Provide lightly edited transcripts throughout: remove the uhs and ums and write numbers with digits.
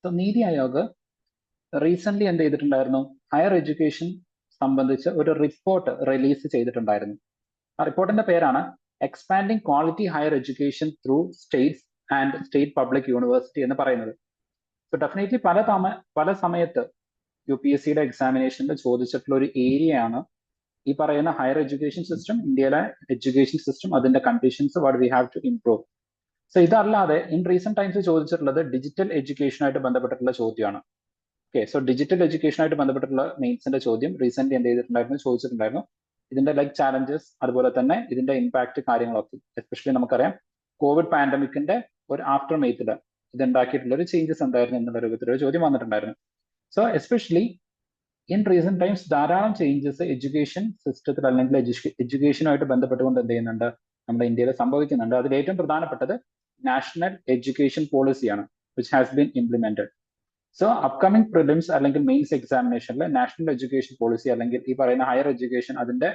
So NITI Aayog recent എന്ത് ചെയ്തിട്ടുണ്ടായിരുന്നു? Higher education സംബന്ധിച്ച് ഒരു റിപ്പോർട്ട് റിലീസ് ചെയ്തിട്ടുണ്ടായിരുന്നു. ആ റിപ്പോർട്ടിന്റെ പേരാണ് expanding quality higher education through States and state public university എന്ന് പറയുന്നത്. സോ ഡെഫിനറ്റ്ലി പല സമയത്ത് UPSC എക്സാമിനേഷനിൽ ചോദിച്ചിട്ടുള്ള ഒരു ഏരിയ ആണ് ഈ പറയുന്ന ഹയർ എഡ്യൂക്കേഷൻ സിസ്റ്റം, ഇന്ത്യയിലെ എഡ്യൂക്കേഷൻ സിസ്റ്റം, അതിന്റെ conditions, what we have to improve. So ഇതല്ലാതെ ഇൻ റീസെന്റ് ടൈംസ് ചോദിച്ചിട്ടുള്ളത് ഡിജിറ്റൽ എഡ്യൂക്കേഷനായിട്ട് ബന്ധപ്പെട്ടിട്ടുള്ള ചോദ്യമാണ്. ഓക്കെ, സോ ഡിജിറ്റൽ എഡ്യൂക്കേഷനായിട്ട് ബന്ധപ്പെട്ടിട്ടുള്ള മെയിൻസിന്റെ ചോദ്യം റീസെന്റ് എന്ത് ചെയ്തിട്ടുണ്ടായിരുന്നു? ചോദിച്ചിട്ടുണ്ടായിരുന്നു. ഇതിന്റെ ചാലഞ്ചസ്, അതുപോലെ തന്നെ ഇതിന്റെ ഇമ്പാക്ട് കാര്യങ്ങളൊക്കെ, എസ്പെഷ്യലി നമുക്കറിയാം കോവിഡ് പാൻഡമിക്കിന്റെ ഒരു ആഫ്റ്റർ മെയ്ത്തില് ഇത് ഉണ്ടാക്കിയിട്ടുള്ള ഒരു ചേഞ്ചസ് എന്തായിരുന്നു എന്നുള്ള രൂപത്തിലൊരു ചോദ്യം വന്നിട്ടുണ്ടായിരുന്നു. So especially in recent times ധാരാളം ചേഞ്ചസ് എഡ്യൂക്കേഷൻ സിസ്റ്റത്തിൽ അല്ലെങ്കിൽ എഡ്യൂക്കേഷനുമായിട്ട് ബന്ധപ്പെട്ടുകൊണ്ട് എന്ത് ചെയ്യുന്നുണ്ട്? നമ്മുടെ ഇന്ത്യയിൽ സംഭവിക്കുന്നുണ്ട്. അതിൽ ഏറ്റവും പ്രധാനപ്പെട്ടത് നാഷണൽ എഡ്യൂക്കേഷൻ പോളിസിയാണ്, which has been implemented. So upcoming prelims അല്ലെങ്കിൽ മെയിൻസ് എക്സാമിനേഷനിൽ നാഷണൽ എഡ്യൂക്കേഷൻ പോളിസി അല്ലെങ്കിൽ ഈ പറയുന്ന ഹയർ എഡ്യൂക്കേഷൻ, അതിന്റെ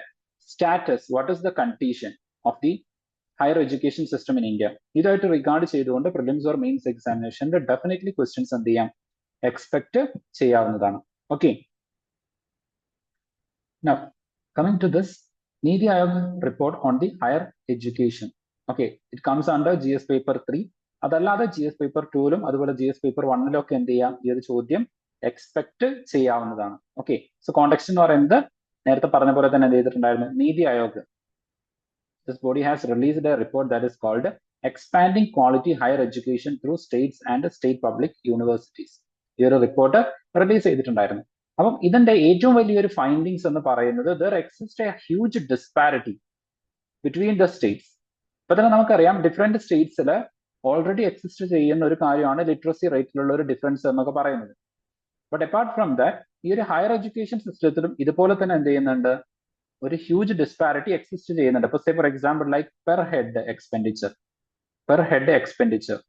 status, what is the condition of the higher education system in India, ഇതായിട്ട് റിഗാർഡ് ചെയ്തുകൊണ്ട് പ്രിലിംസ് ഓർ മെയിൻസ് എക്സാമിനേഷന്റെ ഡെഫിനറ്റ്ലി ക്വസ്റ്റ്യൻസ് എന്ത് ചെയ്യാം? എക്സ്പെക്ട് ചെയ്യാവുന്നതാണ്. Okay, now coming to this Niti Aayog report on the higher education. Okay, it comes under GS paper 3. അതല്ലാതെ GS paper 2ലും അതുപോലെ GS paper 1ലും ഒക്കെ എന്ത് ചെയ്യാം? ഈ ഒരു ചോദ്യം എക്സ്പെക്ട് ചെയ്യാവുന്നതാണ്. ഓക്കെ, സോ കോണ്ടെക്സ്റ്റ് എന്ന് പറയുന്നത് നേരത്തെ പറഞ്ഞ പോലെ തന്നെ എന്ത് ചെയ്തിട്ടുണ്ടായിരുന്നു? NITI Aayog, this body has released a report that is called Expanding Quality Higher Education Through States and State Public Universities. ഈ ഒരു റിപ്പോർട്ട് റിലീസ് ചെയ്തിട്ടുണ്ടായിരുന്നു. അപ്പം ഇതിന്റെ ഏറ്റവും വലിയൊരു ഫൈൻഡിങ്സ് എന്ന് പറയുന്നത് there exists a huge disparity between the states. ഇപ്പൊ തന്നെ നമുക്കറിയാം ഡിഫറെന്റ് സ്റ്റേറ്റ്സിൽ ഓൾറെഡി എക്സിസ്റ്റ് ചെയ്യുന്ന ഒരു കാര്യമാണ് ലിറ്ററസി റേറ്റിലുള്ള ഒരു ഡിഫറൻസ് എന്നൊക്കെ പറയുന്നത്. ബട്ട് അപ്പാർട്ട് ഫ്രം ദാറ്റ്, ഈ ഒരു ഹയർ എഡ്യൂക്കേഷൻ സിസ്റ്റത്തിലും ഇതുപോലെ തന്നെ എന്ത് ചെയ്യുന്നുണ്ട്? ഒരു ഹ്യൂജ് ഡിസ്പാരിറ്റി എക്സിസ്റ്റ് ചെയ്യുന്നുണ്ട്. ഇപ്പൊ say for example like per head expenditure.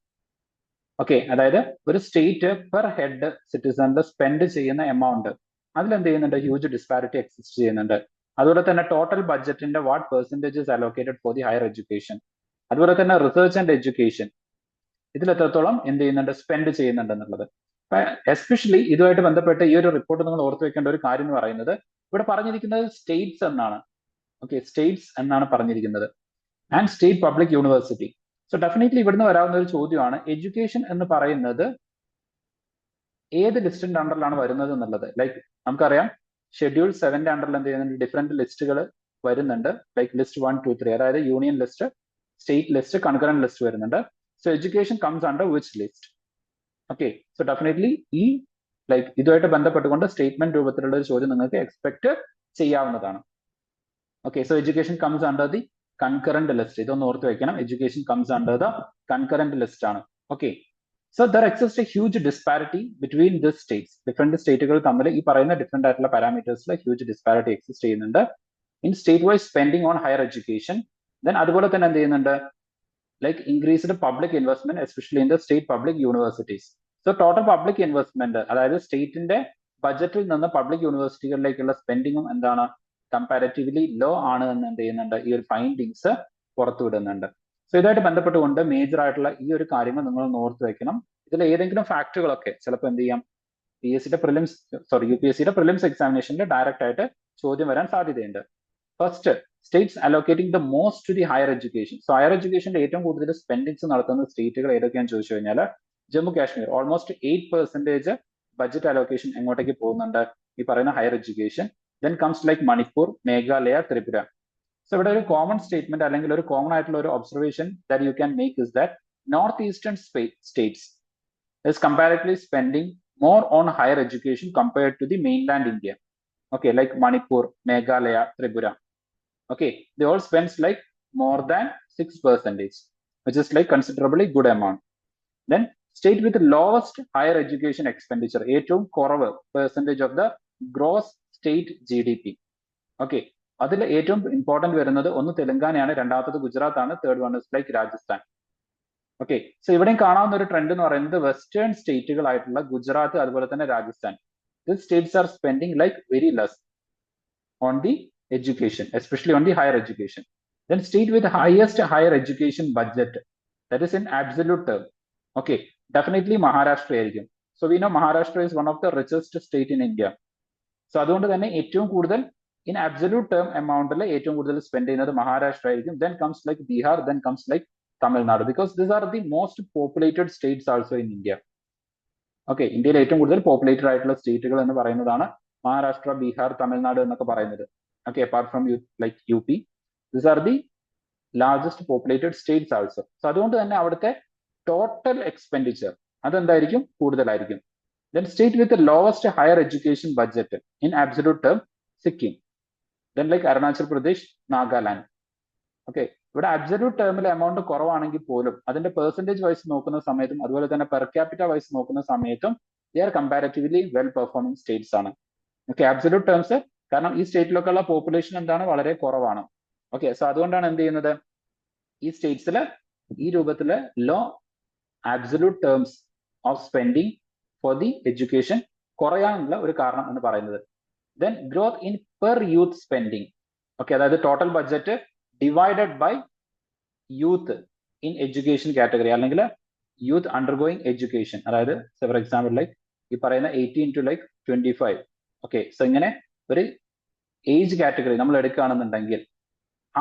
Okay, അതായത് ഒരു സ്റ്റേറ്റ് പെർ ഹെഡ് സിറ്റിസണിൽ സ്പെൻഡ് ചെയ്യുന്ന എമൗണ്ട്, അതിലെന്ത് ചെയ്യുന്നുണ്ട്? ഹ്യൂജ് ഡിസ്പാരിറ്റി എക്സിസ്റ്റ് ചെയ്യുന്നുണ്ട്. അതുപോലെ തന്നെ ടോട്ടൽ ബഡ്ജറ്റിന്റെ what percentage allocated for the higher education, അതുപോലെ തന്നെ റിസർച്ച് ആൻഡ് എഡ്യൂക്കേഷൻ, ഇതിൽ എത്രത്തോളം എന്ത് ചെയ്യുന്നുണ്ട്? സ്പെൻഡ് ചെയ്യുന്നുണ്ട് എന്നുള്ളത്. എസ്പെഷ്യലി ഇതുമായിട്ട് ബന്ധപ്പെട്ട് ഈ ഒരു റിപ്പോർട്ട് നിങ്ങൾ ഓർത്തു വെക്കേണ്ട ഒരു കാര്യം എന്ന് പറയുന്നത്, ഇവിടെ പറഞ്ഞിരിക്കുന്നത് സ്റ്റേറ്റ്സ് എന്നാണ്. ഓക്കെ, സ്റ്റേറ്റ്സ് എന്നാണ് പറഞ്ഞിരിക്കുന്നത്, and state public university. So definitely ഇവിടുന്ന് വരാവുന്ന ഒരു ചോദ്യമാണ് എഡ്യൂക്കേഷൻ എന്ന് പറയുന്നത് ഏത് ലിസ്റ്റിന്റെ അണ്ടറിലാണ് വരുന്നത് എന്നുള്ളത്. ലൈക്ക് നമുക്കറിയാം ഷെഡ്യൂൾ 7ന്റെ അണ്ടറിൽ എന്ത് ചെയ്യുന്നുണ്ട്? ഡിഫറെന്റ് ലിസ്റ്റുകൾ വരുന്നുണ്ട്. ലൈക്ക് ലിസ്റ്റ് 1, 2, 3, അതായത് union list, state list, concurrent list വരുന്നുണ്ട്. So education comes under which list? Okay, so definitely ഈ ലൈക്ക് ഇതുമായിട്ട് ബന്ധപ്പെട്ടുകൊണ്ട് സ്റ്റേറ്റ്മെന്റ് രൂപത്തിലുള്ള ഒരു ചോദ്യം നിങ്ങൾക്ക് എക്സ്പെക്ട് ചെയ്യാവുന്നതാണ്. Okay, so education comes under the concurrent list. ഇതൊന്ന് ഓർത്ത് വെക്കണം, education comes under the concurrent list ആണ്. Okay, so there exist a huge disparity between this states. Different സ്റ്റേറ്റുകൾ തമ്മിൽ ഈ പറയുന്ന ഡിഫറെന്റ് ആയിട്ടുള്ള പാരാമീറ്റേഴ്സിൽ ഹ്യൂജ് ഡിസ്പാരിറ്റി എക്സിസ്റ്റ് ചെയ്യുന്നുണ്ട് in state wise spending on higher education. Then അതുപോലെ തന്നെ എന്ത് ചെയ്യുന്നുണ്ട്? Like increased public investment especially in the state public universities. So total public investment, അതായത് സ്റ്റേറ്റിന്റെ ബജറ്റിൽ നിന്ന് പബ്ലിക് യൂണിവേഴ്സിറ്റികളിലേക്കുള്ള സ്പെൻഡിങ്ങും എന്താണ്? കമ്പാരറ്റീവ്ലി ലോ ആണ് എന്ന് എന്ത് ചെയ്യുന്നുണ്ട്? ഈ ഒരു ഫൈൻഡിങ്സ് പുറത്തുവിടുന്നുണ്ട്. സോ ഇതായിട്ട് ബന്ധപ്പെട്ടുകൊണ്ട് മേജർ ആയിട്ടുള്ള ഈ ഒരു കാര്യങ്ങൾ നിങ്ങൾ ഓർത്ത് വെക്കണം. ഇതിൽ ഏതെങ്കിലും ഫാക്ടുകളൊക്കെ ചിലപ്പോൾ എന്ത് ചെയ്യാം? UPSC പ്രിലിംസ് എക്സാമിനേഷനിൽ ഡയറക്റ്റ് ആയിട്ട് ചോദ്യം വരാൻ സാധ്യതയുണ്ട്. First, states allocating the most to the higher education. So higher എഡ്യൂക്കേഷന്റെ ഏറ്റവും കൂടുതൽ സ്പെൻഡിങ്സ് നടത്തുന്ന സ്റ്റേറ്റുകൾ ഏതൊക്കെയാണെന്ന് ചോദിച്ചു കഴിഞ്ഞാൽ Jammu Kashmir, almost 8% budget allocation എങ്ങോട്ടേക്ക് പോകുന്നുണ്ട്? ഈ പറയുന്ന higher education. Then comes like Manipur, Meghalaya, Tripura. So ഇവിടെ ഒരു കോമൺ സ്റ്റേറ്റ്മെന്റ് അല്ലെങ്കിൽ ഒരു കോമൺ ആയിട്ടുള്ള ഒരു observation that you can make is that north eastern states is comparatively spending more on higher education compared to the mainland India. Okay, like Manipur, Meghalaya, Tripura. Okay, they all spends like more than 6%, which is like considerably good amount. Then state with the lowest higher education expenditure, ഏറ്റവും കുറവ് percentage of the gross state GDP. Okay, അതിൽ ഏറ്റവും important വരുന്നത് ഒന്ന് തെലങ്കാനയാണ്, രണ്ടാമത്തത് ഗുജറാത്ത് ആണ്, third one is like Rajasthan. Okay, so ഇവിടെയും കാണാവുന്ന ഒരു ട്രെൻഡ് എന്ന് പറയുന്നത് വെസ്റ്റേൺ സ്റ്റേറ്റുകളായിട്ടുള്ള ഗുജറാത്ത് അതുപോലെ തന്നെ Rajasthan, these States R spending like very less on the education, especially on the higher education. Then state with highest higher education budget, that is in absolute term. Okay, definitely Maharashtra ആയിരിക്കും. So we know Maharashtra is one of the richest state in India. So അതുകൊണ്ട് തന്നെ ഏറ്റവും കൂടുതൽ in absolute term amount ഏറ്റവും കൂടുതൽ spend ചെയ്യുന്നത് മഹാരാഷ്ട്ര ആയിരിക്കും. Then comes like Bihar, then comes like Tamil Nadu, because these are the most populated states also in India. Okay, ഇന്ത്യയിൽ ഏറ്റവും കൂടുതൽ പോപ്പുലേറ്റഡ് ആയിട്ടുള്ള സ്റ്റേറ്റുകൾ എന്ന് പറയുന്നതാണ് മഹാരാഷ്ട്ര, ബീഹാർ, തമിഴ്നാട് എന്നൊക്കെ പറയുന്നത്. Okay, apart from like UP, these are the largest populated states also. So അതുകൊണ്ട് തന്നെ അവിടുത്തെ ടോട്ടൽ എക്സ്പെൻഡിച്ചർ അതെന്തായിരിക്കും, കൂടുതലായിരിക്കും. Then state with the lowest higher education budget in absolute term, Sikkim. Then like Arunachal Pradesh, Nagaland. Okay, ഇവിടെ absolute ടേമിൽ amount കുറവാണെങ്കിൽ പോലും അതിന്റെ percentage vice നോക്കുന്ന സമയത്തും അതുപോലെ തന്നെ പെർ ക്യാപിറ്റ വൈസ് നോക്കുന്ന സമയത്തും they are comparatively well performing States ആണ്. ഓക്കെ, അബ്സല്യൂട്ട് ടേംസ് കാരണം ഈ സ്റ്റേറ്റിലൊക്കെ ഉള്ള പോപ്പുലേഷൻ എന്താണ്, വളരെ കുറവാണ്. ഓക്കെ, സോ അതുകൊണ്ടാണ് എന്ത് ചെയ്യുന്നത്, ഈ സ്റ്റേറ്റ്സിൽ ഈ രൂപത്തില് low absolute terms of spending for the education കുറയാനുള്ള ഒരു കാരണം എന്ന് പറയുന്നത്. Then growth in per youth spending. Okay, അതായത് total budget divided by youth in education category അല്ലെങ്കിൽ യൂത്ത് അണ്ടർഗോയിങ് എഡ്യൂക്കേഷൻ. അതായത് ഫോർ എക്സാമ്പിൾ ലൈക്ക് ഈ പറയുന്ന 18 to like 25. ഓക്കെ, സോ ഇങ്ങനെ ഒരു ഏജ് കാറ്റഗറി നമ്മൾ എടുക്കുകയാണെന്നുണ്ടെങ്കിൽ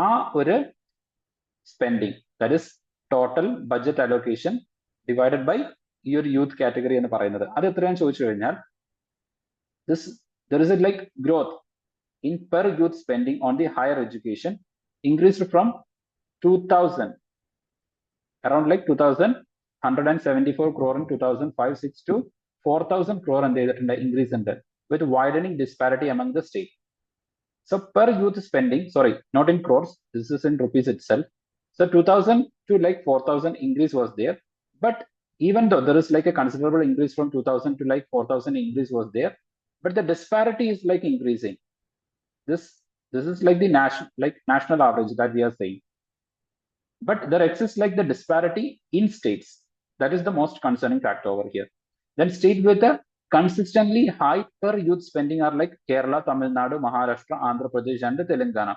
ആ ഒരു spending, that is total budget allocation divided by ഈ ഒരു യൂത്ത് കാറ്റഗറി എന്ന് പറയുന്നത്, അത് എത്രയാണെന്ന് ചോദിച്ചു കഴിഞ്ഞാൽ there is a like growth in per youth spending on the higher education increased from 2000 around like 2174 crore in 2005-06 to 4000 crore and the increase in that with widening disparity among the state. So per youth spending, sorry, not in crores, this is in rupees itself. So 2000 to like 4000 increase was there, but even though there is like a considerable increase from 2000 to like 4000 increase was there, but the disparity is like increasing. This is like the national average that we are saying, but there exists like the disparity in states. That is the most concerning factor over here. Then state with a consistently high per youth spending are like Kerala, Tamil Nadu, Maharashtra, Andhra Pradesh and Telangana.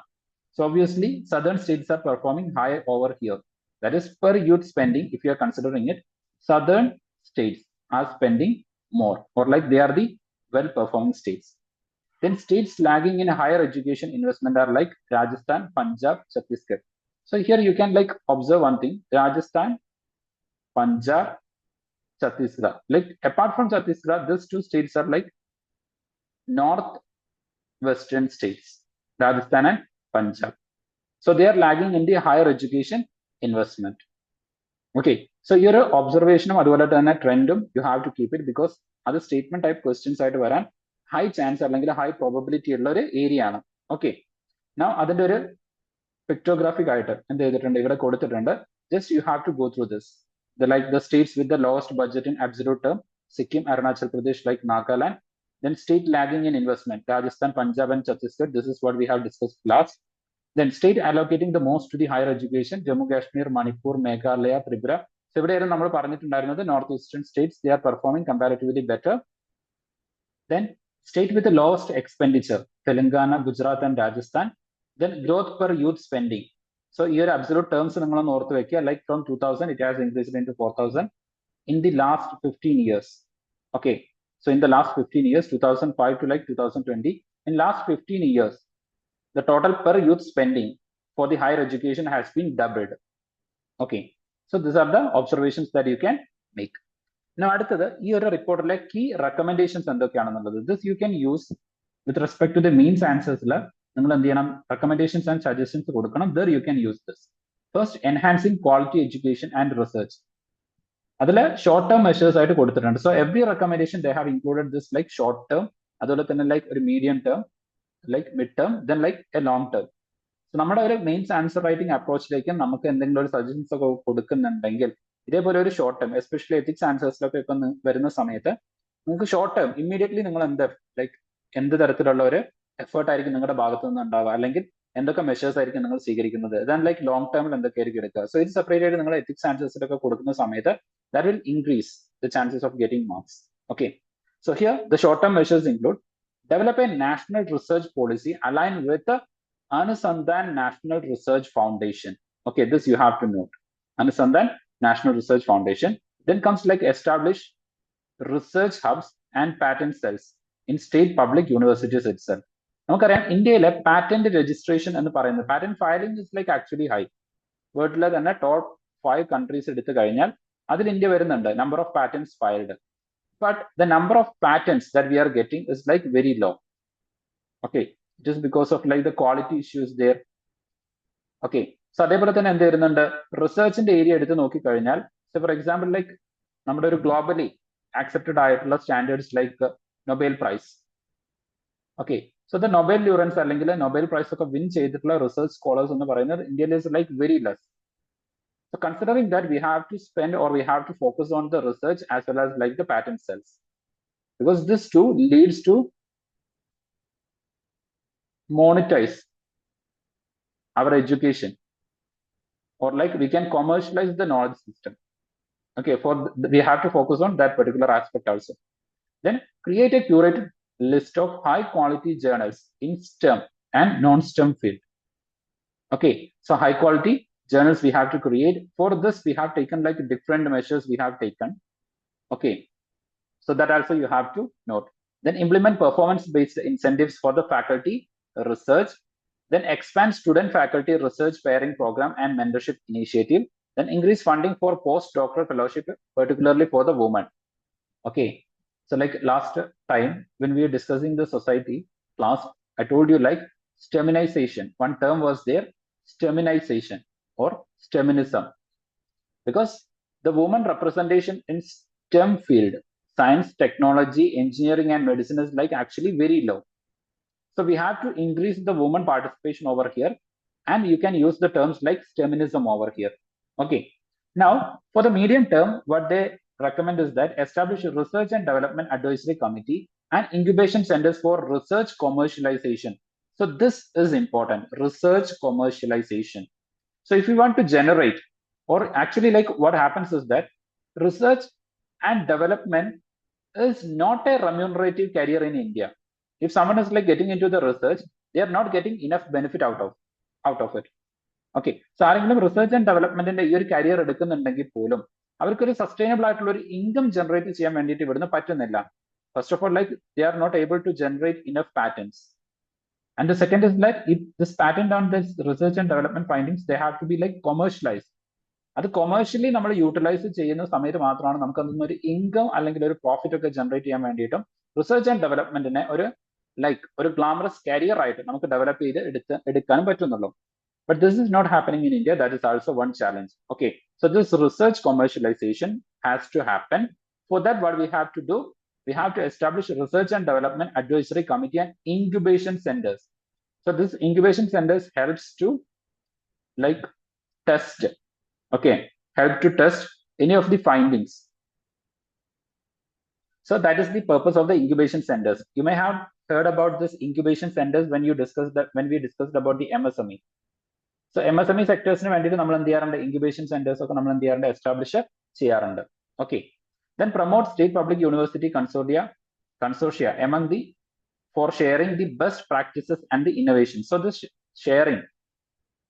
So obviously southern states are performing high over here. That is per youth spending. If you are considering it, southern states are spending more, or like they are the well performing states. Then states lagging in higher education investment are like Rajasthan, Punjab, Chhattisgarh. So here you can like observe one thing, Rajasthan, Punjab, Chhattisgarh. Like apart from Chhattisgarh, these two states are like northwestern states, Rajasthan and Punjab. So they are lagging in the higher education investment. Okay, so your observation അതുപോലെ തന്നെ ട്രെൻഡും you have to keep it, because അത് statement type questions ആയിട്ട് വരാൻ high chance അല്ലെങ്കിൽ high probability ഉള്ള ഒരു area ആണ്. Okay, now അതിന്റെ ഒരു പിക്ടോഗ്രാഫിക് ആയിട്ട് എന്ത് ചെയ്തിട്ടുണ്ട്, ഇവിടെ കൊടുത്തിട്ടുണ്ട്. Just you have to go through this. Like the states with the lowest budget in absolute term, Sikkim, Arunachal Pradesh, like Nagaland. Then state lagging in investment, Rajasthan, Punjab and Chhattisgarh. This is what we have discussed last. Then state allocating the most to the higher education, Jammu Kashmir, Manipur, Meghalaya, Tripura. So ഇവിടെയാണ് നമ്മൾ പറഞ്ഞിട്ടുണ്ടായിരുന്നത് north eastern States, they are performing comparatively better. Then state with the lowest expenditure, Telangana, Gujarat and Rajasthan. Then growth per youth spending. So here absolute terms നിങ്ങളൊന്ന് ഓർത്ത് വെക്കുക, like from 2000 it has increased into 4000 in the last 15 years. Okay, so in the last 15 years, 2005 to like 2020, in last 15 years the total per youth spending for the higher education has been doubled. Okay, so these are the observations that you can make. Now അടുത്തത് ഈ ഒരു റിപ്പോർട്ടിലെ key recommendations എന്തൊക്കെയാണെന്നുള്ളത്, this you can use with respect to the means answers. നിങ്ങൾ എന്ത് ചെയ്യണം, recommendations and suggestions കൊടുക്കണം. there you can use this. First, enhancing quality education and research. അതിൽ ഷോർട്ട് ടേം മെഷേഴ്സ് ആയിട്ട് കൊടുത്തിട്ടുണ്ട്. So every recommendation they have included this like short term, അതുപോലെ തന്നെ like ഒരു medium term, like mid term, then like a long term. So നമ്മുടെ ഒരു mains answer writing അപ്രോച്ചിലേക്ക് നമുക്ക് എന്തെങ്കിലും ഒരു സജഷൻസ് ഒക്കെ കൊടുക്കുന്നുണ്ടെങ്കിൽ ഇതേപോലെ ഒരു ഷോർട്ട് ടേം, എസ്പെഷ്യലി എത്തിക്സ് ആൻസേഴ്സിലൊക്കെ ഇപ്പൊ വരുന്ന സമയത്ത് നിങ്ങൾക്ക് ഷോർട്ട് ടേം ഇമ്മീഡിയറ്റ്ലി നിങ്ങൾ എന്ത് തരത്തിലുള്ള ഒരു എഫേർട്ട് ആയിരിക്കും നിങ്ങളുടെ ഭാഗത്തു നിന്ന് ഉണ്ടാവുക, അല്ലെങ്കിൽ എന്തൊക്കെ മെഷേഴ്സ് ആയിരിക്കും നിങ്ങൾ സ്വീകരിക്കുന്നത്, ദാൻ ലൈക്ക് ലോങ് ടേമിൽ എന്തൊക്കെയായിരിക്കും എടുക്കുക. സോ ഇത് സെപ്പറേറ്റ് ആയിട്ട് നിങ്ങൾ എത്തിക്സ് ആൻസേഴ്സിലൊക്കെ കൊടുക്കുന്ന സമയത്ത് that will increase the chances of getting marks. Okay, so here the short term measures include develop a national research policy aligned with the Anusandhan National Research Foundation. Okay, this you have to note, Anusandhan National Research Foundation. Then comes like establish research hubs and patent cells in state public universities itself. നമുക്കറിയാം ഇന്ത്യയിലെ patent registration എന്ന് പറയുന്നത് patent filing is like actually high. വേൾഡിലെ തന്നെ top 5 countries എടുത്തു കഴിഞ്ഞാൽ അതിൽ India വരുന്നുണ്ട്, number of patents filed. But the number of patents that we are getting is like very low. Okay, it is because of like the quality issues there. Okay, so അതേപോലെ തന്നെ എന്ത് വരുന്നുണ്ട്, റിസർച്ചിന്റെ area എടുത്ത് നോക്കിക്കഴിഞ്ഞാൽ four example like നമ്മുടെ ഒരു globally accepted ആയിട്ടുള്ള standards like Nobel prize. Okay, so the Nobel laureates അല്ലെങ്കിൽ നൊബേൽ പ്രൈസ് ഒക്കെ വിൻ ചെയ്തിട്ടുള്ള റിസർച്ച് സ്കോളേഴ്സ് എന്ന് പറയുന്നത് ഇന്ത്യയിൽ is like very less. So considering that, we have to spend or we have to focus on the research as well as like the patent cells, because this too leads to monetize our education, or like we can commercialize the knowledge system. Okay, we have to focus on that particular aspect also. Then create a curated list of high quality journals in STEM and non-STEM field. Okay, so high quality journals we have to create. For this we have taken like different measures we have taken. Okay, so that also you have to note. Then implement performance based incentives for the faculty research. Then expand student faculty research pairing program and mentorship initiative. Then increase funding for postdoctoral fellowship, particularly for the women. Okay, so like last time when we were discussing the society class, I told you like STEMinization, one term was there, STEMinization or STEMinism, because the woman representation in STEM field, science, technology, engineering and medicine is like actually very low. So we have to increase the woman participation over here, and you can use the terms like STEMinism over here. Okay, now for the medium term, what they recommend is that establish a research and development advisory committee and incubation centers for research commercialization. So this is important, research commercialization. So if you want to generate, or actually like what happens is that research and development is not a remunerative career in India. If someone is like getting into the research, they are not getting enough benefit out of it. Okay, so ആരെങ്കിലും research and ഡെവലപ്മെന്റിന്റെ ഈ ഒരു career എടുക്കുന്നുണ്ടെങ്കിൽ പോലും അവർക്കൊരു sustainable ആയിട്ടുള്ള ഒരു income generate ചെയ്യാൻ വേണ്ടിയിട്ട് ഇവിടുന്ന് പറ്റുന്നില്ല. First of all like they are not able to generate enough patents. And the second is like if this patent on this research and development findings they have to be like commercialise. അത് commercially നമ്മൾ utilise ചെയ്യുന്ന സമയത്ത് മാത്രമാണ് നമുക്ക് അതിൽ നിന്ന് ഒരു income അല്ലെങ്കിൽ ഒരു പ്രോഫിറ്റ് ഒക്കെ ജനറേറ്റ് ചെയ്യാൻ വേണ്ടിയിട്ടും റിസർച്ച് ആൻഡ് ഡെവലപ്മെന്റിനെ ഒരു ഗ്ലാമറസ് കരിയർ ആയിട്ട് നമുക്ക് ഡെവലപ്പ് ചെയ്ത് എടുക്കാനും പറ്റുന്നുള്ളൂ. But this is not happening in India. That is also one challenge. Okay, so this research commercialization has to happen. For that, what we have to do, we have to establish a research and development advisory committee and incubation centers. So this incubation centers helps to like test, okay, help to test any of the findings. So that is the purpose of the incubation centers. You may have heard about this incubation centers when we discussed about the MSME. So MSME സെക്ടേഴ്സിന് വേണ്ടിയിട്ട് നമ്മൾ എന്ത് ചെയ്യാറുണ്ട്, incubation centres ഒക്കെ നമ്മൾ എന്ത് ചെയ്യാറുണ്ട്, establish ചെയ്യാറുണ്ട്. Okay, then promote state public university consortia among the for sharing the best practices and the innovation. So this sharing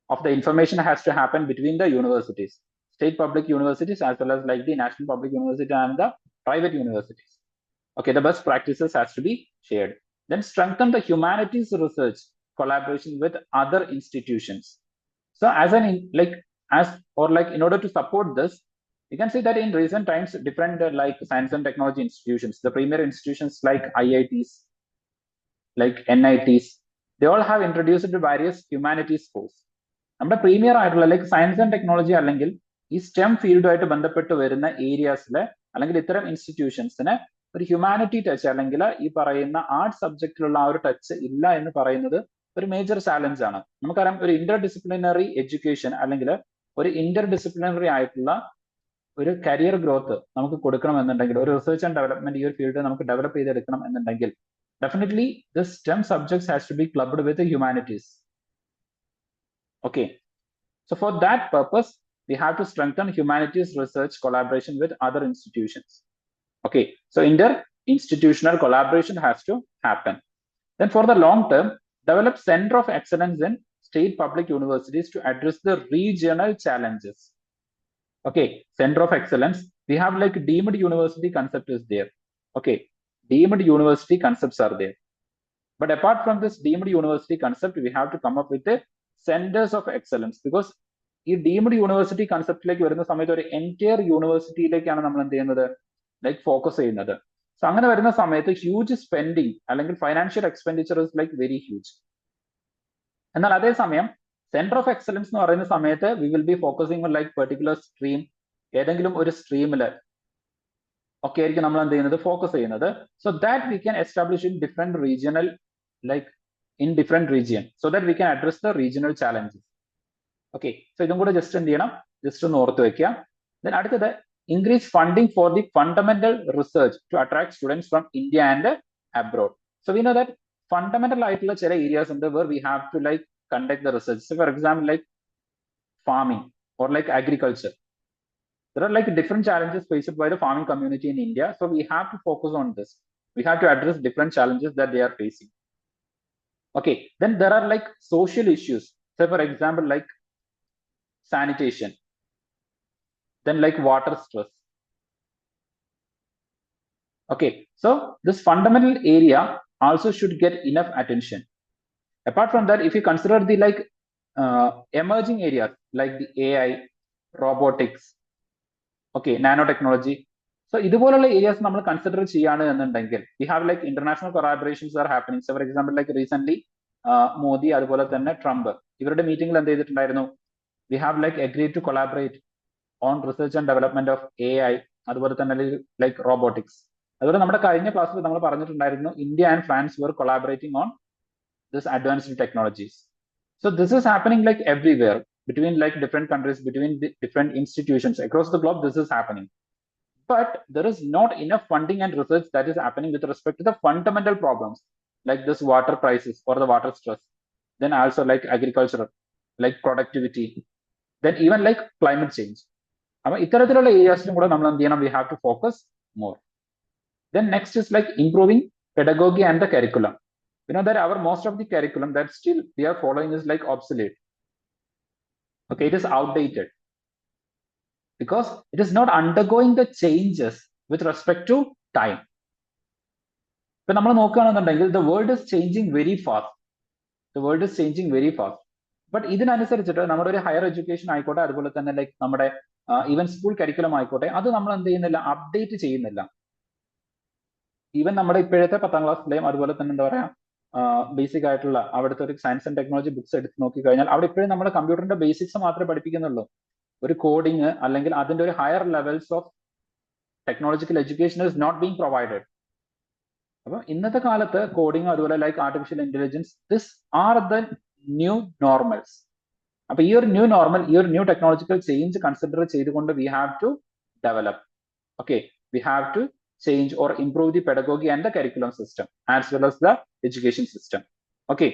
of the information has to happen between the universities, state public universities as well as like the national public university and the private universities. Okay, the best practices has to be shared. Then strengthen the humanities research collaboration with other institutions. So in order to support this, you can see that in recent times, different like science and technology institutions, the premier institutions like IITs, like NITs, they all have introduced various humanities course. നമ്മുടെ premier ആയിട്ടുള്ള like science and technology അല്ലെങ്കിൽ ഈ stem ഫീൽഡുമായിട്ട് ബന്ധപ്പെട്ട് വരുന്ന ഏരിയാസിലെ അല്ലെങ്കിൽ ഇത്തരം ഇൻസ്റ്റിറ്റ്യൂഷൻസിന് ഒരു humanity touch അല്ലെങ്കിൽ ഈ പറയുന്ന ആർട്ട് സബ്ജക്റ്റിലുള്ള ആ ഒരു ടച്ച് ഇല്ല എന്ന് പറയുന്നത് ഒരു മേജർ ചാലഞ്ച് ആണ്. നമുക്കറിയാം, ഒരു ഇന്റർ ഡിസിപ്ലിനറി എഡ്യൂക്കേഷൻ അല്ലെങ്കിൽ ഒരു ഇന്റർ ഡിസിപ്ലിനറി ആയിട്ടുള്ള ഒരു കരിയർ ഗ്രോത്ത് നമുക്ക് കൊടുക്കണമെന്നുണ്ടെങ്കിൽ, ഒരു റിസർച്ച് ആൻഡ് ഡെവലപ്മെന്റ് ഈ ഒരു ഫീൽഡ് നമുക്ക് ഡെവലപ്പ് ചെയ്തെടുക്കണം എന്നുണ്ടെങ്കിൽ definitely this STEM subjects has to be clubbed with humanities. Okay, so for that purpose, we have to strengthen humanities research collaboration with other institutions. Okay, so inter-institutional collaboration has to happen. Then for the long term, develop center of excellence in state public universities to address the regional challenges. Okay, center of excellence we have like deemed university concept is there. Okay, deemed university concepts are there. But apart from this deemed university concept, we have to come up with the centers of excellence, because ഈ deemed university കൺസെപ്റ്റിലേക്ക് വരുന്ന സമയത്ത് ഒരു entire യൂണിവേഴ്സിറ്റിയിലേക്കാണ് നമ്മൾ എന്ത് ചെയ്യുന്നത്, like focus ചെയ്യുന്നത്. So അങ്ങനെ വരുന്ന സമയത്ത് ഹ്യൂജ് സ്പെൻഡിങ് അല്ലെങ്കിൽ financial expenditure is like very huge. എന്നാൽ അതേസമയം സെന്റർ ഓഫ് എക്സലൻസ് എന്ന് പറയുന്ന സമയത്ത് we will be focusing like particular stream, ഏതെങ്കിലും ഒരു സ്ട്രീമിൽ ഒക്കെ ആയിരിക്കും നമ്മൾ എന്ത് ചെയ്യുന്നത്, ഫോക്കസ് ചെയ്യുന്നത്. So that we can establish in different regional, like in different region, so that we can address the regional challenges. Okay, so ഇതും കൂടെ ജസ്റ്റ് എന്ത് ചെയ്യണം, ജസ്റ്റ് ഒന്ന് ഓർത്ത് വെക്കുക. ദെൻ അടുത്തത് increase funding for the fundamental research to attract students from India and abroad. So we know that fundamental ആയിട്ടുള്ള ചില areas ഉണ്ട് where we have to like conduct the research. So for example, like farming or like agriculture. There are like different challenges faced by the farming community in India. So we have to focus on this. We have to address different challenges that they are facing. Okay, then there are like social issues. So for example, like sanitation, then like water stress. Okay, so this fundamental area also should get enough attention. Apart from that, if you consider the like emerging areas like the AI, robotics, okay, nanotechnology, so ഇതുപോലുള്ള areas നമ്മൾ consider ചെയ്യാണ് എന്നുണ്ടെങ്കിൽ we have like international collaborations are happening. So for example, like recently Modi അതുപോലെ തന്നെ Trump ഇവരുടെ മീറ്റിംഗിൽ എന്ത് ചെയ്തിട്ടുണ്ടായിരുന്നു, we have like agreed to collaborate on research and development of AI, അതുപോലെ തന്നെ like robotics. അതുപോലെ നമ്മുടെ കഴിഞ്ഞ ക്ലാസ്സിൽ നമ്മൾ പറഞ്ഞിട്ടുണ്ടായിരുന്നു India and France were collaborating on this advanced technologies. So this is happening like everywhere, between like different countries, between the different institutions across the globe. This is happening, but there is not enough funding and research that is happening with respect to the fundamental problems like this water crisis or the water stress, then also like agriculture, like productivity, then even like climate change. അപ്പോൾ ഇത്തരത്തിലുള്ള ഏരിയാസിലും കൂടെ നമ്മൾ എന്ത് ചെയ്യണം, we have to focus more. Then next is like improving pedagogy and the curriculum. You know that our most of the curriculum that still we are following is like obsolete. Okay, it is outdated because it is not undergoing the changes with respect to time. ഇപ്പൊ നമ്മൾ നോക്കുകയാണെന്നുണ്ടെങ്കിൽ the world is changing very fast. The world is changing very fast. But ഇതിനനുസരിച്ചിട്ട് നമ്മുടെ ഒരു higher education ആയിക്കോട്ടെ, അതുപോലെ തന്നെ like നമ്മുടെ ഈവൻ സ്കൂൾ കരിക്കുലം ആയിക്കോട്ടെ, അത് നമ്മൾ എന്ത് ചെയ്യുന്നില്ല, അപ്ഡേറ്റ് ചെയ്യുന്നില്ല. ഈവൻ നമ്മുടെ ഇപ്പോഴത്തെ 10ാം ക്ലാസ്സിലെയും അതുപോലെ തന്നെ എന്താ പറയാ ബേസിക് ആയിട്ടുള്ള അവിടുത്തെ ഒരു സയൻസ് ആൻഡ് ടെക്നോളജി ബുക്സ് എടുത്ത് നോക്കിക്കഴിഞ്ഞാൽ അവിടെ ഇപ്പോഴും നമ്മുടെ കമ്പ്യൂട്ടറിന്റെ ബേസിക്സ് മാത്രമേ പഠിപ്പിക്കുന്നുള്ളൂ. ഒരു കോഡിങ് അല്ലെങ്കിൽ അതിന്റെ ഒരു higher levels of technological education is not being provided. അപ്പൊ ഇന്നത്തെ കാലത്ത് കോഡിങ് അതുപോലെ like artificial intelligence, this are the new normals. അപ്പൊ ഈ ഒരു ന്യൂ നോർമൽ, ഈ ഒരു ന്യൂ ടെക്നോളജിക്കൽ ചേഞ്ച് കൺസിഡർ ചെയ്തുകൊണ്ട് we have to develop. Okay, we have to change or improve the pedagogy and the curriculum system as well as the education system. Okay,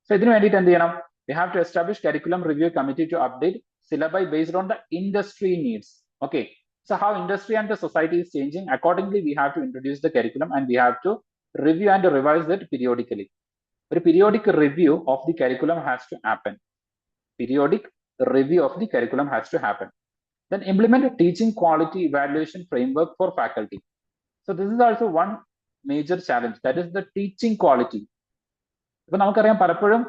so idinu vendit endu cheyanam, we have to establish curriculum review committee to update syllabi based on the industry needs. Okay, so how industry and the society is changing, accordingly we have to introduce the curriculum and we have to review and revise it periodically. A periodic review of the curriculum has to happen. Periodic review of the curriculum has to happen. Then implement a teaching quality evaluation framework for faculty. So this is also one major challenge, that is the teaching quality. ഇപ്പൊ നമുക്കറിയാം പലപ്പോഴും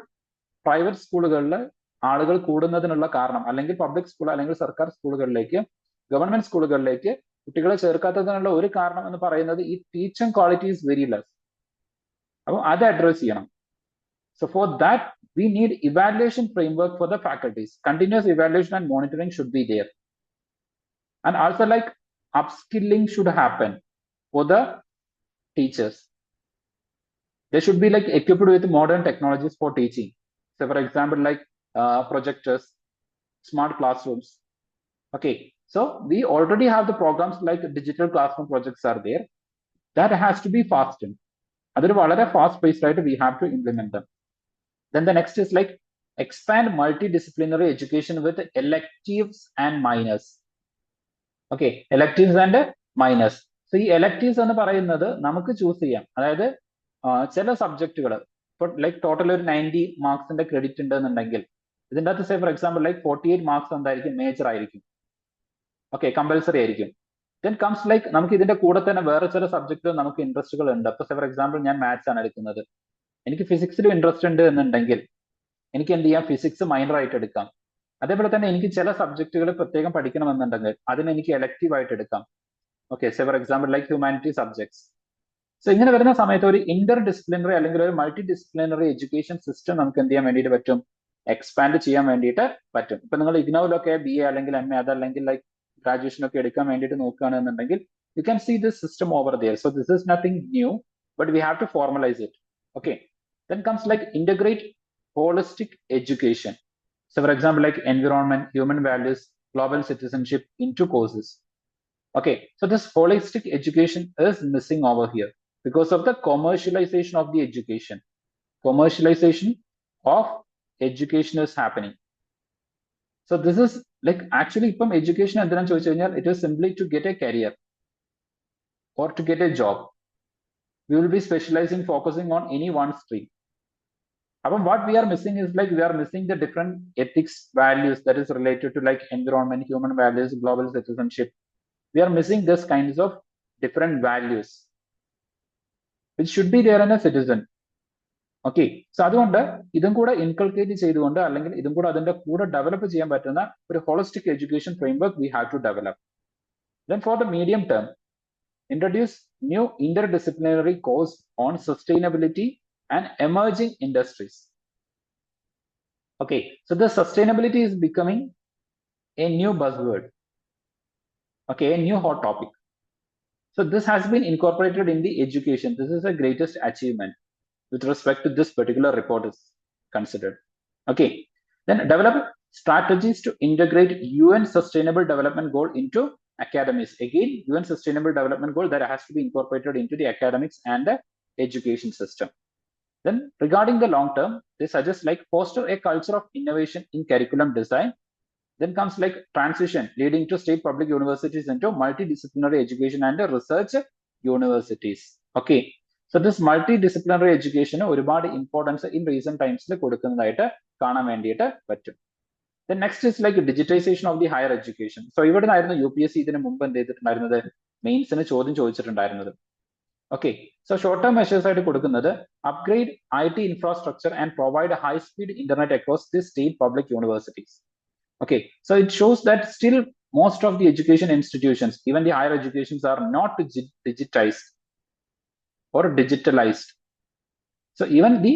private സ്കൂളുകളിൽ ആളുകൾ കൂടുന്നതിനുള്ള കാരണം, അല്ലെങ്കിൽ public school അല്ലെങ്കിൽ സർക്കാർ സ്കൂളുകളിലേക്ക്, ഗവൺമെന്റ് സ്കൂളുകളിലേക്ക് കുട്ടികളെ ചേർക്കാത്തതിനുള്ള ഒരു കാരണം എന്ന് പറയുന്നത് ഈ teaching quality is very less. അപ്പൊ അത് അഡ്രസ് ചെയ്യണം. So for that we need evaluation framework for the faculties. Continuous evaluation and monitoring should be there. And also like upskilling should happen for the teachers. They should be like equipped with modern technologies for teaching. So for example, like projectors, smart classrooms. Okay, so we already have the programs like digital classroom projects are there. That has to be fastened. Otherwise, വളരെ fast paced ആയിട്ട് we have to implement them. Then the next is like expand multidisciplinary education with electives and minors. Okay, electives and minors. So ഈ electives എന്ന് പറയുന്നത് നമുക്ക് choose ചെയ്യാം. അതായത് ചില സബ്ജക്റ്റുകൾ ഇപ്പൊ ലൈക്ക് ടോട്ടൽ ഒരു 90 മാർക്സിന്റെ ക്രെഡിറ്റ് ഉണ്ടെന്നുണ്ടെങ്കിൽ ഇതിൻ്റെ അകത്ത് say for example like 48 marks എന്തായിരിക്കും, മേജർ ആയിരിക്കും. ഓക്കെ, കമ്പൽസറി ആയിരിക്കും. Then comes like നമുക്ക് ഇതിന്റെ കൂടെ തന്നെ വേറെ ചില സബ്ജക്റ്റുകൾ നമുക്ക് ഇൻട്രസ്റ്റുകൾ ഉണ്ട്. അപ്പൊ ഫോർ എക്സാമ്പിൾ ഞാൻ മാത്സ് ആണ് എടുക്കുന്നത്, എനിക്ക് ഫിസിക്സിലും ഇൻട്രസ്റ്റ് ഉണ്ട് എന്നുണ്ടെങ്കിൽ എനിക്ക് എന്ത് ചെയ്യാം, ഫിസിക്സ് മൈനർ ആയിട്ട് എടുക്കാം. അതേപോലെ തന്നെ എനിക്ക് ചില സബ്ജക്റ്റുകൾ പ്രത്യേകം പഠിക്കണമെന്നുണ്ടെങ്കിൽ അതിന് എനിക്ക് എലക്റ്റീവ് ആയിട്ട് എടുക്കാം. Okay, so for example like humanity subjects. So ഇങ്ങനെ വരുന്ന സമയത്ത് ഒരു ഇന്റർ ഡിസിപ്ലിനറി അല്ലെങ്കിൽ ഒരു മൾട്ടി ഡിസിപ്ലിനറി എഡ്യൂക്കേഷൻ സിസ്റ്റം നമുക്ക് എന്ത് ചെയ്യാൻ വേണ്ടിയിട്ട് പറ്റും, എക്സ്പാൻഡ് ചെയ്യാൻ വേണ്ടിയിട്ട് പറ്റും. ഇപ്പൊ നിങ്ങൾ ഇഗ്നോയിലൊക്കെ BA അല്ലെങ്കിൽ MA അതല്ലെങ്കിൽ ലൈക്ക് ഗ്രാജുവേഷൻ ഒക്കെ എടുക്കാൻ വേണ്ടിയിട്ട് നോക്കുകയാണെന്നുണ്ടെങ്കിൽ you can see this system over there. So this is nothing new, but we have to formalize it. Okay, then comes like integrate holistic education. So for example like environment, human values, global citizenship into courses. Okay, so this holistic education is missing over here because of the commercialization of the education. Commercialization of education is happening. So this is like actually from education എന്തിനാന്ന് ചോദിച്ചു കഴിഞ്ഞാൽ it is simply to get a career or to get a job. We will be specializing, focusing on any one stream. But what we are missing is like we are missing the different ethics values that is related to like environment, human values, global citizenship. We are missing this kinds of different values which should be there in a citizen. Okay, so അതുകൊണ്ട് ഇതും കൂടെ inculcate ചെയ്തുകൊണ്ട് അല്ലെങ്കിൽ ഇതും കൂടെ അതിന്റെ കൂടെ develop ചെയ്യാൻ പറ്റുന്ന ഒരു holistic education framework we have to develop. Then for the medium term, introduce new interdisciplinary course on sustainability and emerging industries. Okay, so the sustainability is becoming a new buzzword. Okay, a new hot topic. So this has been incorporated in the education. This is the greatest achievement with respect to this particular report is considered. Okay, then develop strategies to integrate UN Sustainable Development Goal into academies. Again, UN Sustainable Development Goal that has to be incorporated into the academics and the education system. Then regarding the long term, they suggest like foster a culture of innovation in curriculum design. Then comes like transition leading to state public universities into multidisciplinary education and research universities. Okay, so this multidisciplinary education ഒരുപാട് importance in recent ടൈംസിൽ കൊടുക്കുന്നതായിട്ട് കാണാൻ വേണ്ടിയിട്ട് പറ്റും. Then next is like digitization of the higher education. So ഇവിടെ നിന്നായിരുന്നു UPSC ഇതിന് മുമ്പ് എന്ത് ചെയ്തിട്ടുണ്ടായിരുന്നത്, മെയിൻസിന് ചോദ്യം ചോദിച്ചിട്ടുണ്ടായിരുന്നത്. Okay, so short term measures ആയിട്ട് കൊടുക്കുന്നത് upgrade IT infrastructure and provide a high speed internet across the state public universities. Okay, so it shows that still most of the education institutions, even the higher educations, are not digitized or digitalized. So even the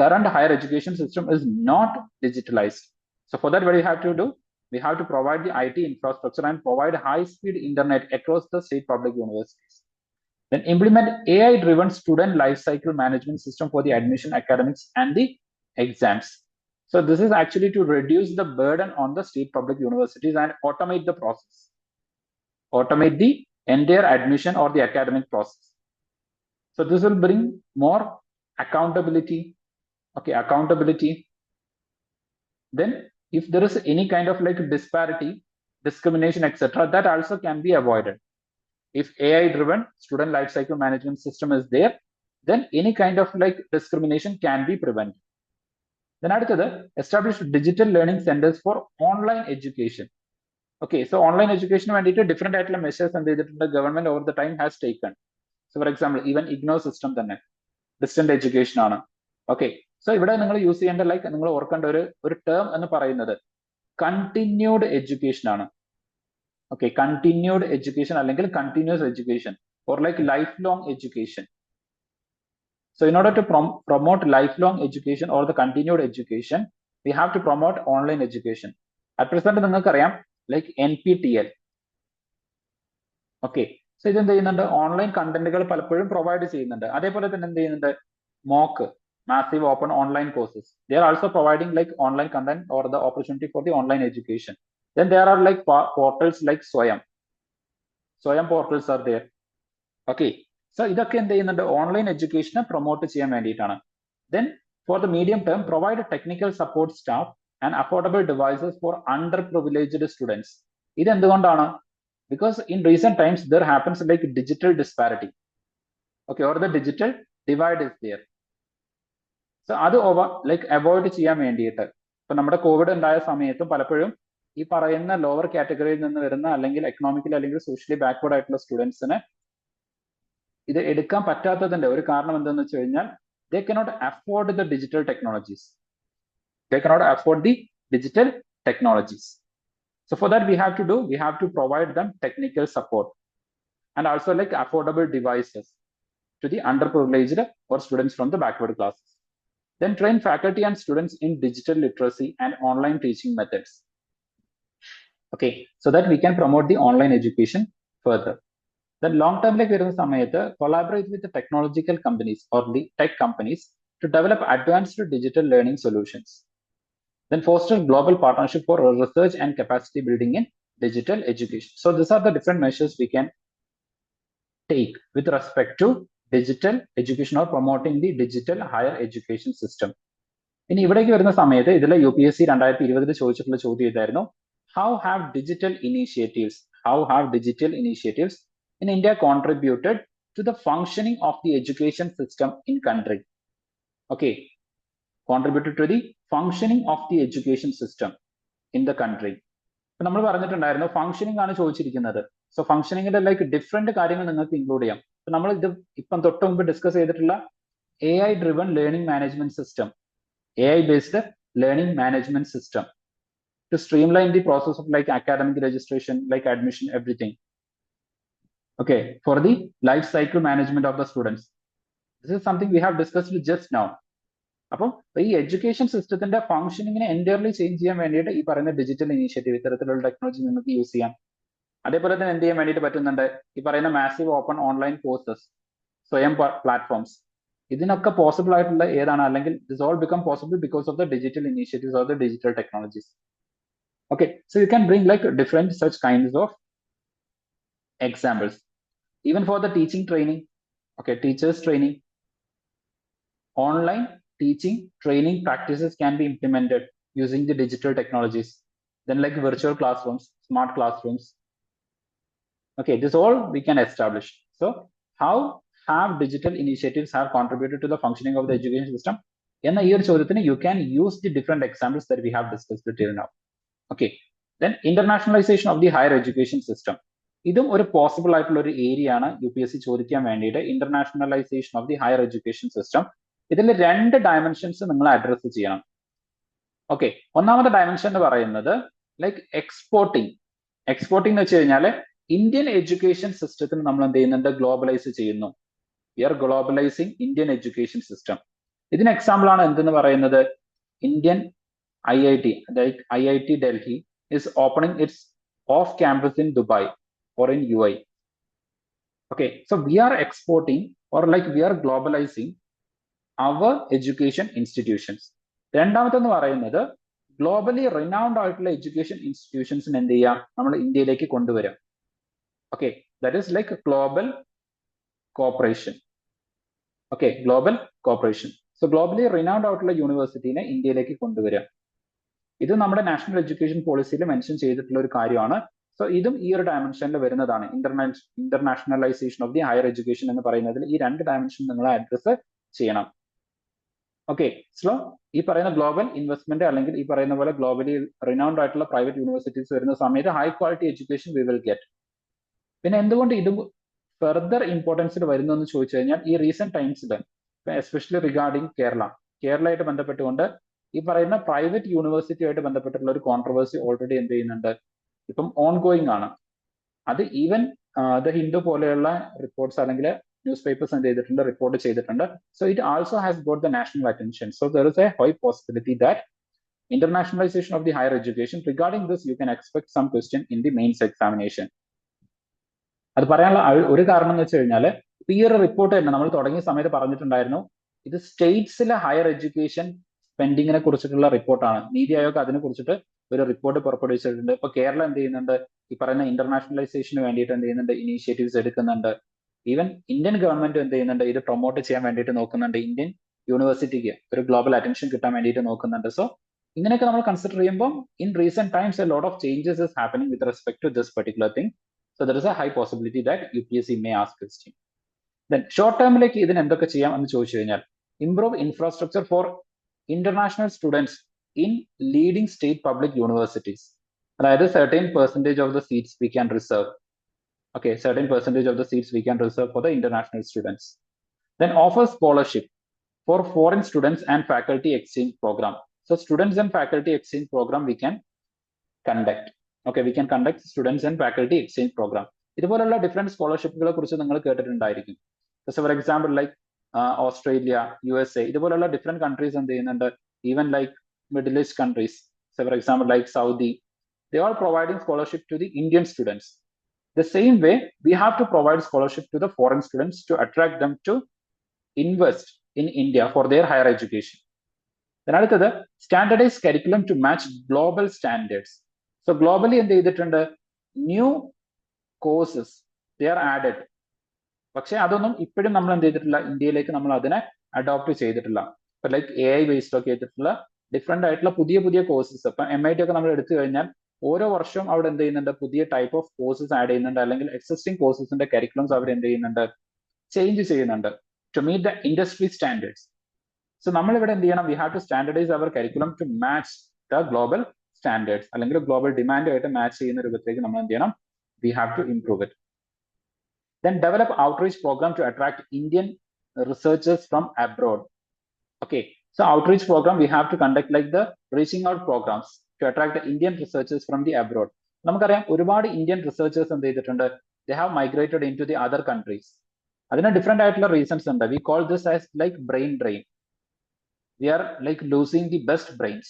current higher education system is not digitalized. So for that, what we have to do? We have to provide the IT infrastructure and provide high-speed internet across the state public universities. Then implement AI-driven student lifecycle management system for the admission, academics, and the exams. So this is actually to reduce the burden on the state public universities and automate the process. Automate the entire admission or the academic process. So this will bring more accountability. Okay, accountability. Then if there is any kind of like disparity, discrimination, etc., that also can be avoided. If AI driven student life cycle management system is there, then any kind of like discrimination can be prevented. Then അടുത്തത് establish digital learning centers for online education. Okay, so online education വേണ്ടിയിട്ട് different ആയിട്ടുള്ള measures എന്ത് ചെയ്തിട്ടുണ്ട്, government over the time has taken. So for example even IGNOU system തന്നെ distant education ആണ്. Okay, so ഇവിടെ നിങ്ങൾ use ചെയ്യേണ്ട ലൈക്ക് നിങ്ങൾ ഓർക്കേണ്ട ഒരു ടേം എന്ന് പറയുന്നത് കണ്ടിന്യൂഡ് എഡ്യൂക്കേഷൻ ആണ്. ഓക്കെ, കണ്ടിന്യൂഡ് എഡ്യൂക്കേഷൻ അല്ലെങ്കിൽ continuous education or like life long education. So in order to promote lifelong education or the continued education, we have to promote online education. At present നിങ്ങൾക്കറിയാം like NPTEL. Okay, so ഇത് എന്ത് ചെയ്യുന്നുണ്ട്, online കണ്ടന്റുകൾ പലപ്പോഴും provide ചെയ്യുന്നുണ്ട്. അതേപോലെ തന്നെ എന്ത് ചെയ്യുന്നുണ്ട്, mock massive open online courses. They are also providing like online content or the opportunity for the online education. Then there are like portals like Swayam portals are there. Okay, so ഇതൊക്കെ എന്ത് ചെയ്യുന്നുണ്ട്, online എഡ്യൂക്കേഷനെ promote ചെയ്യാൻ വേണ്ടിയിട്ടാണ്. Then for the medium term, provide technical support staff and affordable devices for underprivileged students. ഇത് എന്തുകൊണ്ടാണ്, because in recent times there happens like digital disparity. Okay, or the digital divide is there. So അത് like avoid ചെയ്യാൻ വേണ്ടിയിട്ട് ഇപ്പൊ നമ്മുടെ Covid ഉണ്ടായ സമയത്തും പലപ്പോഴും ഈ പറയുന്ന ലോവർ കാറ്റഗറിയിൽ നിന്ന് വരുന്ന അല്ലെങ്കിൽ എക്കണോമിക്കലി അല്ലെങ്കിൽ സോഷ്യലി ബാക്ക്വേർഡ് ആയിട്ടുള്ള സ്റ്റുഡൻസിന് ഇത് എടുക്കാൻ പറ്റാത്തതിന്റെ ഒരു കാരണം എന്താണെന്ന് വെച്ച് കഴിഞ്ഞാൽ they cannot afford the digital technologies. They cannot afford the digital technologies. So for that, we have to provide them technical support and also like affordable devices to the underprivileged or students from the backward classes. Then train faculty and students in digital literacy and online teaching methods. Okay, so that we can promote the online education further. Then long term like വരുന്ന സമയത്ത് collaborate with the technological companies or the tech companies to develop advanced digital learning solutions. Then foster global partnership for research and capacity building in digital education. So these are the different measures we can take with respect to digital education or promoting the digital higher education system. ഇനി ഇവിടേക്ക് വരുന്ന സമയത്ത് ഇതിലെ UPSC 2020 ചോദിച്ചിട്ടുള്ള ചോദ്യം ഇതായിരുന്നു, how have digital initiatives in India contributed to the functioning of the education system in country? Okay, contributed to the functioning of the education system in the country. ഇപ്പൊ നമ്മൾ പറഞ്ഞിട്ടുണ്ടായിരുന്നു ഫംഗ്ഷനിങ് ആണ് ചോദിച്ചിരിക്കുന്നത്. സോ ഫംഗ്ഷനിങ്ങിന്റെ ലൈക്ക് ഡിഫറെന്റ് കാര്യങ്ങൾ നിങ്ങൾക്ക് include ചെയ്യാം. നമ്മൾ ഇത് ഇപ്പം തൊട്ട് മുമ്പ് ഡിസ്കസ് ചെയ്തിട്ടുള്ള AI driven learning management system, AI based learning management system to streamline the process of like academic registration, like admission, everything. Okay, for the life cycle management of the students. This is something we have discussed just now. അപ്പം ഈ education സിസ്റ്റത്തിന്റെ ഫംഗ്ഷനിങ്ങിനെ entirely change ചെയ്യാൻ വേണ്ടിയിട്ട് ഈ പറയുന്ന digital initiative ഇത്തരത്തിലുള്ള technology നിങ്ങൾക്ക് use ചെയ്യാം. അതേപോലെ തന്നെ എന്ത് ചെയ്യാൻ വേണ്ടിയിട്ട് പറ്റുന്നുണ്ട്, ഈ പറയുന്ന മാസീവ് ഓപ്പൺ ഓൺലൈൻ കോഴ്സസ്, സ്വയം പ്ലാറ്റ്ഫോംസ്, ഇതിനൊക്കെ പോസിബിൾ ആയിട്ടുള്ള ഏതാണ്, അല്ലെങ്കിൽ this all become possible because of the digital initiatives or the digital technologies. Okay, so you can bring like different such kinds of examples. Even for the teaching training, okay, teachers training, online teaching training practices can be implemented using the digital technologies. Then like virtual classrooms, smart classrooms. Okay, this all we can establish. So how have digital initiatives have contributed to the functioning of the education system? In the year chodyathinu you can use the different examples that we have discussed till now. Okay, then internationalization of the higher education system. ഇതും ഒരു possible ആയിട്ടുള്ള ഒരു area ആണ് UPSC ചോദിക്കാൻ വേണ്ടിയിട്ട്. Internationalisation of the higher education system. ഇതിൽ രണ്ട് dimensions നിങ്ങൾ അഡ്രസ് ചെയ്യണം. ഓക്കെ, ഒന്നാമത്തെ ഡയമെൻഷൻ എന്ന് പറയുന്നത് ലൈക്ക് എക്സ്പോർട്ടിങ് എന്ന് വെച്ച് കഴിഞ്ഞാൽ ഇന്ത്യൻ എഡ്യൂക്കേഷൻ സിസ്റ്റത്തിന് നമ്മൾ എന്ത് ചെയ്യുന്നുണ്ട്, ഗ്ലോബലൈസ് ചെയ്യുന്നു. We are globalising Indian education system. ഇതിന് എക്സാമ്പിൾ ആണ് എന്തെന്ന് പറയുന്നത്, Indian IIT, like IIT Delhi is opening its off campus in Dubai or in UAE. Okay, so we are exporting or like we are globalizing our education institutions. രണ്ടാമത്തെന്ന് പറയുന്നത് globally renowned ആയിട്ടുള്ള education ഇൻസ്റ്റിറ്റ്യൂഷൻസിന് എന്ത് ചെയ്യാം, നമ്മൾ ഇന്ത്യയിലേക്ക് കൊണ്ടുവരാം. Okay, that is like global corporation. Okay, global corporation. So globally renowned ആയിട്ടുള്ള യൂണിവേഴ്സിറ്റീനെ ഇന്ത്യയിലേക്ക് കൊണ്ടുവരാം. ഇത് നമ്മുടെ നാഷണൽ എഡ്യൂക്കേഷൻ പോളിസിയിൽ മെൻഷൻ ചെയ്തിട്ടുള്ള ഒരു കാര്യമാണ്. സോ ഇതും ഈ ഒരു ഡയമെൻഷനിൽ വരുന്നതാണ്. Internationalisation of the higher education എന്ന് പറയുന്നതിൽ ഈ രണ്ട് ഡയമെൻഷൻ നിങ്ങൾ അഡ്രസ് ചെയ്യണം. ഓക്കെ, സോ ഈ പറയുന്ന ഗ്ലോബൽ ഇൻവെസ്റ്റ്മെന്റ് അല്ലെങ്കിൽ ഈ പറയുന്ന പോലെ ഗ്ലോബലി റിനൗണ്ട് ആയിട്ടുള്ള പ്രൈവറ്റ് യൂണിവേഴ്സിറ്റീസ് വരുന്ന സമയത്ത് high quality education we will get. പിന്നെ എന്തുകൊണ്ട് ഇത് ഫെർദർ ഇമ്പോർട്ടൻസിൽ വരുന്നു എന്ന് ചോദിച്ചു കഴിഞ്ഞാൽ ഈ റീസെന്റ് ടൈംസിൽ എസ്പെഷ്യലി റിഗാർഡിങ് കേരളയായിട്ട് ബന്ധപ്പെട്ടുകൊണ്ട് ഈ പറയുന്ന പ്രൈവറ്റ് യൂണിവേഴ്സിറ്റിയുമായിട്ട് ബന്ധപ്പെട്ടുള്ള ഒരു കോൺട്രവേഴ്സി ഓൾറെഡി എന്ത് ചെയ്യുന്നുണ്ട്, ഇപ്പം ഓൺ ഗോയിങ് ആണ്. അത് ഈവൻ ദ ഹിന്ദു പോലെയുള്ള റിപ്പോർട്ട്സ് അല്ലെങ്കിൽ ന്യൂസ് പേപ്പേഴ്സ് എന്ത് ചെയ്തിട്ടുണ്ട്, റിപ്പോർട്ട് ചെയ്തിട്ടുണ്ട്. So it also has got the national attention. So there is a high possibility that internationalisation of the higher education, regarding this you can expect some question in the mains examination. അത് പറയാനുള്ള ഒരു കാരണം എന്ന് വെച്ച് കഴിഞ്ഞാൽ ഈ ഒരു report തന്നെ നമ്മൾ തുടങ്ങിയ സമയത്ത് പറഞ്ഞിട്ടുണ്ടായിരുന്നു, ഇത് സ്റ്റേറ്റ്സിലെ ഹയർ എഡ്യൂക്കേഷൻ സ്പെൻഡിങ്ങിനെ കുറിച്ചിട്ടുള്ള റിപ്പോർട്ടാണ്. നീതി ആയോഗ് അതിനെ കുറിച്ചിട്ട് ഒരു റിപ്പോർട്ട് പുറപ്പെടുവിച്ചിട്ടുണ്ട്. ഇപ്പൊ കേരളം എന്ത് ചെയ്യുന്നുണ്ട്, ഈ പറയുന്ന ഇന്റർനാഷണലൈസേഷന് വേണ്ടിയിട്ട് എന്ത് ചെയ്യുന്നുണ്ട്, ഇനീഷ്യേറ്റീവ്സ് എടുക്കുന്നുണ്ട്. ഈവൻ ഇന്ത്യൻ ഗവൺമെന്റ് എന്ത് ചെയ്യുന്നുണ്ട്, ഇത് പ്രൊമോട്ട് ചെയ്യാൻ വേണ്ടിയിട്ട് നോക്കുന്നുണ്ട്. ഇന്ത്യൻ യൂണിവേഴ്സിറ്റിക്ക് ഒരു ഗ്ലോബൽ അറ്റൻഷൻ കിട്ടാൻ വേണ്ടിയിട്ട് നോക്കുന്നുണ്ട്. സോ ഇങ്ങനെയൊക്കെ നമ്മൾ കൺസിഡർ ചെയ്യുമ്പോൾ in recent times a lot of changes is happening with respect to this particular thing. So there is a high possibility that UPSC may ask question. Then short ടേമിലേക്ക് ഇതിന് എന്തൊക്കെ ചെയ്യാം എന്ന് ചോദിച്ചു കഴിഞ്ഞാൽ, improve infrastructure for international students in leading state public universities. അതായത് certain percentage of the seats we can reserve. Okay, certain percentage of the seats we can reserve for the international students. Then offer scholarship for foreign students and faculty exchange program. So students and faculty exchange program we can conduct. Okay, we can conduct students and faculty exchange program. ഇതുപോലുള്ള different സ്കോളർഷിപ്പുകളെ കുറിച്ച് നിങ്ങൾ കേട്ടിട്ടുണ്ടായിരിക്കും. For example like Australia, USA, ഇതുപോലുള്ള different countries എന്ത് ചെയ്യുന്നുണ്ട്, even like middle east countries, for example like Saudi, they are providing scholarship to the Indian students. The same way, we have to provide scholarship to the foreign students to attract them to invest in India for their higher education. Then അടുത്തത് standardized curriculum to match global standards. So globally എന്ത് ചെയ്തിട്ടുണ്ട്, new courses they are added. പക്ഷെ അതൊന്നും ഇപ്പോഴും നമ്മൾ എന്ത് ചെയ്തിട്ടില്ല, ഇന്ത്യയിലേക്ക് നമ്മൾ അതിനെ അഡോപ്റ്റ് ചെയ്തിട്ടില്ല. ഇപ്പൊ ലൈക്ക് AI ബേസ്ഡ് ഒക്കെ ചെയ്തിട്ടുള്ള ഡിഫറെന്റ് ആയിട്ടുള്ള പുതിയ പുതിയ കോഴ്സസ്. ഇപ്പൊ MIT ഒക്കെ നമ്മൾ എടുത്തു കഴിഞ്ഞാൽ ഓരോ വർഷവും അവിടെ എന്ത് ചെയ്യുന്നുണ്ട്, പുതിയ ടൈപ്പ് ഓഫ് കോഴ്സസ് ആഡ് ചെയ്യുന്നുണ്ട്, അല്ലെങ്കിൽ എക്സിസ്റ്റിംഗ് കോഴ്സസിന്റെ കരിക്കുലംസ് അവർ എന്ത് ചെയ്യുന്നുണ്ട്, ചേഞ്ച് ചെയ്യുന്നുണ്ട് to meet the industry standards. So നമ്മൾ ഇവിടെ എന്ത് ചെയ്യണം, we have to standardise our curriculum to match the global standards, അല്ലെങ്കിൽ ഗ്ലോബൽ ഡിമാൻഡുമായിട്ട് മാച്ച് ചെയ്യുന്ന രൂപത്തിലേക്ക് നമ്മൾ എന്ത് ചെയ്യണം, we have to improve it. Then develop outreach program to attract Indian researchers from abroad. Okay, so outreach program we have to conduct like the reaching out programs to attract the Indian researchers from the abroad. നമുക്കറിയാം ഒരുപാട് Indian researchers എന്ത് ചെയ്തിട്ടുണ്ട്, they have migrated into the other countries. അതിന് different ആയിട്ടുള്ള reasons ഉണ്ട്. We call this as like brain drain. We are like losing the best brains.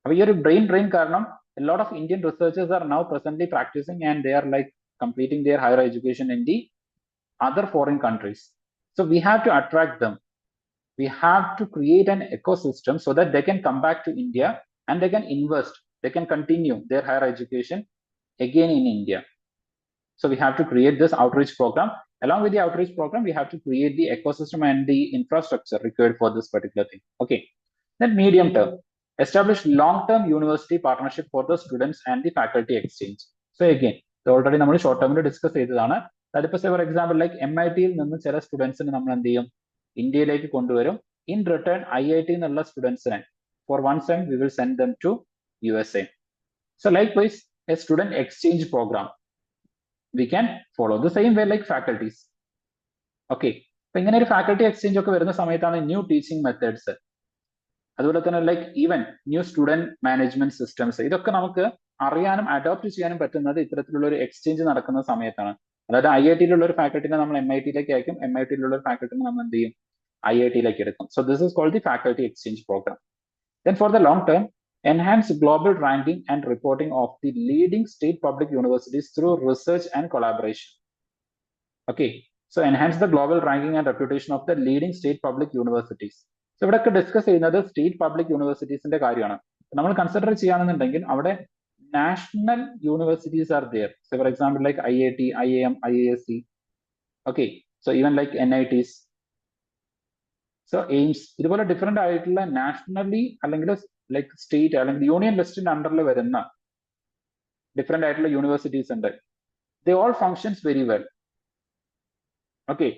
അപ്പൊ ഈ ഒരു brain drain കാരണം a lot of Indian researchers are now presently practicing and they are like completing their higher education in the other foreign countries. So we have to attract them. We have to create an ecosystem so that they can come back to India and they can invest, they can continue their higher education again in India. So we have to create this outreach program. Along with the outreach program, we have to create the ecosystem and the infrastructure required for this particular thing. Okay. Then medium term, establish long-term university partnership for the students and the faculty exchange. So again, already നമ്മൾ short ടേമിൽ discuss ചെയ്തതാണ്. അതിപ്പോ four example like MIT യിൽ നിന്ന് ചില സ്റ്റുഡൻസിനെ നമ്മൾ എന്ത് ചെയ്യും, ഇന്ത്യയിലേക്ക് കൊണ്ടുവരും. ഇൻ റിട്ടേൺ IIT എന്നുള്ള സ്റ്റുഡൻസിനെ for one sem we will send them to USA. So likewise a student exchange programme we can follow the same way like faculties. Okay, അപ്പൊ ഇങ്ങനെ ഒരു ഫാക്കൽറ്റി എക്സ്ചേഞ്ച് ഒക്കെ വരുന്ന സമയത്താണ് ന്യൂ ടീച്ചിങ് മെത്തേഡ്സ്, അതുപോലെ തന്നെ like even new student management systems, ഇതൊക്കെ നമുക്ക് അറിയാനും അഡോപ്റ്റ് ചെയ്യാനും പറ്റുന്നത് ഇത്തരത്തിലുള്ള ഒരു എക്സ്ചേഞ്ച് നടക്കുന്ന സമയത്താണ്. അതായത് IIT യിലുള്ള ഒരു ഫാക്കൽറ്റിനെ നമ്മൾ MIT യിലേക്ക് അയക്കും, MIT യിലുള്ള ഒരു ഫാക്കൽറ്റിനെ നമ്മൾ എന്ത് ചെയ്യും, IIT യിലേക്ക് എടുക്കും. So this is called the faculty exchange programme. Then for the long term, enhance global ranking and reporting of the leading state public universities through research and collaboration. Okay, so enhance the global ranking and reputation of the leading state public universities. So ഇവിടെയൊക്കെ discuss ചെയ്യുന്നത് state public യൂണിവേഴ്സിറ്റീസിന്റെ കാര്യമാണ്. നമ്മൾ consider ചെയ്യുകയാണെന്നുണ്ടെങ്കിൽ അവിടെ national universities are there. So for example, like IIT, IIM, IISc. Okay, so even like NITs. So AIMS, ഇതുപോലെ different ആയിട്ടുള്ള nationally അല്ലെങ്കിൽ like state അല്ലെങ്കിൽ യൂണിയൻ ലിസ്റ്റിന്റെ അണ്ടറിൽ വരുന്ന ഡിഫറെന്റ് ആയിട്ടുള്ള യൂണിവേഴ്സിറ്റീസ് ഉണ്ട്. They all functions very well. Okay,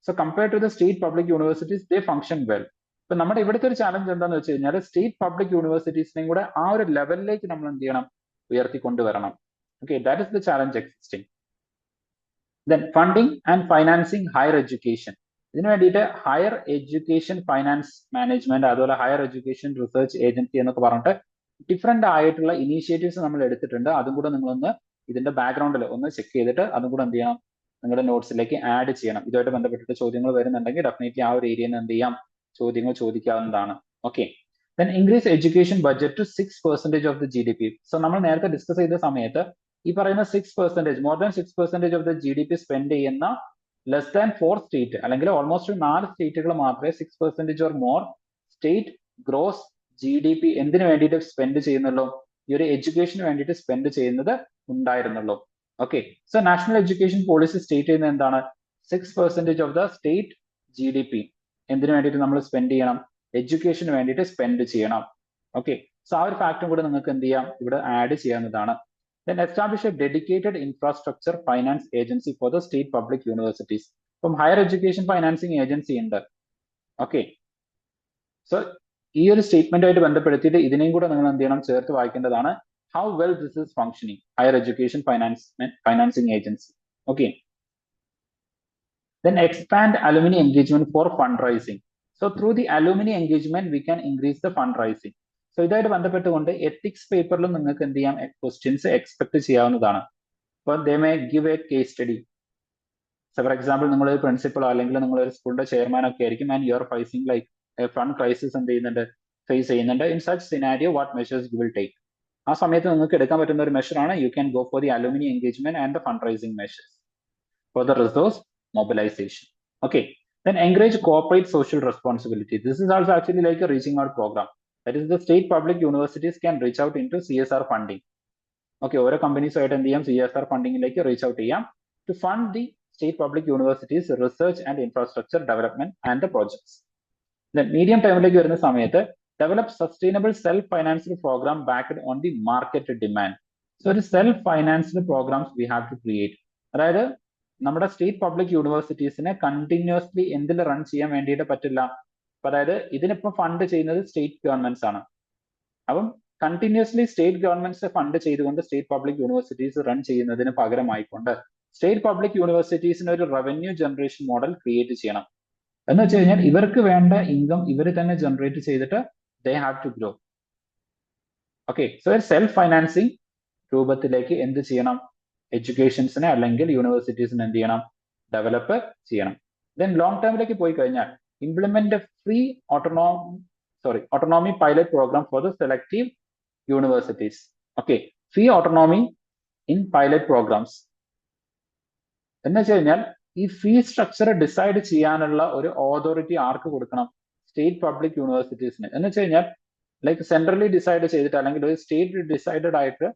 so compared to the state public universities, they function well. ഇപ്പൊ നമ്മുടെ ഇവിടുത്തെ ഒരു ചാലഞ്ച് എന്താന്ന് വെച്ച് കഴിഞ്ഞാൽ സ്റ്റേറ്റ് പബ്ലിക് യൂണിവേഴ്സിറ്റീസിനെയും കൂടെ ആ ഒരു ലെവലിലേക്ക് നമ്മൾ എന്ത് ചെയ്യണം, ഉയർത്തിക്കൊണ്ടുവരണം. Okay, that is the challenge existing. Then funding and financing higher education. ഇതിനു വേണ്ടിയിട്ട് ഹയർ എഡ്യൂക്കേഷൻ ഫൈനാൻസ് മാനേജ്മെന്റ്, അതുപോലെ ഹയർ എഡ്യൂക്കേഷൻ റിസർച്ച് ഏജൻസി എന്നൊക്കെ പറഞ്ഞിട്ട് ഡിഫറെന്റ് ആയിട്ടുള്ള ഇനീഷ്യേറ്റീവ്സ് നമ്മൾ എടുത്തിട്ടുണ്ട്. അതും കൂടെ നിങ്ങളൊന്ന് ഇതിന്റെ ബാക്ക്ഗ്രൗണ്ടിൽ ഒന്ന് ചെക്ക് ചെയ്തിട്ട് അതും കൂടെ എന്ത് ചെയ്യണം, നിങ്ങളുടെ നോട്ട്സിലേക്ക് ആഡ് ചെയ്യണം. ഇതുമായിട്ട് ബന്ധപ്പെട്ടിട്ട് ചോദ്യങ്ങൾ വരുന്നുണ്ടെങ്കിൽ ഡെഫിനറ്റ്ലി ആ ഒരു ഏരിയയിൽ നിന്ന് എന്ത് ചെയ്യാം, ചോദ്യങ്ങൾ ചോദിക്കാവുന്നതാണ്. Okay, then increase education budget to 6% of the GDP. So നമ്മൾ നേരത്തെ ഡിസ്കസ് ചെയ്ത സമയത്ത് ഈ പറയുന്ന 6%, more than 6% of the GDP spend ചെയ്യുന്ന ലെസ് ദാൻ 4 സ്റ്റേറ്റ് അല്ലെങ്കിൽ ഓൾമോസ്റ്റ് 4 സ്റ്റേറ്റുകൾ മാത്രമേ 6% or more state gross GDP എന്തിനു വേണ്ടിയിട്ട് സ്പെൻഡ് ചെയ്യുന്നുള്ളൂ, ഈ ഒരു എഡ്യൂക്കേഷന് വേണ്ടിയിട്ട് സ്പെൻഡ് ചെയ്യുന്നത് ഉണ്ടായിരുന്നുള്ളൂ. Okay, so national education policy state ചെയ്യുന്നത് എന്താണ്, 6% of the സ്റ്റേറ്റ് GDP എന്തിനു വേണ്ടിയിട്ട് നമ്മൾ സ്പെൻഡ് ചെയ്യണം, എഡ്യൂക്കേഷന് വേണ്ടിയിട്ട് സ്പെൻഡ് ചെയ്യണം. ഓക്കെ, സോ ആ ഒരു ഫാക്ടറും കൂടെ നിങ്ങൾക്ക് എന്ത് ചെയ്യാം, ഇവിടെ ആഡ് ചെയ്യാവുന്നതാണ്. Then establish a dedicated infrastructure finance agency for the state public universities. From higher education financing agency ഉണ്ട്. ഓക്കെ, സോ ഈ ഒരു സ്റ്റേറ്റ്മെന്റുമായിട്ട് ബന്ധപ്പെടുത്തിയിട്ട് ഇതിനെയും കൂടെ നിങ്ങൾ എന്ത് ചെയ്യണം, ചേർത്ത് വായിക്കേണ്ടതാണ്. how well this is functioning. Higher education financing agency. Okay. Then expand alumni engagement for fundraising. So through the alumni engagement, we can increase the fundraising. So ഇതായിട്ട് ബന്ധപ്പെട്ടുകൊണ്ട് എത്തിക്സ് പേപ്പറിലും നിങ്ങൾക്ക് എന്ത് ചെയ്യാം, ക്വസ്റ്റ്യൻസ് എക്സ്പെക്ട് ചെയ്യാവുന്നതാണ്. അപ്പോൾ they may give a case study. So for example നിങ്ങൾ ഒരു പ്രിൻസിപ്പളോ അല്ലെങ്കിൽ നിങ്ങൾ ഒരു സ്കൂളിന്റെ ചെയർമാൻ ഒക്കെ ആയിരിക്കും, and you are facing like fund crisis എന്ത് ചെയ്യുന്നുണ്ട്, ഫേസ് ചെയ്യുന്നുണ്ട്. In such scenario what measures you will take. ആ സമയത്ത് നിങ്ങൾക്ക് എടുക്കാൻ പറ്റുന്ന ഒരു മെഷറാണ് you can go for the alumni engagement and the fund raising measures for the resource mobilization. Okay. Then encourage corporate social responsibility. This is also actually like a reaching out program. That is, the state public universities can reach out into CSR funding. Okay, ഓരോ companies ആയിട്ട് എന്ത് ചെയ്യാം, CSR ഫണ്ടിങ്ങിലേക്ക് reach out ചെയ്യാം to fund the state public universities research and infrastructure development and the projects. Then medium ടൈമിലേക്ക് വരുന്ന സമയത്ത് develop sustainable self-financed program backed on the market demand. So ഒരു self-financed programs we have to create. അതായത് നമ്മുടെ state public യൂണിവേഴ്സിറ്റീസിനെ continuously എന്തിൽ run ചെയ്യാൻ വേണ്ടിയിട്ട് പറ്റില്ല. അതായത് ഇതിനിപ്പോ ഫണ്ട് ചെയ്യുന്നത് സ്റ്റേറ്റ് ഗവൺമെന്റ്സ് ആണ്. അപ്പം കണ്ടിന്യൂസ്ലി സ്റ്റേറ്റ് ഗവൺമെന്റ്സ് ഫണ്ട് ചെയ്തുകൊണ്ട് സ്റ്റേറ്റ് പബ്ലിക് യൂണിവേഴ്സിറ്റീസ് റൺ ചെയ്യുന്നതിന് പകരമായിക്കൊണ്ട് സ്റ്റേറ്റ് പബ്ലിക് യൂണിവേഴ്സിറ്റീസിന് ഒരു റവന്യൂ ജനറേഷൻ മോഡൽ ക്രിയേറ്റ് ചെയ്യണം. എന്ന് വെച്ച് കഴിഞ്ഞാൽ ഇവർക്ക് വേണ്ട ഇൻകം ഇവർ തന്നെ ജനറേറ്റ് ചെയ്തിട്ട് they have to grow. Okay, so self financing രൂപത്തിലേക്ക് എന്ത് ചെയ്യണം, എഡ്യൂക്കേഷൻസിനെ അല്ലെങ്കിൽ യൂണിവേഴ്സിറ്റീസിനെ എന്ത് ചെയ്യണം, ഡെവലപ്പ് ചെയ്യണം. ദെൻ ലോങ് ടേമിലേക്ക് പോയി കഴിഞ്ഞാൽ implement free autonomy pilot programme for the selective universities. Okay, free autonomy in pilot programmes എന്ന് വെച്ച് കഴിഞ്ഞാൽ ഈ ഫീ സ്ട്രക്ചർ ഡിസൈഡ് ചെയ്യാനുള്ള ഒരു ഓതോറിറ്റി ആർക്ക് കൊടുക്കണം, സ്റ്റേറ്റ് പബ്ലിക് യൂണിവേഴ്സിറ്റീസിന്. എന്ന് വെച്ച് കഴിഞ്ഞാൽ ലൈക്ക് സെൻട്രലി ഡിസൈഡ് ചെയ്തിട്ട് അല്ലെങ്കിൽ ഒരു സ്റ്റേറ്റ് ഡിസൈഡഡ് ആയിട്ട്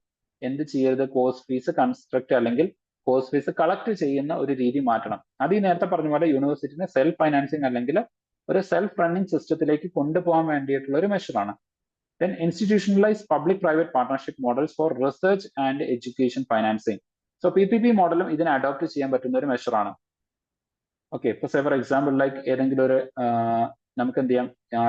എന്ത് ചെയ്യരുത്, കോഴ്സ് ഫീസ് കൺസ്ട്രക്ട് അല്ലെങ്കിൽ കോഴ്സ് ഫീസ് കളക്ട് ചെയ്യുന്ന ഒരു രീതി മാറ്റണം. അത് ഈ നേരത്തെ പറഞ്ഞ പോലെ യൂണിവേഴ്സിറ്റിനെ സെൽഫ് ഫൈനാൻസിങ് അല്ലെങ്കിൽ ഒരു സെൽഫ് റണ്ണിങ് സിസ്റ്റത്തിലേക്ക് കൊണ്ടുപോകാൻ വേണ്ടിയിട്ടുള്ള ഒരു മെഷറാണ്. Then institutionalise public private partnership models for research and education financing. So PPP മോഡലും ഇതിനെ അഡോപ്റ്റ് ചെയ്യാൻ പറ്റുന്ന ഒരു മെഷറാണ്. ഓക്കെ, ഇപ്പൊ ഫോർ എക്സാമ്പിൾ ലൈക്ക് ഏതെങ്കിലും ഒരു നമുക്ക് എന്ത് ചെയ്യാം,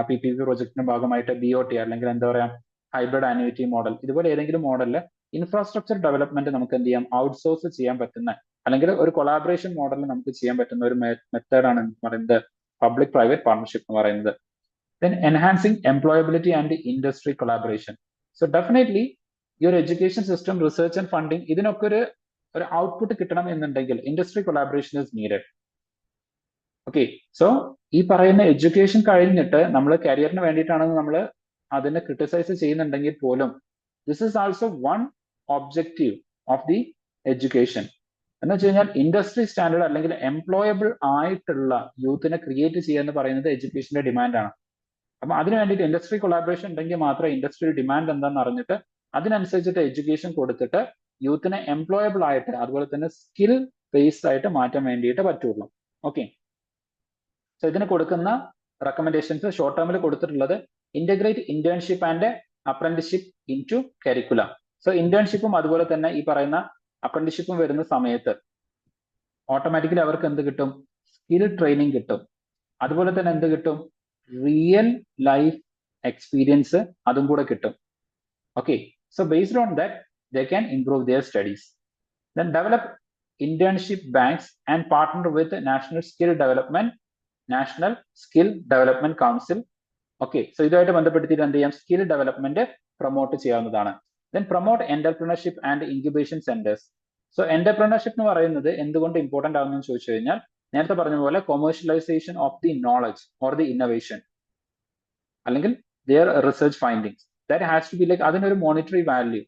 PPP പ്രോജക്റ്റിന്റെ ഭാഗമായിട്ട് BOT അല്ലെങ്കിൽ എന്താ പറയാ ഹൈബ്രിഡ് ആനുവിറ്റി മോഡൽ, ഇതുപോലെ ഏതെങ്കിലും മോഡലിൽ ഇൻഫ്രാസ്ട്രക്ചർ ഡെവലപ്മെന്റ് നമുക്ക് എന്ത് ചെയ്യാം, ഔട്ട്സോഴ്സ് ചെയ്യാൻ പറ്റുന്ന അല്ലെങ്കിൽ ഒരു കൊളാബറേഷൻ മോഡലിൽ നമുക്ക് ചെയ്യാൻ പറ്റുന്ന ഒരു മെത്തേഡാണ് പറയുന്നത് പബ്ലിക് പ്രൈവറ്റ് പാർട്ണർഷിപ്പ് എന്ന് പറയുന്നത്. Then enhancing employability and industry collaboration. So definitely ഈ ഒരു education system, research and funding ഇതിനൊക്കെ ഒരു ഔട്ട്പുട്ട് കിട്ടണം എന്നുണ്ടെങ്കിൽ industry collaboration is needed. Okay, so ഈ പറയുന്ന എഡ്യൂക്കേഷൻ കഴിഞ്ഞിട്ട് നമ്മൾ കരിയറിന് വേണ്ടിയിട്ടാണെന്ന് നമ്മൾ അതിനെ ക്രിട്ടിസൈസ് ചെയ്യുന്നുണ്ടെങ്കിൽ പോലും this is also one objective of the education. എന്ന് വെച്ച് കഴിഞ്ഞാൽ ഇൻഡസ്ട്രി സ്റ്റാൻഡേർഡ് അല്ലെങ്കിൽ എംപ്ലോയബിൾ ആയിട്ടുള്ള യൂത്തിനെ ക്രിയേറ്റ് ചെയ്യുക എന്ന് പറയുന്നത് എഡ്യൂക്കേഷന്റെ ഡിമാൻഡാണ്. അപ്പൊ അതിന് വേണ്ടിയിട്ട് ഇൻഡസ്ട്രി കൊളാബറേഷൻ ഉണ്ടെങ്കിൽ മാത്രമേ ഇൻഡസ്ട്രിയൽ ഡിമാൻഡ് എന്താണെന്ന് അറിഞ്ഞിട്ട് അതിനനുസരിച്ചിട്ട് എഡ്യൂക്കേഷൻ കൊടുത്തിട്ട് യൂത്തിനെ എംപ്ലോയബിൾ ആയിട്ട് അതുപോലെ തന്നെ സ്കിൽ ബേസ്ഡ് ആയിട്ട് മാറ്റാൻ വേണ്ടിയിട്ട് പറ്റുള്ളൂ. ഓക്കെ, സോ ഇതിന് കൊടുക്കുന്ന റെക്കമെൻഡേഷൻസ് ഷോർട്ട് ടേമിൽ കൊടുത്തിട്ടുള്ളത് integrate internship and apprenticeship into curriculum. So ഇന്റേൺഷിപ്പും അതുപോലെ തന്നെ ഈ പറയുന്ന അപ്രന്റിഷിപ്പും വരുന്ന സമയത്ത് ഓട്ടോമാറ്റിക്കലി അവർക്ക് എന്ത് കിട്ടും, സ്കിൽ ട്രെയിനിങ് കിട്ടും. അതുപോലെ തന്നെ എന്ത് കിട്ടും, റിയൽ ലൈഫ് എക്സ്പീരിയൻസ് അതും കൂടെ കിട്ടും. Okay, so based on that they can improve their studies. Then develop internship banks and partner with National Skill Development Council. Okay, so ഇതുമായിട്ട് ബന്ധപ്പെടുത്തിയിട്ട് എന്ത് ചെയ്യാം, സ്കിൽ ഡെവലപ്മെന്റ് പ്രൊമോട്ട് ചെയ്യാവുന്നതാണ്. Then promote entrepreneurship and incubation centers. So entrepreneurship എന്ന് പറയുന്നത് എന്തുകൊണ്ട് important ആവുമെന്ന് ചോദിച്ചു കഴിഞ്ഞാൽ നേരത്തെ പറഞ്ഞ പോലെ commercialisation of the knowledge or the innovation അല്ലെങ്കിൽ their research findings that has to be like അതിനൊരു മോണിറ്ററി വാല്യൂ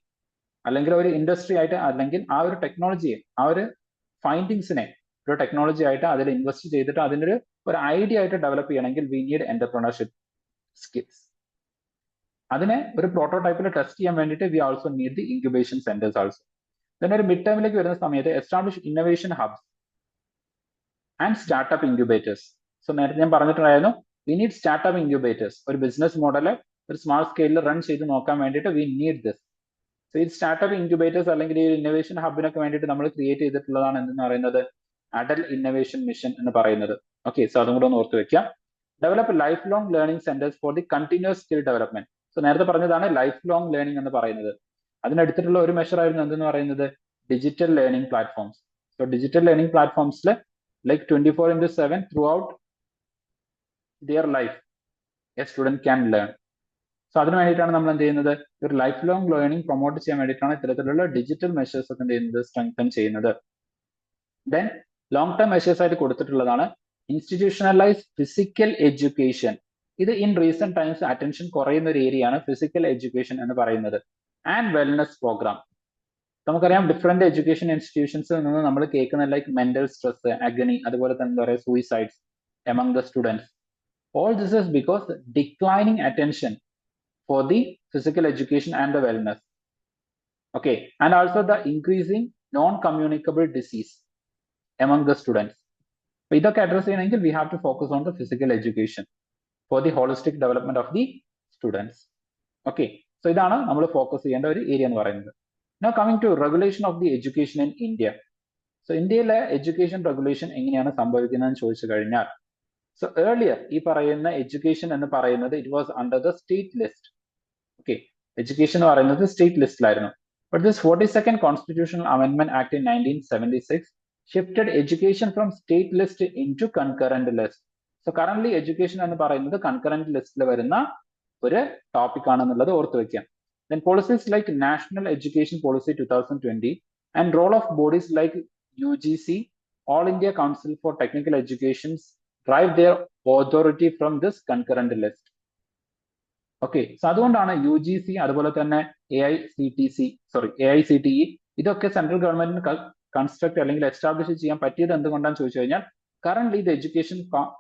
അല്ലെങ്കിൽ ഒരു ഇൻഡസ്ട്രി ആയിട്ട് അല്ലെങ്കിൽ ആ ഒരു ടെക്നോളജിയെ ആ ഒരു ഫൈൻഡിങ്സിനെ ഒരു ടെക്നോളജി ആയിട്ട് അതിൽ ഇൻവെസ്റ്റ് ചെയ്തിട്ട് അതിനൊരു ഐഡിയ ആയിട്ട് ഡെവലപ്പ് ചെയ്യണമെങ്കിൽ വി നീഡ് എന്റർപ്രണർഷിപ്പ് സ്കിൽസ്. അതിനെ ഒരു പ്രോട്ടോടൈപ്പിൽ ടെസ്റ്റ് ചെയ്യാൻ വേണ്ടിയിട്ട് V also need the incubation centres also. പിന്നെ ഒരു മിഡ് ടേമിലേക്ക് വരുന്ന സമയത്ത് establish innovation hubs and startup incubators. So നേരത്തെ ഞാൻ പറഞ്ഞിട്ടുണ്ടായിരുന്നു വി നീഡ് സ്റ്റാർട്ടപ്പ് ഇൻക്യുബേറ്റേഴ്സ്. ഒരു ബിസിനസ് മോഡൽ ഒരു സ്മാൾ സ്കെയിലിൽ റൺ ചെയ്ത് നോക്കാൻ വേണ്ടിയിട്ട് വി നീഡ് ദിസ്. സോ ഈ സ്റ്റാർട്ടപ്പ് ഇൻക്യുബേറ്റേഴ്സ് അല്ലെങ്കിൽ ഈ ഇന്നോവേഷൻ ഹബിനൊക്കെ വേണ്ടിയിട്ട് നമ്മൾ ക്രിയേറ്റ് ചെയ്തിട്ടുള്ളതാണ് എന്തെന്ന് പറയുന്നത് അഡൽ ഇന്നോവേഷൻ മിഷൻ എന്ന് പറയുന്നത്. ഓക്കെ, സോ അതും കൂടെ ഒന്ന് ഓർത്ത് വെക്കാം. Develop life long learning centres for the continuous skill development. So നേരത്തെ പറഞ്ഞതാണ് ലൈഫ് ലോങ് ലേണിംഗ് എന്ന് പറയുന്നത്. അതിനടുത്തിട്ടുള്ള ഒരു മെഷർ ആയിരുന്നു എന്തെന്ന് പറയുന്നത് digital learning platforms. So digital learning പ്ലാറ്റ്ഫോംസിൽ like 24/7 throughout their life a student can learn. So അതിന് വേണ്ടിയിട്ടാണ് നമ്മൾ എന്ത് ചെയ്യുന്നത്, ഒരു ലൈഫ് ലോങ് ലേണിംഗ് പ്രൊമോട്ട് ചെയ്യാൻ വേണ്ടിയിട്ടാണ് ഇത്തരത്തിലുള്ള ഡിജിറ്റൽ മെഷേഴ്സ് ഒക്കെ എന്ത് ചെയ്യുന്നത്, സ്ട്രെങ്തൻ ചെയ്യുന്നത്. ദെൻ ലോങ് ടേം മെഷേഴ്സ് ആയിട്ട് കൊടുത്തിട്ടുള്ളതാണ് ഇൻസ്റ്റിറ്റ്യൂഷണലൈസ് ഫിസിക്കൽ എഡ്യൂക്കേഷൻ. ഇത് ഇൻ റീസെന്റ് ടൈംസ് അറ്റൻഷൻ കുറയുന്ന ഒരു ഏരിയ ആണ് ഫിസിക്കൽ എഡ്യൂക്കേഷൻ എന്ന് പറയുന്നത്. And wellness programme. നമുക്കറിയാം ഡിഫറെന്റ് എഡ്യൂക്കേഷൻ ഇൻസ്റ്റിറ്റ്യൂഷൻസിൽ നിന്ന് നമ്മൾ കേൾക്കുന്ന ലൈക്ക് മെന്റൽ സ്ട്രെസ്, അഗണി, അതുപോലെ തന്നെ എന്താ പറയുക suicides among the students. All this is because declining attention for the physical education and the wellness. Okay, and also the increasing non-communicable disease among the students. So ഇതൊക്കെ address ചെയ്യണമെങ്കിൽ we have to focus on the physical education for the holistic development of the students. Okay, so ഇതാണ് നമ്മൾ focus ചെയ്യേണ്ട ഒരു area എന്ന് പറയുന്നത്. Now coming to regulation of the education in India. So ഇന്ത്യയിലെ education regulation എങ്ങനെയാണ് സംഭവിക്കുന്നതെന്ന് ചോദിച്ചു കഴിഞ്ഞാൽ, സോ ഏർലിയർ ഈ പറയുന്ന എഡ്യൂക്കേഷൻ എന്ന് പറയുന്നത് it was under the state list. Okay, education എന്ന് പറയുന്നത് സ്റ്റേറ്റ് ലിസ്റ്റിലായിരുന്നു. But this 42nd constitutional amendment act in 1976 shifted education from state list into concurrent list. So current education എന്ന് പറയുന്നത് concurrent ലിസ്റ്റിൽ വരുന്ന ഒരു ടോപ്പിക് ആണെന്നുള്ളത് ഓർത്ത് വെക്കാം. Then policies like National Education Policy 2020 and role of bodies like UGC, All India Council for Technical Education drive their authority from this concurrent list. Okay, so അതുകൊണ്ടാണ് UGC അതുപോലെ തന്നെ AICTE ഇതൊക്കെ സെൻട്രൽ ഗവൺമെന്റിന് construct അല്ലെങ്കിൽ establish ചെയ്യാൻ പറ്റിയത് എന്തുകൊണ്ടാണെന്ന് ചോദിച്ചു കഴിഞ്ഞാൽ current the education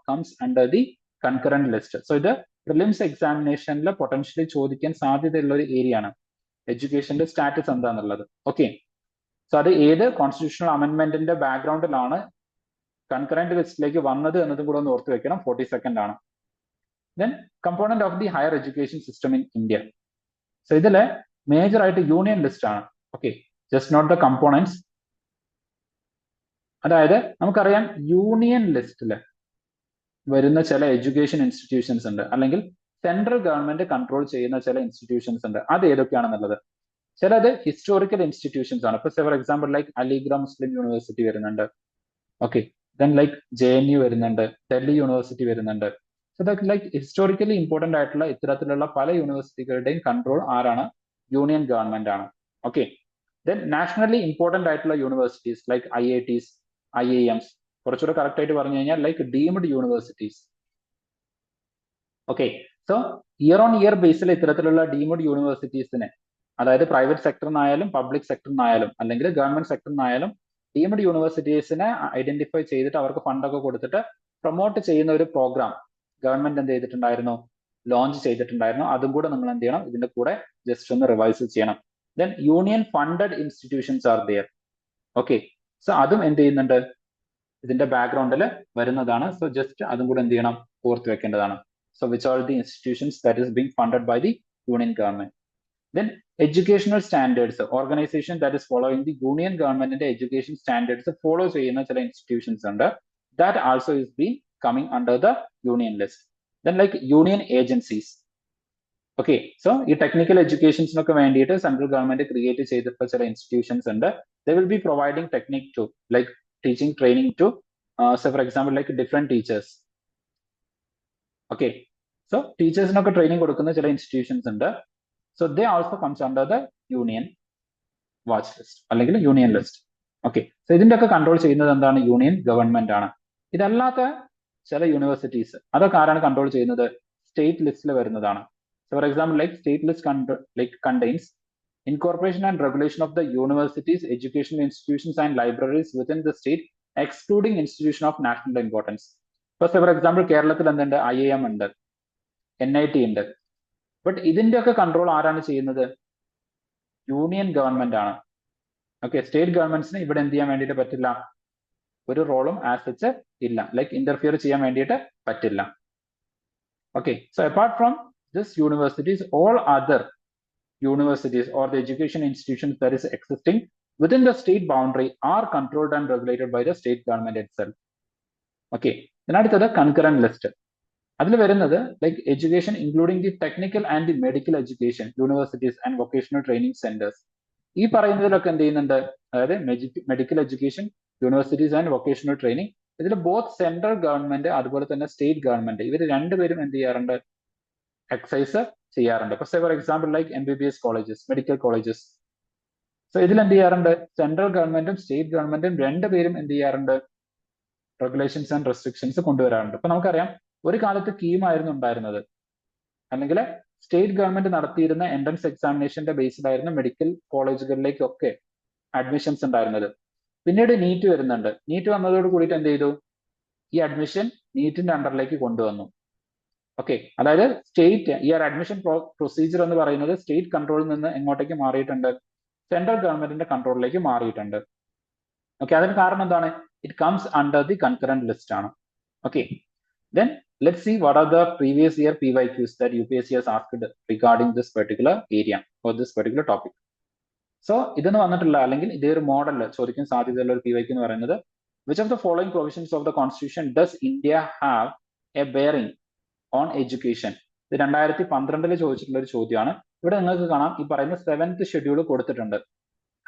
comes under the concurrent list. So ഇത് പ്രിലിംസ് എക്സാമിനേഷനിൽ പൊട്ടൻഷ്യലി ചോദിക്കാൻ സാധ്യതയുള്ള ഒരു ഏരിയ ആണ് എഡ്യൂക്കേഷന്റെ സ്റ്റാറ്റസ് എന്താന്നുള്ളത്. ഓക്കെ, സോ അത് ഏത് കോൺസ്റ്റിറ്റ്യൂഷണൽ അമെന്റ്മെന്റിന്റെ ബാക്ക്ഗ്രൗണ്ടിലാണ് കൺകറന്റ് ലിസ്റ്റിലേക്ക് വന്നത് എന്നതും കൂടെ ഒന്ന് ഓർത്ത് വെക്കണം. 42nd ആണ്. Then component of the higher education system in India. So ഇതില് മേജർ ആയിട്ട് യൂണിയൻ ലിസ്റ്റ് ആണ്. Okay, just note the components. അതായത് നമുക്കറിയാം യൂണിയൻ ലിസ്റ്റില് വരുന്ന ചില എഡ്യൂക്കേഷൻ ഇൻസ്റ്റിറ്റ്യൂഷൻസ് ഉണ്ട്, അല്ലെങ്കിൽ സെൻട്രൽ ഗവൺമെന്റ് കൺട്രോൾ ചെയ്യുന്ന ചില ഇൻസ്റ്റിറ്റ്യൂഷൻസ് ഉണ്ട്. അത് ഏതൊക്കെയാണെന്നുള്ളത്, ചിലത് ഹിസ്റ്റോറിക്കൽ ഇൻസ്റ്റിറ്റ്യൂഷൻസ് ആണ്. ഇപ്പൊ for example like Aligarh Muslim University വരുന്നുണ്ട്. ഓക്കെ, ദെൻ ലൈക്ക് JNU വരുന്നുണ്ട്, ഡൽഹി യൂണിവേഴ്സിറ്റി വരുന്നുണ്ട്. So that like historically important ആയിട്ടുള്ള ഇത്തരത്തിലുള്ള പല യൂണിവേഴ്സിറ്റികളുടെയും കൺട്രോൾ ആരാണ്, യൂണിയൻ ഗവൺമെന്റ് ആണ്. ഓക്കെ, ദെൻ നാഷണലി ഇമ്പോർട്ടന്റ് ആയിട്ടുള്ള യൂണിവേഴ്സിറ്റീസ് ലൈക്ക് IITs, IIMs, കുറച്ചുകൂടെ കറക്റ്റ് ആയിട്ട് പറഞ്ഞു കഴിഞ്ഞാൽ like deemed universities. Okay, so year on year ബേസിൽ ഇത്തരത്തിലുള്ള ഡീംഡ് യൂണിവേഴ്സിറ്റീസിനെ, അതായത് പ്രൈവറ്റ് സെക്ടറിനായാലും പബ്ലിക് സെക്ടറിനായാലും അല്ലെങ്കിൽ ഗവൺമെന്റ് സെക്ടറിനായാലും ഡീംഡ് യൂണിവേഴ്സിറ്റീസിനെ ഐഡന്റിഫൈ ചെയ്തിട്ട് അവർക്ക് ഫണ്ടൊക്കെ കൊടുത്തിട്ട് പ്രൊമോട്ട് ചെയ്യുന്ന ഒരു പ്രോഗ്രാം ഗവൺമെന്റ് എന്ത് ചെയ്തിട്ടുണ്ടായിരുന്നു, ലോഞ്ച് ചെയ്തിട്ടുണ്ടായിരുന്നു. അതും കൂടെ നിങ്ങൾ എന്ത് ചെയ്യണം, ഇതിന്റെ കൂടെ ജസ്റ്റ് ഒന്ന് റിവൈസ് ചെയ്യണം. Then union funded institutions are there. Okay, so അതും എന്ത് ചെയ്യുന്നുണ്ട്, ഇതിന്റെ ബാക്ക്ഗ്രൗണ്ടിൽ വരുന്നതാണ്. സോ ജസ്റ്റ് അതും കൂടെ എന്ത് ചെയ്യണം, ഓർത്ത് വെക്കേണ്ടതാണ്. So which are the institutions that is being funded by the union government. Then educational standards, organization that is following the union government education standards follow ചെയ്യുന്ന ചില institutions ഉണ്ട്. That also is being coming under the union list. Then like union agencies. Okay, so ഈ technical educations നൊക്കെ വേണ്ടിയിട്ട് central government create ചെയ്തിട്ടുള്ള ചില institutions ഉണ്ട്. They will be providing technique to like teaching training to so for example like different teachers. Okay, so teachers നൊക്കെ training കൊടുക്കുന്ന ചില institutions ഉണ്ട്. So they also comes under the union watch list അല്ലെങ്കിൽ union list. Okay, so ഇതിന്റെ ഒക്കെ control ചെയ്യുന്നത് എന്താണ്, union government ആണ്. ഇതല്ലാത്ത ചില യൂണിവേഴ്സിറ്റീസ് അതൊക്കെ ആരാണ് കൺട്രോൾ ചെയ്യുന്നത്, സ്റ്റേറ്റ് ലിസ്റ്റിൽ വരുന്നതാണ്. Four example like state list like contains incorporation and regulation of the universities, educational institutions and libraries within the state excluding institution of national importance. ഇപ്പൊ ഫോർ എക്സാമ്പിൾ കേരളത്തിൽ എന്തുണ്ട്, IIM ഉണ്ട്, NIT ഉണ്ട്. But ഇതിന്റെ ഒക്കെ control ആരാണ് ചെയ്യുന്നത്, union government ആണ്. ഓക്കെ, സ്റ്റേറ്റ് ഗവൺമെന്റ്സിന് ഇവിടെ എന്ത് ചെയ്യാൻ വേണ്ടിയിട്ട് പറ്റില്ല, ഒരു റോളും ആസ് സച്ച് ഇല്ല, ലൈക്ക് ഇന്റർഫിയർ ചെയ്യാൻ വേണ്ടിയിട്ട് പറ്റില്ല. Okay, so apart from this universities all other universities or the education institutions that is existing within the state boundary are controlled and regulated by the state government itself. Okay, then അടുത്തത് concurrent list. അതിൽ വരുന്നത് like education including the technical and the medical education, universities and vocational training centers. ഈ പറയുന്നതിലൊക്കെ എന്ത് ചെയ്യുന്നുണ്ട്, അതായത് medical education, universities and vocational training, ഇതിൽ both central government അതുപോലെ തന്നെ സ്റ്റേറ്റ് ഗവൺമെന്റ് ഇവർ രണ്ടുപേരും എന്ത് ചെയ്യാറുണ്ട്, എക്സൈസ് ചെയ്യാറുണ്ട്. ഇപ്പൊ for example like MBBS colleges, medical colleges. So ഇതിൽ എന്ത് ചെയ്യാറുണ്ട്, സെൻട്രൽ ഗവൺമെന്റും സ്റ്റേറ്റ് ഗവൺമെന്റും രണ്ടുപേരും എന്ത് ചെയ്യാറുണ്ട്, റെഗുലേഷൻസ് ആൻഡ് റെസ്ട്രിക്ഷൻസ് കൊണ്ടുവരാറുണ്ട്. ഇപ്പൊ നമുക്കറിയാം ഒരു കാലത്ത് കീമായിരുന്നു ഉണ്ടായിരുന്നത്, അല്ലെങ്കിൽ സ്റ്റേറ്റ് ഗവൺമെന്റ് നടത്തിയിരുന്ന എൻട്രൻസ് എക്സാമിനേഷന്റെ ബേസിലായിരുന്നു മെഡിക്കൽ കോളേജുകളിലേക്കൊക്കെ അഡ്മിഷൻസ് ഉണ്ടായിരുന്നത്. പിന്നീട് നീറ്റ് വരുന്നുണ്ട്. നീറ്റ് വന്നതോട് കൂടിയിട്ട് എന്ത് ചെയ്തു, ഈ അഡ്മിഷൻ നീറ്റിന്റെ അണ്ടറിലേക്ക് കൊണ്ടുവന്നു. ഓക്കെ, അതായത് സ്റ്റേറ്റ് ഈ ഒരു അഡ്മിഷൻ പ്രൊസീജിയർ എന്ന് പറയുന്നത് സ്റ്റേറ്റ് കൺട്രോളിൽ നിന്ന് എങ്ങോട്ടേക്ക് മാറിയിട്ടുണ്ട്, സെൻട്രൽ ഗവൺമെന്റിന്റെ കൺട്രോളിലേക്ക് മാറിയിട്ടുണ്ട്. ഓക്കെ, അതിന് കാരണം എന്താണ്, it comes under the concurrent list ആണ്. Okay, then let's see what are the previous year PYQs that UPSC has asked regarding this particular area or this particular topic. So ഇതെന്ന് വന്നിട്ടുള്ള അല്ലെങ്കിൽ ഇതേ ഒരു മോഡൽ ചോദിക്കാൻ സാധ്യതയുള്ള ഒരു PYQ എന്ന് പറയുന്നത്, which of the following provisions of the constitution does India have a bearing on education? ഇത് 2012 ചോദിച്ചിട്ടുള്ള ഒരു ചോദ്യമാണ്. ഇവിടെ നിങ്ങൾക്ക് കാണാം ഈ പറയുന്ന 7th ഷെഡ്യൂൾ കൊടുത്തിട്ടുണ്ട്.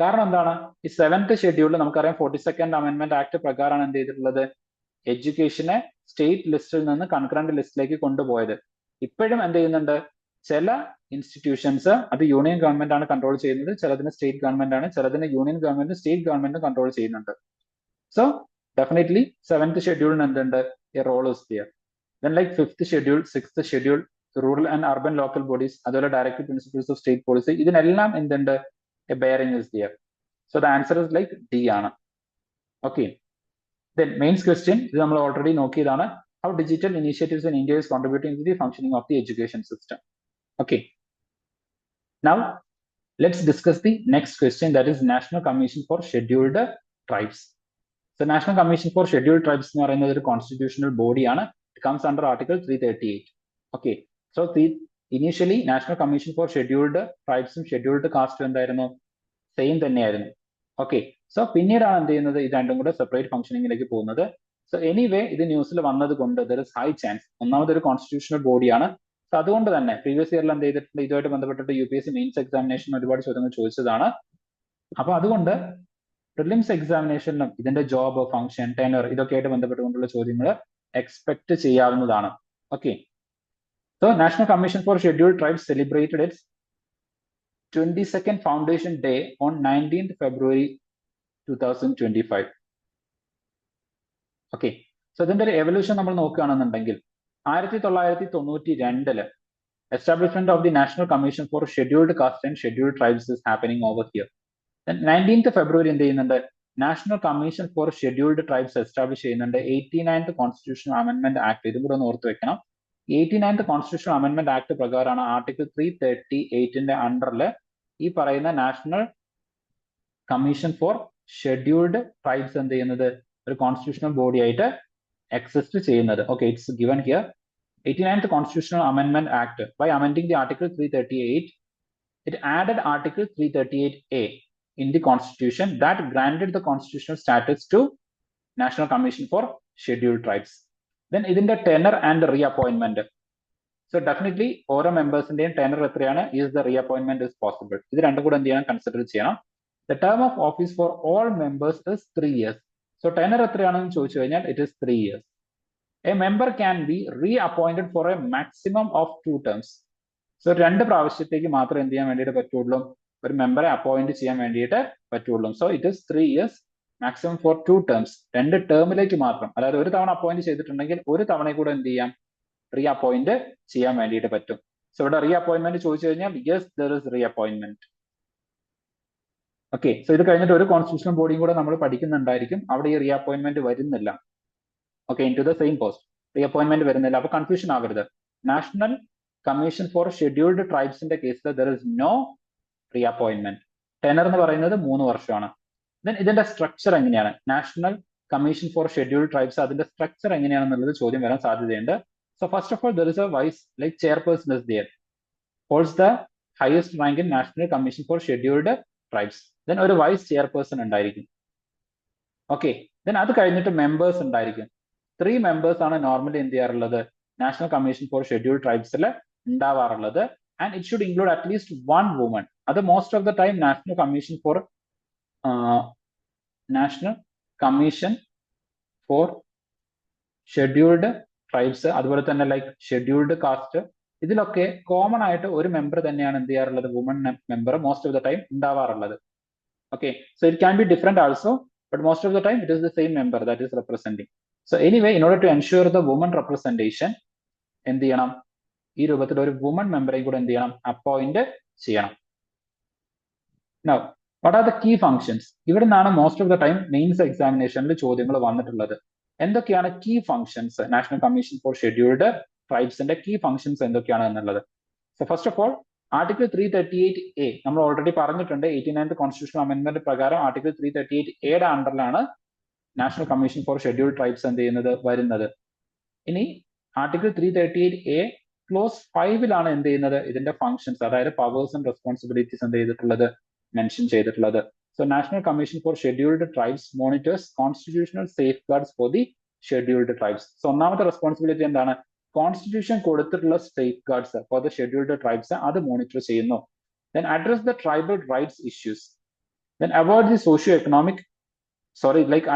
കാരണം എന്താണ്, ഈ 7th ഷെഡ്യൂളിൽ നമുക്കറിയാം 42nd അമെന്റ്മെന്റ് ആക്ട് പ്രകാരമാണ് എന്ത് ചെയ്തിട്ടുള്ളത്, എഡ്യൂക്കേഷനെ സ്റ്റേറ്റ് ലിസ്റ്റിൽ നിന്ന് കൺകറന്റ് ലിസ്റ്റിലേക്ക് കൊണ്ടുപോയത്. ഇപ്പോഴും എന്ത് ചെയ്യുന്നുണ്ട്, ചില ഇൻസ്റ്റിറ്റ്യൂഷൻസ് അത് യൂണിയൻ ഗവൺമെന്റ് ആണ് കൺട്രോൾ ചെയ്യുന്നത്, ചിലതിന് സ്റ്റേറ്റ് ഗവൺമെന്റ് ആണ്, ചിലതിന് union government state government control ചെയ്യുന്നുണ്ട്. സോ ഡെഫിനറ്റ്ലി 7th ഷെഡ്യൂളിന് എന്തുണ്ട്, a role is there. Then like 5th schedule, 6th schedule, rural and urban local bodies, അതുപോലെ directive principles of state policy, ഇതിനെല്ലാം എന്തുണ്ട്, a bearing is there. So the answer is like D ആണ്. Okay, then mains question ഇത് നമ്മൾ already നോക്കിയതാണ്, how digital initiatives in India is contributing to the functioning of the education system. Okay, now let's discuss the next question, that is National Commission for Scheduled Tribes. So National Commission for Scheduled Tribes എന്ന് പറയുന്നത് ഒരു constitutional ബോഡിയാണ്. It comes under Article 338. Okay, so initially National Commission for Scheduled Tribes ഉം Scheduled Caste എന്തായിരുന്നു, same തന്നെയായിരുന്നു. Okay, so പിന്നീടാണ് എന്ത് ചെയ്യുന്നത്, ഇത് രണ്ടും കൂടെ സെപ്പറേറ്റ് ഫംഗ്ഷനിങ്ങിലേക്ക് പോകുന്നത്. സോ എനിവേ ഇത് ന്യൂസിൽ വന്നത് കൊണ്ട് ദർ ഇസ് ഹൈ ചാൻസ്, ഒന്നാമത് ഒരു കോൺസ്റ്റിറ്റ്യൂഷണൽ ബോഡിയാണ്. സോ അതുകൊണ്ട് തന്നെ പ്രീവിയസ് ഇയറിൽ എന്ത് ചെയ്തിട്ടുണ്ട്, ഇതുമായിട്ട് ബന്ധപ്പെട്ടിട്ട് UPSC മെയിൻസ് എക്സാമിനേഷൻ ഒരുപാട് ചോദ്യങ്ങൾ ചോദിച്ചതാണ്. അപ്പൊ അതുകൊണ്ട് പ്രിലിംസ് എക്സാമിനേഷനിലും ഇതിന്റെ ജോബ്, ഫംഗ്ഷൻ, ടെനർ ഇതൊക്കെ ആയിട്ട് ബന്ധപ്പെട്ടുകൊണ്ടുള്ള ചോദ്യങ്ങൾ എക്സ്പെക്ട് ചെയ്യാവുന്നതാണ്. Okay, so national commission for scheduled tribes celebrated it's 22nd Foundation Day on 19th February 2025. Okay, so ഇതിന്റെ ഒരു എവല്യൂഷൻ നമ്മൾ നോക്കുകയാണെന്നുണ്ടെങ്കിൽ 1992 establishment of the national commission for scheduled caste and scheduled tribes is happening over here. 19th February എന്ത് ചെയ്യുന്നുണ്ട്, national commission for scheduled tribes establish ചെയ്യുന്നുണ്ട് 89th constitutional amendment act. ഇതും കൂടെ ഒന്ന് ഓർത്ത് വെക്കണം. 89th കോൺസ്റ്റിറ്റ്യൂഷണൽ അമെന്റ്മെന്റ് ആക്ട് പ്രകാരമാണ് article 338ന്റെ അണ്ടറിൽ ഈ പറയുന്ന national commission for scheduled Tribes എന്ത് ചെയ്യുന്നത്, ഒരു കോൺസ്റ്റിറ്റ്യൂഷണൽ ബോഡി ആയിട്ട് എക്സിസ്റ്റ് ചെയ്യുന്നത്. Okay, it's given here. 89th constitutional amendment act by amending the article 338, it added article 338A in the constitution that granted the constitutional status to National Commission for Scheduled Tribes. Then ഇതിന്റെ tenure and reappointment. So definitely ഓരോ മെമ്പേഴ്സിന്റെയും tenure എത്രയാണ്, is the reappointment is possible. ഇത് രണ്ടും കൂടെ എന്ത് ചെയ്യണം, consider ചെയ്യണം. The term of office for all members is 3 years. So tenure എത്രയാണെന്ന് ചോദിച്ചു കഴിഞ്ഞാൽ it is 3 years. A member can be reappointed for a maximum of 2 terms. So 2 പ്രാവശ്യത്തേക്ക് മാത്രമേ എന്ത് ചെയ്യാൻ വേണ്ടിയിട്ട് പറ്റുള്ളൂ, ഒരു മെമ്പറെ അപ്പോയിന്റ് ചെയ്യാൻ വേണ്ടിയിട്ട് പറ്റുള്ളൂ. So it is 3 years, maximum for 2 terms. 2 ടേമിലേക്ക് മാത്രം, അതായത് ഒരു തവണ അപ്പോയിന്റ് ചെയ്തിട്ടുണ്ടെങ്കിൽ ഒരു തവണ കൂടെ എന്ത് ചെയ്യാം, റീഅപ്പോയിന്റ് ചെയ്യാൻ വേണ്ടിയിട്ട് പറ്റും. സോ ഇവിടെ റീഅപ്പോയിന്റ്മെന്റ് ചോദിച്ചു കഴിഞ്ഞാൽ yes there is reappointment. Okay, so ഇത് കഴിഞ്ഞിട്ട് ഒരു കോൺസ്റ്റിറ്റ്യൂഷണൽ ബോഡിയും കൂടെ നമ്മൾ പഠിക്കുന്നുണ്ടായിരിക്കും, അവിടെ ഈ റീഅപ്പോയിന്റ്മെന്റ് വരുന്നില്ല. Okay, into the same post reappointment വരുന്നില്ല. അപ്പൊ കൺഫ്യൂഷൻ ആവരുത്. നാഷണൽ കമ്മീഷൻ ഫോർ ഷെഡ്യൂൾഡ് ട്രൈബ്സിന്റെ കേസിൽ there is no reappointment. Tenure എന്ന് പറയുന്നത് 3 വർഷമാണ്. ദെൻ ഇതിന്റെ സ്ട്രക്ചർ എങ്ങനെയാണ്, National commission for scheduled Tribes അതിന്റെ സ്ട്രക്ചർ എങ്ങനെയാണെന്നുള്ളത് ചോദ്യം വരാൻ സാധ്യതയുണ്ട്. So first of all, there is a vice, like chairperson is there, holds the highest rank in National Commission for Scheduled Tribes. Then ഒരു vice chairperson ഉണ്ടായിരിക്കും. Okay, then അത് കഴിഞ്ഞിട്ട് members ഉണ്ടായിരിക്കും. 3 members ആണ് നോർമലി എന്ത് ചെയ്യാറുള്ളത്, നാഷണൽ കമ്മീഷൻ ഫോർ ഷെഡ്യൂൾഡ് ട്രൈബ്സിൽ ഉണ്ടാവാറുള്ളത്. and it should include at least one woman. അത് most of the time National Commission for Scheduled Tribes, അതുപോലെ തന്നെ ലൈക്ക് ഷെഡ്യൂൾഡ് കാസ്റ്റ്, ഇതിലൊക്കെ കോമൺ ആയിട്ട് ഒരു മെമ്പർ തന്നെയാണ് എന്ത് ചെയ്യാറുള്ളത്, woman member most of the time ഉണ്ടാവാറുള്ളത്. Okay, so it can be different also, but most of the time it is the same member that is representing. So anyway, in order to ensure the woman representation എന്ത് ചെയ്യണം, ഈ രൂപത്തിൽ ഒരു woman മെമ്പറേയും കൂടെ എന്ത് ചെയ്യണം, appoint ചെയ്യണം. Now, what are the key functions? ഇവിടെ നിന്നാണ് most of the time mains എക്സാമിനേഷനിൽ ചോദ്യങ്ങൾ വന്നിട്ടുള്ളത്. എന്തൊക്കെയാണ് key functions, National commission for Scheduled ട്രൈബ്സിന്റെ കീ ഫംഗ്ഷൻസ് എന്തൊക്കെയാണ് എന്നുള്ളത്. So first of all, article 338A നമ്മൾ ഓൾറെഡി പറഞ്ഞിട്ടുണ്ട്. 89th കോൺസ്റ്റിറ്റ്യൂഷൻ അമെന്റ്മെന്റ് പ്രകാരം ആർട്ടിക്കിൾ 338A അണ്ടറിലാണ് National commission for scheduled Tribes എന്ത് ചെയ്യുന്നത്, വരുന്നത്. ഇനി ആർട്ടിക്കിൾ 338A ക്ലോസ് 5 എന്ത് ചെയ്യുന്നത്, ഇതിന്റെ ഫംഗ്ഷൻസ്, അതായത് പവേഴ്സ് ആൻഡ് റെസ്പോൺസിബിലിറ്റീസ് എന്ത് ചെയ്തിട്ടുള്ളത്, മെൻഷൻ ചെയ്തിട്ടുള്ളത്. So National Commission for Scheduled Tribes monitors constitutional safeguards for the scheduled tribes. So ഒന്നാമത്തെ റെസ്പോൺസിബിലിറ്റി എന്താണ്, കോൺസ്റ്റിറ്റ്യൂഷൻ കൊടുത്തിട്ടുള്ള safeguards for the scheduled tribes അത് മോണിറ്റർ ചെയ്യുന്നു. Then address the tribal rights issues. Then avoid the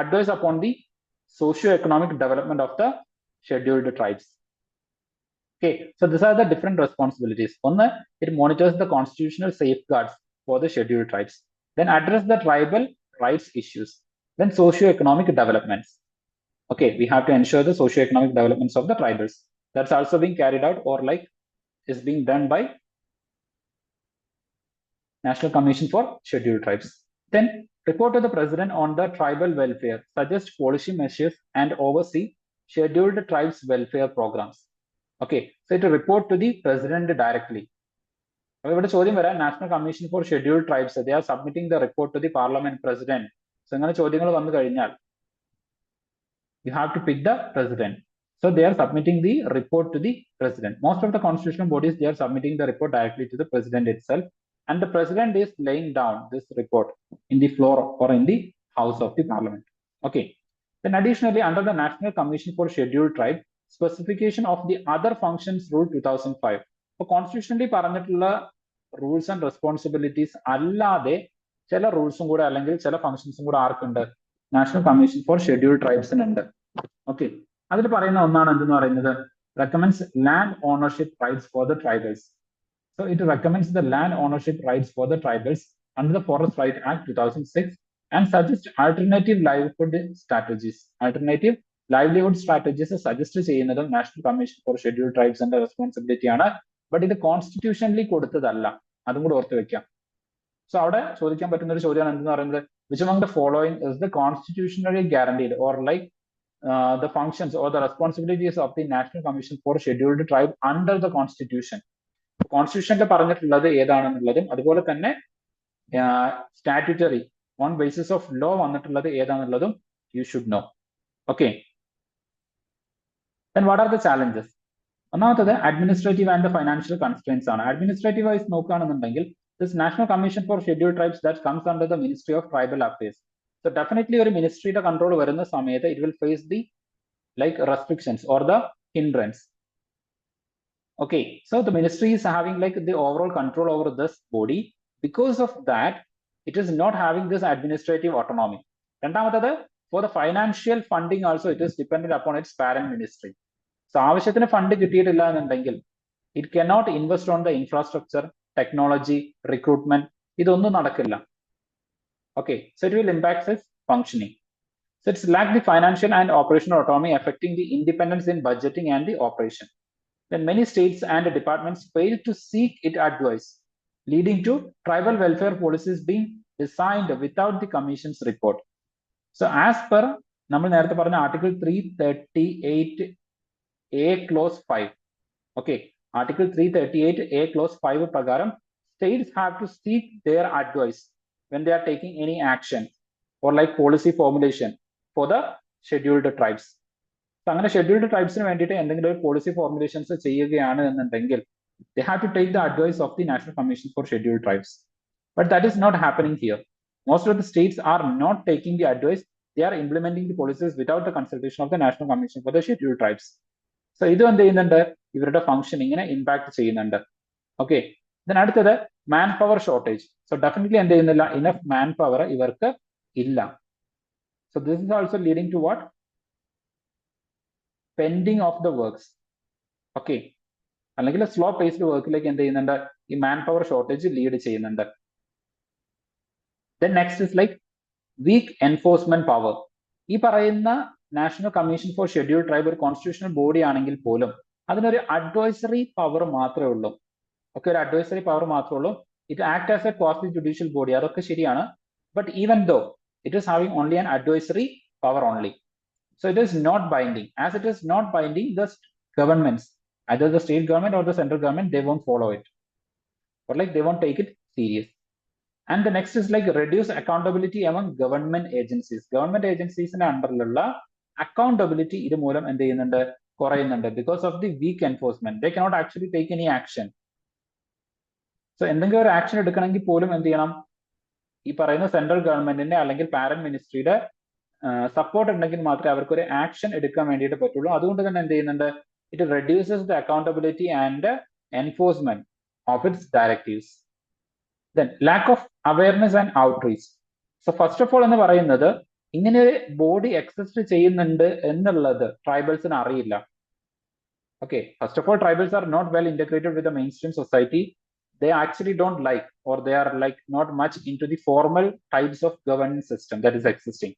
advise upon the socio-economic development of the scheduled tribes. Okay, so these are the different responsibilities. One, it monitors the constitutional safeguards for the scheduled tribes. Then address the tribal rights issues. Then socio-economic developments. Okay, we have to ensure the socio-economic developments of the tribals. That's also being carried out or like is being done by National Commission for Scheduled Tribes. Then report to the President on the tribal welfare, suggest policy measures and oversee scheduled tribes welfare programs. Okay, so it will report to the President directly. അപ്പോൾ ഇവിടെ ചോദ്യം വരാം, national commission for scheduled tribes they are submitting the report to the parliament president. So ഇങ്ങനെ ചോദ്യങ്ങൾ വന്നു കഴിഞ്ഞാൽ you have to pick the president. So they are submitting the report to the president. Most of the constitutional bodies they are submitting the report directly to the president itself, and the president is laying down this report in the floor or in the house of the parliament. Okay, then additionally under the National Commission for Scheduled Tribe specification of the other functions rule 2005. അപ്പോൾ കോൺസ്റ്റിറ്റ്യൂഷനിൽ പറഞ്ഞിട്ടുള്ള rules and responsibilities അല്ലാതെ ചില റൂൾസും കൂടെ അല്ലെങ്കിൽ ചില ഫംഗ്ഷൻസും കൂടെ ആർക്കുണ്ട്, നാഷണൽ കമ്മീഷൻ ഫോർ ഷെഡ്യൂൾഡ് ട്രൈബ്സിനുണ്ട്. ഓക്കെ, അതിൽ പറയുന്ന ഒന്നാണ് എന്തെന്ന് പറയുന്നത്, recommends land ownership rights for the tribals. So it recommends the land ownership rights for the tribals under the Forest Right Act 2006 and suggest alternative livelihood strategies suggest ചെയ്യുന്നതും National commission for Scheduled ട്രൈബ്സിന്റെ responsibility ആണ്. But ഇത് കോൺസ്റ്റിറ്റ്യൂഷനിൽ കൊടുത്തതല്ല, അതും കൂടെ ഓർത്ത് വെക്കാം. So അവിടെ ചോദിക്കാൻ പറ്റുന്ന ഒരു ചോദ്യമാണ് എന്തെന്ന് പറയുന്നത്, which among the following is the constitutionally guaranteed or like the functions or the responsibilities of the National Commission for Scheduled Tribe under the Constitution. കോൺസ്റ്റിറ്റ്യൂഷനിൽ പറഞ്ഞിട്ടുള്ളത് ഏതാണെന്നുള്ളതും അതുപോലെ തന്നെ statutory on basis of law വന്നിട്ടുള്ളത് ഏതാണെന്നുള്ളതും you should know. Okay, then what are the challenges? ഒന്നാമത്തത് administrative and financial constraints ആണ്. Administrative wise നോക്കുകയാണെന്നുണ്ടെങ്കിൽ this National commission for scheduled Tribes that comes under the Ministry of Tribal Affairs. So definitely ഒരു മിനിസ്ട്രിയുടെ control വരുന്ന സമയത്ത് it will face the like restrictions or the hindrance. Okay, so the ministry is having like the overall control over this body. Because of that, it is not having this administrative autonomy. രണ്ടാമത്തത് for the financial funding also it is dependent upon its parent ministry. So ആവശ്യത്തിന് fund കിട്ടിയിട്ടില്ല എന്നുണ്ടെങ്കിൽ it cannot invest on the infrastructure, technology, recruitment. ഇതൊന്നും നടക്കില്ല. Okay, so it will impact its functioning. So it's lack the financial and operational autonomy affecting the independence in budgeting and the operation. Then many states and departments fail to seek its advice, leading to tribal welfare policies being designed without the commission's report. So as per നമ്മൾ നേരത്തെ പറഞ്ഞ article 338A clause 5. Okay, article 338A clause 5 പ്രകാരം states have to seek their advice when they are taking any action or like policy formulation for the scheduled tribes. അങ്ങനെ scheduled ട്രൈബ്സിന് വേണ്ടിയിട്ട് എന്തെങ്കിലും ഒരു policy formulations ചെയ്യുകയാണ് എന്നുണ്ടെങ്കിൽ they have to take the advice of the National Commission for Scheduled Tribes. But that is not happening here. Most of the states are not taking the advice. They are implementing the policies without the consultation of the National Commission for the Scheduled Tribes. So ഇത് എന്ത് ചെയ്യുന്നുണ്ട്, ഇവരുടെ ഫംഗ്ഷനിങ്ങിനെ impact ചെയ്യുന്നുണ്ട്. Okay. Then അടുത്തത് manpower shortage. So definitely എന്ത് ചെയ്യുന്നില്ല, enough manpower ഇവർക്ക് ഇല്ല. So this is also leading to what? Pending of the works. Okay. അല്ലെങ്കിൽ സ്ലോ പേസ്ഡ് വർക്കിലേക്ക് എന്ത് ചെയ്യുന്നുണ്ട്, ഈ മാൻ പവർ ഷോർട്ടേജ് ലീഡ് ചെയ്യുന്നുണ്ട്. Then next is like weak enforcement power. ഈ പറയുന്ന national commission for scheduled tribe ഒരു കോൺസ്റ്റിറ്റ്യൂഷണൽ ബോഡി ആണെങ്കിൽ പോലും അതിനൊരു അഡ്വൈസറി പവർ മാത്രമേ ഉള്ളൂ. ഒക്കെ ഒരു അഡ്വൈസറി പവർ മാത്രമേ ഉള്ളൂ. It act as a quasi judicial body, അതൊക്കെ ശരിയാണ്. But even though it is having only an advisory power only. So it is not binding. As it is not binding, the governments, either the state government or the central government, they won't follow it, or like they won't take it serious. And the next is like reduce accountability among government agencies. Government agencies in under accountability ഇത് മൂലം എന്ത് ചെയ്യുന്നുണ്ട്, കുറയുന്നുണ്ട്. Because of the weak enforcement, they cannot actually take any action. So എന്തെങ്കിലും ഒരു action എടുക്കണമെങ്കിൽ പോലും എന്ത് ചെയ്യണം, ഈ പറയുന്ന സെൻട്രൽ ഗവൺമെന്റിന്റെ അല്ലെങ്കിൽ പാരന്റ് മിനിസ്ട്രിയുടെ സപ്പോർട്ട് ഉണ്ടെങ്കിൽ മാത്രമേ അവർക്ക് ഒരു ആക്ഷൻ എടുക്കാൻ വേണ്ടിയിട്ട് പറ്റുള്ളൂ. അതുകൊണ്ട് തന്നെ എന്ത് ചെയ്യുന്നുണ്ട്, it reduces the accountability and enforcement of its directives. Then lack of awareness and outreach. So first of all എന്ന് പറയുന്നത് ഇങ്ങനെ ഒരു ബോഡി എക്സിസ്റ്റ് ചെയ്യുന്നുണ്ട് എന്നുള്ളത് ട്രൈബൽസിന് അറിയില്ല. Okay, first of all tribals are not well integrated with the mainstream society. They actually don't like, or they are like not much into the formal types of governance system that is existing.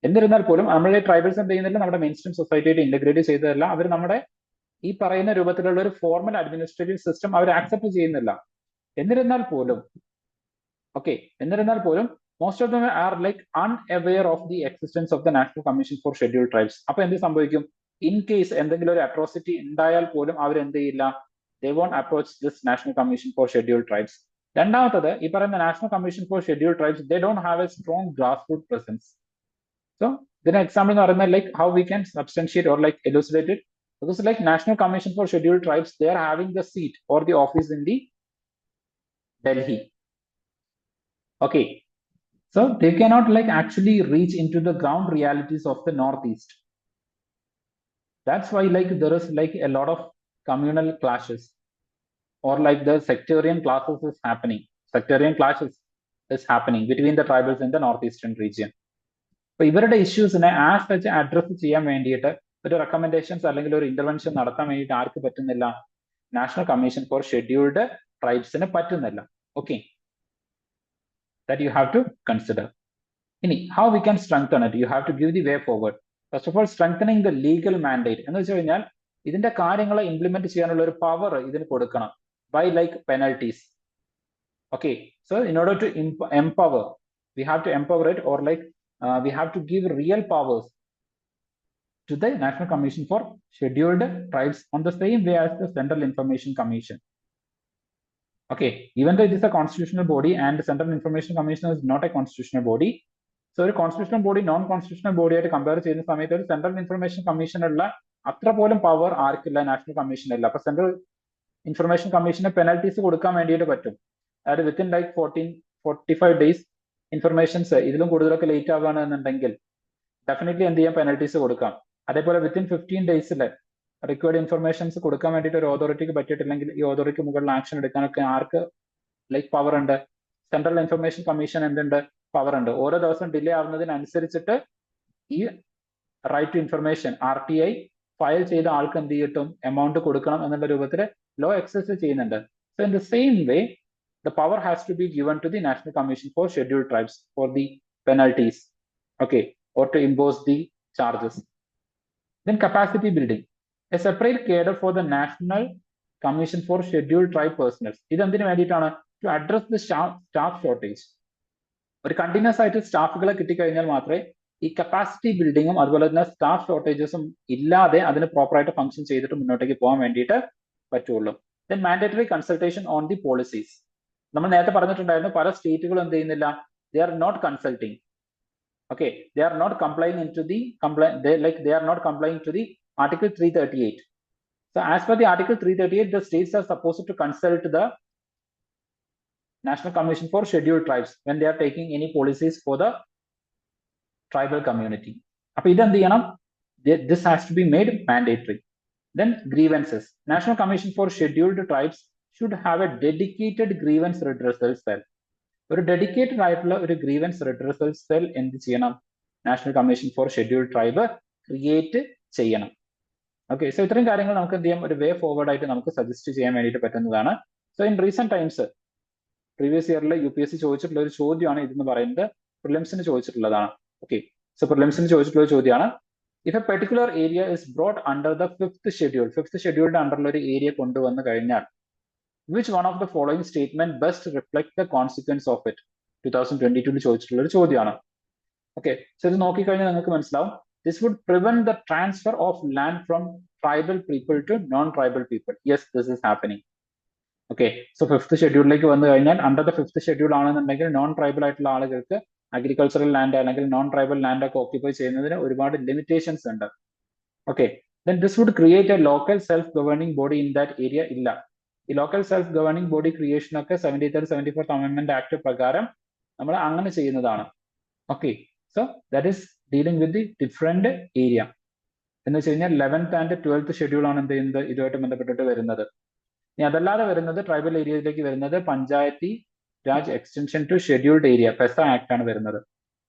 എന്നിരുന്നാൽ പോലും നമ്മളെ tribals എന്ത് ചെയ്യുന്നില്ല, നമ്മുടെ main stream സൊസൈറ്റിയായിട്ട് integrate ചെയ്തതല്ല. അവർ നമ്മുടെ ഈ പറയുന്ന രൂപത്തിലുള്ള ഒരു ഫോർമൽ അഡ്മിനിസ്ട്രേറ്റീവ് സിസ്റ്റം അവർ ആക്സെപ്റ്റ് ചെയ്യുന്നില്ല. എന്നിരുന്നാൽ പോലും most of them are like unaware of the existence of the national commission for scheduled tribes. അപ്പൊ എന്ത് സംഭവിക്കും, ഇൻ കേസ് എന്തെങ്കിലും ഒരു അട്രോസിറ്റി ഉണ്ടായാൽ പോലും അവർ എന്ത് ചെയ്യില്ല, they won't approach this National Commission for Scheduled Tribes. രണ്ടാമത്തത്, ഈ പറയുന്ന national commission for scheduled tribes they don't have a strong grassroots presence. So ഇതിന് എക്സാമ്പിൾ എന്ന് പറയുന്നത് like how we can substantiate or like elucidate it, because like National Commission for Scheduled Tribes, they are having the seat or the office in the Delhi. Okay, so they cannot like actually reach into the ground realities of the Northeast. That's why like there is like a lot of communal clashes, or like the sectarian clashes is happening. Sectarian clashes is happening between the tribals in the northeastern region. So ഇവരുടെ ഇഷ്യൂസിനെ as such address ചെയ്യാൻ വേണ്ടിയിട്ട് ഒരു recommendations അല്ലെങ്കിൽ ഒരു intervention നടത്താൻ വേണ്ടിയിട്ട് ആർക്ക് പറ്റുന്നില്ല, നാഷണൽ കമ്മീഷൻ ഫോർ ഷെഡ്യൂൾഡ് ട്രൈബ്സിന് പറ്റുന്നില്ല. Okay, that you have to consider. ഇനി how we can strengthen it, you have to give the way forward. First of all strengthening the legal mandate എന്ന് വെച്ച് കഴിഞ്ഞാൽ ഇതിന്റെ കാര്യങ്ങളെ ഇംപ്ലിമെന്റ് ചെയ്യാനുള്ള ഒരു പവർ ഇതിന് കൊടുക്കണം by like penalties. Okay, so in order to empower, we have to empower it, or like we have to give real powers to the National Commission for Scheduled Tribes on the same way as the Central Information Commission. Okay, even though it is a constitutional body and the Central Information Commission is not a constitutional body, so a constitutional body non constitutional body ആയിട്ട് compare ചെയ്യുന്ന സമയത്ത് ഒരു central information കമ്മീഷനുള്ള അത്ര പോലും power ആർക്കില്ല, national കമ്മീഷനില്ല. അപ്പൊ central information commission പെനൽറ്റീസ് കൊടുക്കാൻ വേണ്ടിയിട്ട് പറ്റും. അതായത് വിത്തിൻ ലൈക്ക് 45 ഡേയ്സ് ഇൻഫർമേഷൻസ് ഇതിലും കൂടുതലൊക്കെ ലേറ്റ് ആവുകയാണെന്നുണ്ടെങ്കിൽ ഡെഫിനറ്റ്ലി എന്ത് ചെയ്യാം, പെനൽറ്റീസ് കൊടുക്കാം. അതേപോലെ വിത്തിൻ 15 ഡേയ്സിൽ റിക്വയർഡ് ഇൻഫർമേഷൻസ് കൊടുക്കാൻ വേണ്ടിയിട്ട് ഒരു അതോറിറ്റിക്ക് പറ്റിയിട്ടില്ലെങ്കിൽ ഈ അതോറിറ്റിക്ക് മുകളിൽ ആക്ഷൻ എടുക്കാനൊക്കെ ആർക്ക് ലൈക്ക് പവർ ഉണ്ട്, സെൻട്രൽ ഇൻഫർമേഷൻ കമ്മീഷൻ എന്തുണ്ട്, പവർ ഉണ്ട്. ഓരോ ദിവസം ഡിലേ ആവുന്നതിനനുസരിച്ചിട്ട് ഈ right to information RTI file ചെയ്ത ആൾക്ക് എന്ത് ചെയ്യട്ടും എമൗണ്ട് കൊടുക്കണം എന്നുള്ള രൂപത്തിൽ ലോ എക്സസ് ചെയ്യുന്നുണ്ട്. So in the same way the power has to be given to the National Commission for Scheduled Tribes for the penalties, okay, or to impose the charges. Then capacity building, a separate cadre for the National Commission for Scheduled Tribe personnel. ഇതെന്തിനു വേണ്ടിയിട്ടാണ്, to address the staff shortage. ഒരു continuous ആയിട്ട് സ്റ്റാഫുകളെ കിട്ടിക്കഴിഞ്ഞാൽ മാത്രമേ ഈ capacity ബിൽഡിങ്ങും അതുപോലെ തന്നെ staff ഷോർട്ടേജസും ഇല്ലാതെ അതിന് പ്രോപ്പറായിട്ട് ഫംഗ്ഷൻ ചെയ്തിട്ട് മുന്നോട്ടേക്ക് പോകാൻ വേണ്ടിയിട്ട് പറ്റുള്ളൂ. Then mandatory consultation on the policies. നമ്മൾ നേരത്തെ പറഞ്ഞിട്ടുണ്ടായിരുന്നു പല സ്റ്റേറ്റുകളും എന്ത് ചെയ്യുന്നില്ല, they are not consulting. Okay, they are not complying in to the they are not complying to the Article 338. So as per the Article 338, the states are supposed to consult the National Commission for Scheduled Tribes when they are taking any policies for the tribal community. അപ്പൊ ഇതെന്ത് ചെയ്യണം, this has to be made mandatory. Then grievances. National Commission for Scheduled Tribes should have a dedicated grievance redressal cell. ഒരു dedicated ആയിട്ടുള്ള ഒരു grievance redressal cell എന്ത് ചെയ്യണം? National commission for scheduled tribe create ചെയ്യണം. Okay, so ഇത്രയും കാര്യങ്ങൾ നമുക്ക് എന്ത് ചെയ്യാം, ഒരു വേ ഫോർവേഡ് ആയിട്ട് നമുക്ക് സജസ്റ്റ് ചെയ്യാൻ വേണ്ടിയിട്ട് പറ്റുന്നതാണ്. So in recent times previous ഇയറിൽ UPSC ചോദിച്ചിട്ടുള്ള ഒരു ചോദ്യമാണ് ഇതെന്ന് പറയുന്നത്. പ്രിലിംസിന് ചോദിച്ചിട്ടുള്ളതാണ്. ഓക്കെ, സോ പ്രിലിംസിന് ചോദിച്ചിട്ടുള്ള ഒരു ചോദ്യമാണ്. If a particular area is brought under the fifth scheduled അണ്ടറിൽ ഒരു ഏരിയ കൊണ്ടുവന്നു കഴിഞ്ഞാൽ which one of the following statement best reflect the consequence of it? 2022 ചോദിച്ചിട്ടുള്ള ഒരു ചോദ്യമാണ്. ഓക്കെ, സോ ഇത് നോക്കിക്കഴിഞ്ഞാൽ നിങ്ങൾക്ക് മനസ്സിലാവും. This would prevent the transfer of land from tribal people to non-tribal people. Yes, this is happening. Okay, so fifth ഷെഡ്യൂളിലേക്ക് വന്നു കഴിഞ്ഞാൽ അണ്ടർ ദ ഫിഫ്ത്ത് ഷെഡ്യൂൾ ആണെന്നുണ്ടെങ്കിൽ നോൺ ട്രൈബൽ ആയിട്ടുള്ള ആളുകൾക്ക് അഗ്രികൾച്ചറൽ ലാൻഡ് അല്ലെങ്കിൽ നോൺ ട്രൈബൽ ലാൻഡ് ഒക്കെ occupy ചെയ്യുന്നതിന് ഒരുപാട് ലിമിറ്റേഷൻസ് ഉണ്ട്. Okay, then this would create a local self governing body in that area. ഇല്ല, ഈ local self governing body creation ഒക്കെ 73rd 74th അമെന്റ്മെന്റ് ആക്ട് പ്രകാരം നമ്മൾ അങ്ങനെ ചെയ്യുന്നതാണ്. Okay, so that is dealing with the different area എന്ന് വെച്ച് കഴിഞ്ഞാൽ 11th and 12th ഷെഡ്യൂൾ ആണ് എന്ത് ചെയ്യുന്നത്, ഇതുമായിട്ട് ബന്ധപ്പെട്ടിട്ട് വരുന്നത്. ഇനി അതല്ലാതെ വരുന്നത് ട്രൈബൽ ഏരിയയിലേക്ക് വരുന്നത് Panchayati Raj extension to scheduled area PESA act ആണ് വരുന്നത്.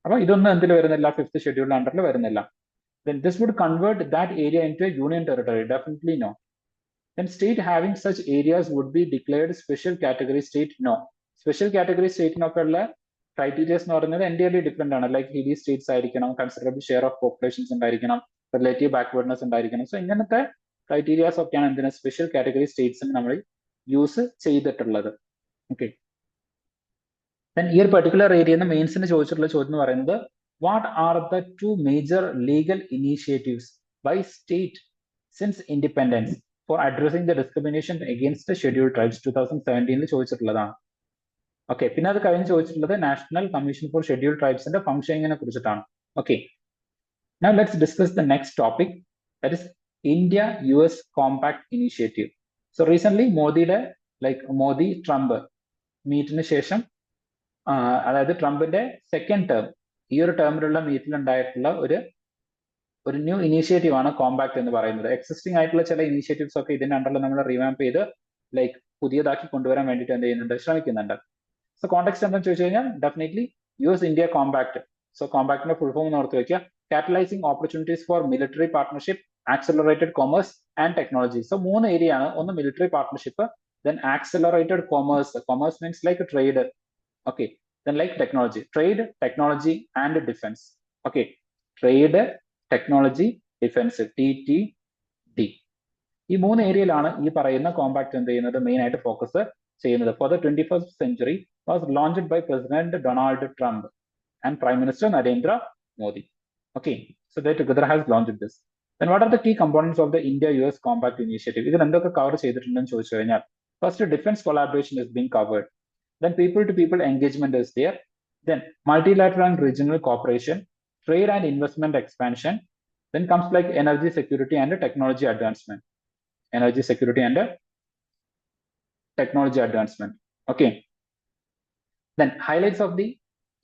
അപ്പൊ ഇതൊന്നും എന്തിൽ വരുന്നില്ല, ഫിഫ്ത്ത് ഷെഡ്യൂൾ അണ്ടറിൽ വരുന്നില്ല. Then this would convert that area into a union territory. Definitely no. Then state having such areas would be declared special category state. No. Special category state നോക്കുള്ള criterias എന്ന് പറയുന്നത് എൻറ്റയർലി ഡിഫറെന്റ് ആണ്. Like hilly states ആയിരിക്കണം, considerable share of populations ഉണ്ടായിരിക്കണം, relative backwardness ഉണ്ടായിരിക്കണം. So ഇങ്ങനത്തെ criterias ഒക്കെയാണ് എന്തിനാ സ്പെഷ്യൽ കാറ്റഗറി സ്റ്റേറ്റ്സിന് നമ്മൾ യൂസ് ചെയ്തിട്ടുള്ളത്. ഓക്കെ, ദെൻ ഈ ഒരു പെർട്ടിക്കുലർ ഏരിയന്ന് മെയിൻസിന് ചോദിച്ചിട്ടുള്ള ചോദ്യം എന്ന് പറയുന്നത് what are the two major legal initiatives by state since independence for addressing the discrimination against the scheduled tribes? 2017 ചോദിച്ചിട്ടുള്ളതാണ്. Okay, പിന്നെ അത് കഴിഞ്ഞ് ചോദിച്ചിട്ടുള്ളത് നാഷണൽ കമ്മീഷൻ ഫോർ ഷെഡ്യൂൾഡ് ട്രൈബ്സിന്റെ ഫംഗ്ഷനിങ്ങിനെ കുറിച്ചിട്ടാണ്. Okay, now let's discuss the next topic, that is India-US Compact Initiative. So recently Modi Trump മീറ്റിന് ശേഷം അതായത് ട്രംപിന്റെ second term, ഈ ഒരു ടേമിലുള്ള മീറ്റിൽ ഉണ്ടായിട്ടുള്ള ഒരു ന്യൂ ഇനീഷ്യേറ്റീവ് ആണ് കോമ്പാക്ട് എന്ന് പറയുന്നത്. എക്സിസ്റ്റിംഗ് ആയിട്ടുള്ള ചില ഇനീഷ്യേറ്റീവ്സ് ഒക്കെ ഇതിന്റെ അണ്ടറിൽ നമ്മൾ റിവാമ്പ് ചെയ്ത് പുതിയതാക്കി കൊണ്ടുവരാൻ വേണ്ടിയിട്ട് എന്ത് ചെയ്യുന്നുണ്ട്, ശ്രമിക്കുന്നുണ്ട്. സോ കോണ്ടെക്സ്റ്റ് എന്താണെന്ന് ചോദിച്ചു കഴിഞ്ഞാൽ definitely US India compact. So കോമ്പാക്ടിന്റെ ഫുൾ ഫോം ഓർത്ത് വെക്കുക, catalysing opportunities for military partnership, accelerated commerce and technology. So 3 area ആണ്. ഒന്ന് military partnership, then accelerated commerce means like trade. Okay, then like technology, trade, technology and defense. Okay, trade, technology, defense, TTD. ഈ 3 ഏരിയയിലാണ് ഈ പറയുന്ന compact എന്ത് ചെയ്യുന്നത്, main ആയിട്ട് focus ചെയ്യുന്നത്. For the 21st century was launched by President Donald Trump and Prime Minister Narendra Modi. Okay, so they together has launched this. Then what are the key components of the India-US Compact Initiative? ഇതിൽ എന്തൊക്കെ cover ചെയ്തിട്ടുണ്ടെന്ന് ചോദിച്ചു കഴിഞ്ഞാൽ first defence collaboration is being covered. Then people-to-people engagement is there. Then multilateral and regional cooperation, trade and investment expansion. Then comes like energy security and technology advancement. Energy security and technology advancement. Okay. Then highlights of the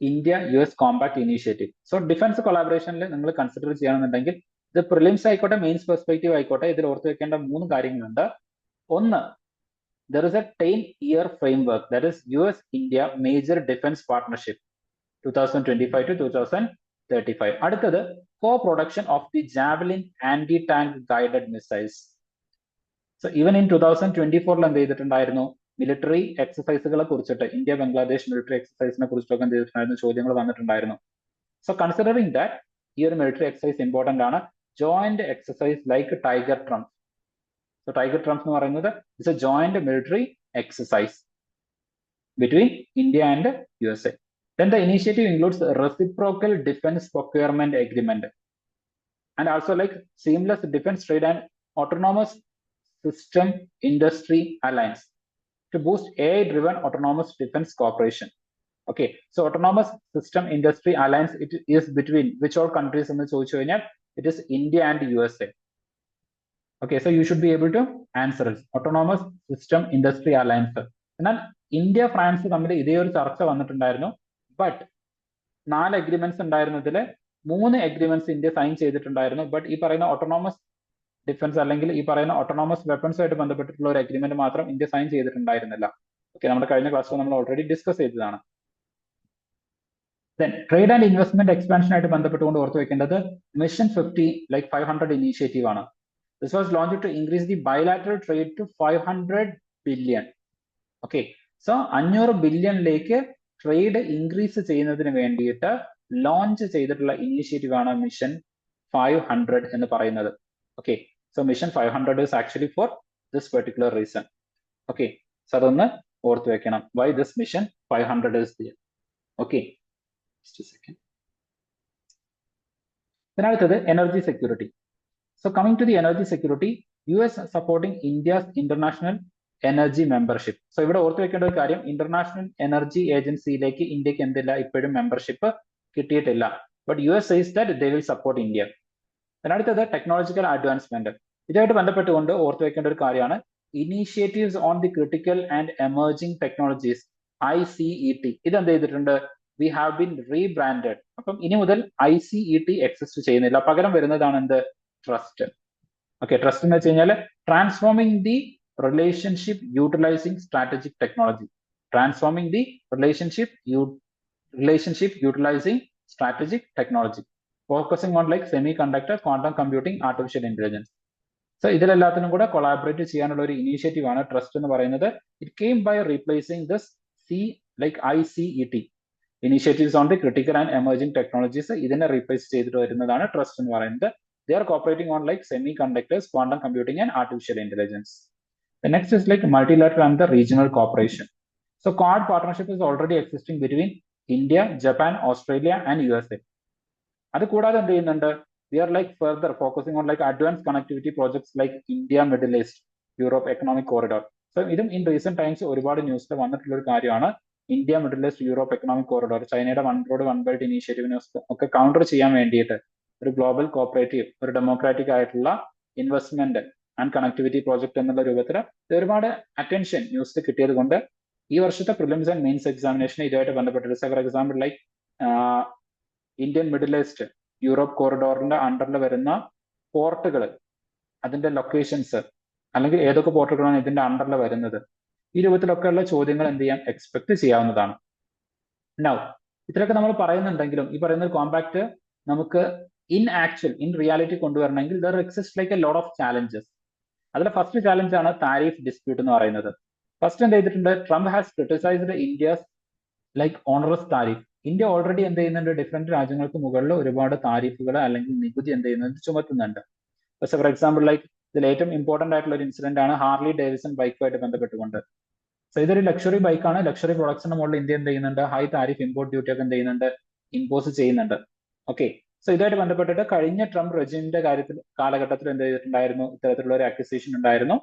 India-US Compact Initiative. So defense collaboration നിങ്ങൾ consider ചെയ്യണമെന്നുണ്ടെങ്കിൽ ഇത് prelims ആയിക്കോട്ടെ mains perspective ആയിക്കോട്ടെ, ഇതിൽ ഓർത്ത് വെക്കേണ്ട 3 കാര്യങ്ങളുണ്ട്. ഒന്ന്, there is a 10-year framework, that is US-India Major Defense Partnership 2025 to 2035. അടുത്തത് co-production of the Javelin anti-tank guided missiles. So even in 2024 എന്ത് ചെയ്തിട്ടുണ്ടായിരുന്നു, മിലിറ്ററി എക്സസൈസുകളെ കുറിച്ചിട്ട്, ഇന്ത്യ ബംഗ്ലാദേശ് മിലിറ്ററി എക്സസൈസിനെ കുറിച്ചൊക്കെ എന്ത് ചെയ്തിട്ടുണ്ടായിരുന്നു, ചോദ്യങ്ങൾ വന്നിട്ടുണ്ടായിരുന്നു. സോ കൺസിഡറിംഗ് ദാറ്റ് ഈ ഒരു മിലിറ്ററി എക്സസൈസ് ഇമ്പോർട്ടന്റ് ആണ്. Joint exercise like tiger Trump. So Tiger Trump എന്ന് പറയുന്നത് is a joint military exercise between India and USA. Then the initiative includes reciprocal defense procurement agreement and also like seamless defense trade and autonomous system industry alliance to boost AI-driven autonomous defense cooperation. Okay, so autonomous system industry alliance, it is between which all countries എന്ന് ചോദിച്ചു കഴിഞ്ഞാൽ it is India and USA. Okay, so you should be able to answer it. Autonomous System Industry Alliance. എന്നാൽ India France തമ്മിൽ ഇതേ ഒരു ചർച്ച വന്നിട്ടുണ്ടായിരുന്നു. But 4 agreements ഉണ്ടായിരുന്നതിൽ 3 അഗ്രിമെന്റ്സ് ഇന്ത്യ സൈൻ ചെയ്തിട്ടുണ്ടായിരുന്നു. ബട്ട് ഈ പറയുന്ന ഓട്ടോണോമസ് ഡിഫൻസ് അല്ലെങ്കിൽ ഈ പറയുന്ന ഓട്ടോണോമസ് വെപ്പൺസുമായിട്ട് ബന്ധപ്പെട്ടിട്ടുള്ള ഒരു അഗ്രിമെന്റ് മാത്രം ഇന്ത്യ സൈൻ ചെയ്തിട്ടുണ്ടായിരുന്നില്ല. ഓക്കെ, നമ്മുടെ കഴിഞ്ഞ ക്ലാസ്സിൽ നമ്മൾ ഓൾറെഡി ഡിസ്കസ് ചെയ്തതാണ്. Then trade and investment expansion ആയിട്ട് ബന്ധപ്പെട്ടുകൊണ്ട് ഓർത്ത് വെക്കേണ്ടത് മിഷൻ 50 ലൈക്ക് 500 ഇനീഷ്യേറ്റീവ് ആണ്. This was launch to increase the bilateral trade to 500 billion. Okay, so 500 ബില്യണിലേക്ക് ട്രേഡ് ഇൻക്രീസ് ചെയ്യുന്നതിന് വേണ്ടിയിട്ട് ലോഞ്ച് ചെയ്തിട്ടുള്ള ഇനീഷ്യേറ്റീവ് ആണ് മിഷൻ 500 എന്ന് പറയുന്നത്. Okay, so mission 500 is actually for this particular reason. Okay, so അതൊന്ന് ഓർത്ത് വെക്കണം, why this mission 500 is there. Okay, just a second. അടുത്തത് energy security. So coming to the energy security, US supporting India's international energy membership. So ഇവിടെ ഓർത്ത് വെക്കേണ്ട ഒരു കാര്യം, international energy ഏജൻസിയിലേക്ക് ഇന്ത്യക്ക് എന്തില്ല, ഇപ്പോഴും മെമ്പർഷിപ്പ് കിട്ടിയിട്ടില്ല. But US says that they will support India. അടുത്തത് ടെക്നോളജിക്കൽ അഡ്വാൻസ്മെന്റ്. ഇതുമായിട്ട് ബന്ധപ്പെട്ടുകൊണ്ട് ഓർത്ത് വെക്കേണ്ട ഒരു കാര്യമാണ് initiatives on the critical and emerging technologies, ICET. ഇത് എന്ത് ചെയ്തിട്ടുണ്ട്, വി ഹാവ് ബീൻ റീബ്രാൻഡഡ്. അപ്പം ഇനി മുതൽ ICET എക്സിസ്റ്റ് ചെയ്യുന്നില്ല, പകരം വരുന്നതാണ് എന്ത്, ട്രസ്റ്റ്. ഓക്കെ, ട്രസ്റ്റ് എന്ന് വെച്ച് കഴിഞ്ഞാൽ transforming the relationship utilising strategic technology. Transforming the relationship utilising strategic technology, focusing on like semiconductor, quantum computing, artificial intelligence. So ഇതിലെല്ലാത്തിനും കൂടെ കൊളാബറേറ്റ് ചെയ്യാനുള്ള ഒരു ഇനീഷ്യേറ്റീവ് ആണ് ട്രസ്റ്റ് എന്ന് പറയുന്നത്. It came by replacing this ICET, initiatives on the critical and emerging technologies. ഇതിനെ replace ചെയ്തിട്ട് വരുന്നതാണ് ട്രസ്റ്റ് എന്ന് പറയുന്നത്. They are cooperating on like semiconductors, quantum computing and artificial intelligence. The next is like multilateral and the regional cooperation. So Quad partnership is already existing between India, Japan, Australia and USA. അത് കൂടാതെ എന്ത് ചെയ്യുന്നുണ്ട്, we are like further focusing on like advanced connectivity projects like India, Middle East, Europe economic corridor. So ഇതും in recent times ഒരുപാട് ന്യൂസിൽ വന്നിട്ടുള്ള ഒരു കാര്യമാണ്. India, middle East, Europe economic corridor, ചൈനയുടെ വൺ റോഡ് വൺ ബെൽറ്റ് ഇനീഷ്യേറ്റീവിനെ ഒക്കെ counter ചെയ്യാൻ വേണ്ടിയിട്ട് ഒരു ഗ്ലോബൽ കോപ്പറേറ്റീവ്, ഒരു ഡെമോക്രാറ്റിക് ആയിട്ടുള്ള ഇൻവെസ്റ്റ്മെന്റ് ആൻഡ് കണക്ടിവിറ്റി പ്രോജക്ട് എന്നുള്ള രൂപത്തിൽ ഒരുപാട് അറ്റൻഷൻ ന്യൂസിൽ കിട്ടിയത് കൊണ്ട് ഈ വർഷത്തെ പ്രിലിംസ് ആൻഡ് മെയിൻസ് എക്സാമിനേഷൻ ഇതുമായിട്ട് ബന്ധപ്പെട്ടിട്ട്, for example like Indian Middle East Europe കോറിഡോറിന്റെ അണ്ടറിൽ വരുന്ന പോർട്ടുകൾ, അതിന്റെ ലൊക്കേഷൻസ് അല്ലെങ്കിൽ ഏതൊക്കെ പോർട്ടുകളാണ് ഇതിന്റെ അണ്ടറിൽ വരുന്നത്, ഈ രൂപത്തിലൊക്കെയുള്ള ചോദ്യങ്ങൾ എന്ത് ചെയ്യാം, എക്സ്പെക്ട് ചെയ്യാവുന്നതാണ്. നൗ ഇത്രയൊക്കെ നമ്മൾ പറയുന്നുണ്ടെങ്കിലും ഈ പറയുന്ന കോമ്പാക്ട് നമുക്ക് ഇൻ റിയാലിറ്റി കൊണ്ടുവരണമെങ്കിൽ there exist like a lot of challenges. അതിലെ ഫസ്റ്റ് ചാലഞ്ച് ആണ് താരിഫ് ഡിസ്പ്യൂട്ട് എന്ന് പറയുന്നത്. ഫസ്റ്റ് എന്ത് ചെയ്തിട്ടുണ്ട്, Trump has criticised India's like onerous tariff. India already എന്ത് ചെയ്യുന്നുണ്ട്, ഡിഫറെന്റ് രാജ്യങ്ങൾക്ക് മുകളിൽ ഒരുപാട് താരിഫുകൾ അല്ലെങ്കിൽ നികുതി എന്ത് ചെയ്യുന്നുണ്ട്, ചുമത്തുന്നുണ്ട്. ഫോർ എക്സാമ്പിൾ ലൈക്ക് ഇതിൽ ഏറ്റവും ഇമ്പോർട്ടന്റ് ആയിട്ടുള്ള ഒരു ഇൻസിഡന്റ് ആണ് ഹാർലി ഡേവിസൺ ബൈക്കുമായിട്ട് ബന്ധപ്പെട്ടുകൊണ്ട്. സോ ഇതൊരു ലക്ഷറി ബൈക്കാണ്, ലക്ഷറി പ്രൊഡക്ട്സിന്റെ മുകളിൽ ഇന്ത്യ എന്ത് ചെയ്യുന്നുണ്ട്, ഹൈ താരിഫ് ഇമ്പോർട്ട് ഡ്യൂട്ടി ഒക്കെ എന്ത് ചെയ്യുന്നുണ്ട്, ഇമ്പോസ് ചെയ്യുന്നുണ്ട്. ഓക്കെ, സോ ഇതുമായിട്ട് ബന്ധപ്പെട്ടിട്ട് കഴിഞ്ഞ ട്രംപ് റെജിമിന്റെ കാലഘട്ടത്തിൽ എന്ത് ചെയ്തിട്ടുണ്ടായിരുന്നു, ഇത്തരത്തിലുള്ള ഒരു അക്വിസിഷൻ ഉണ്ടായിരുന്നു.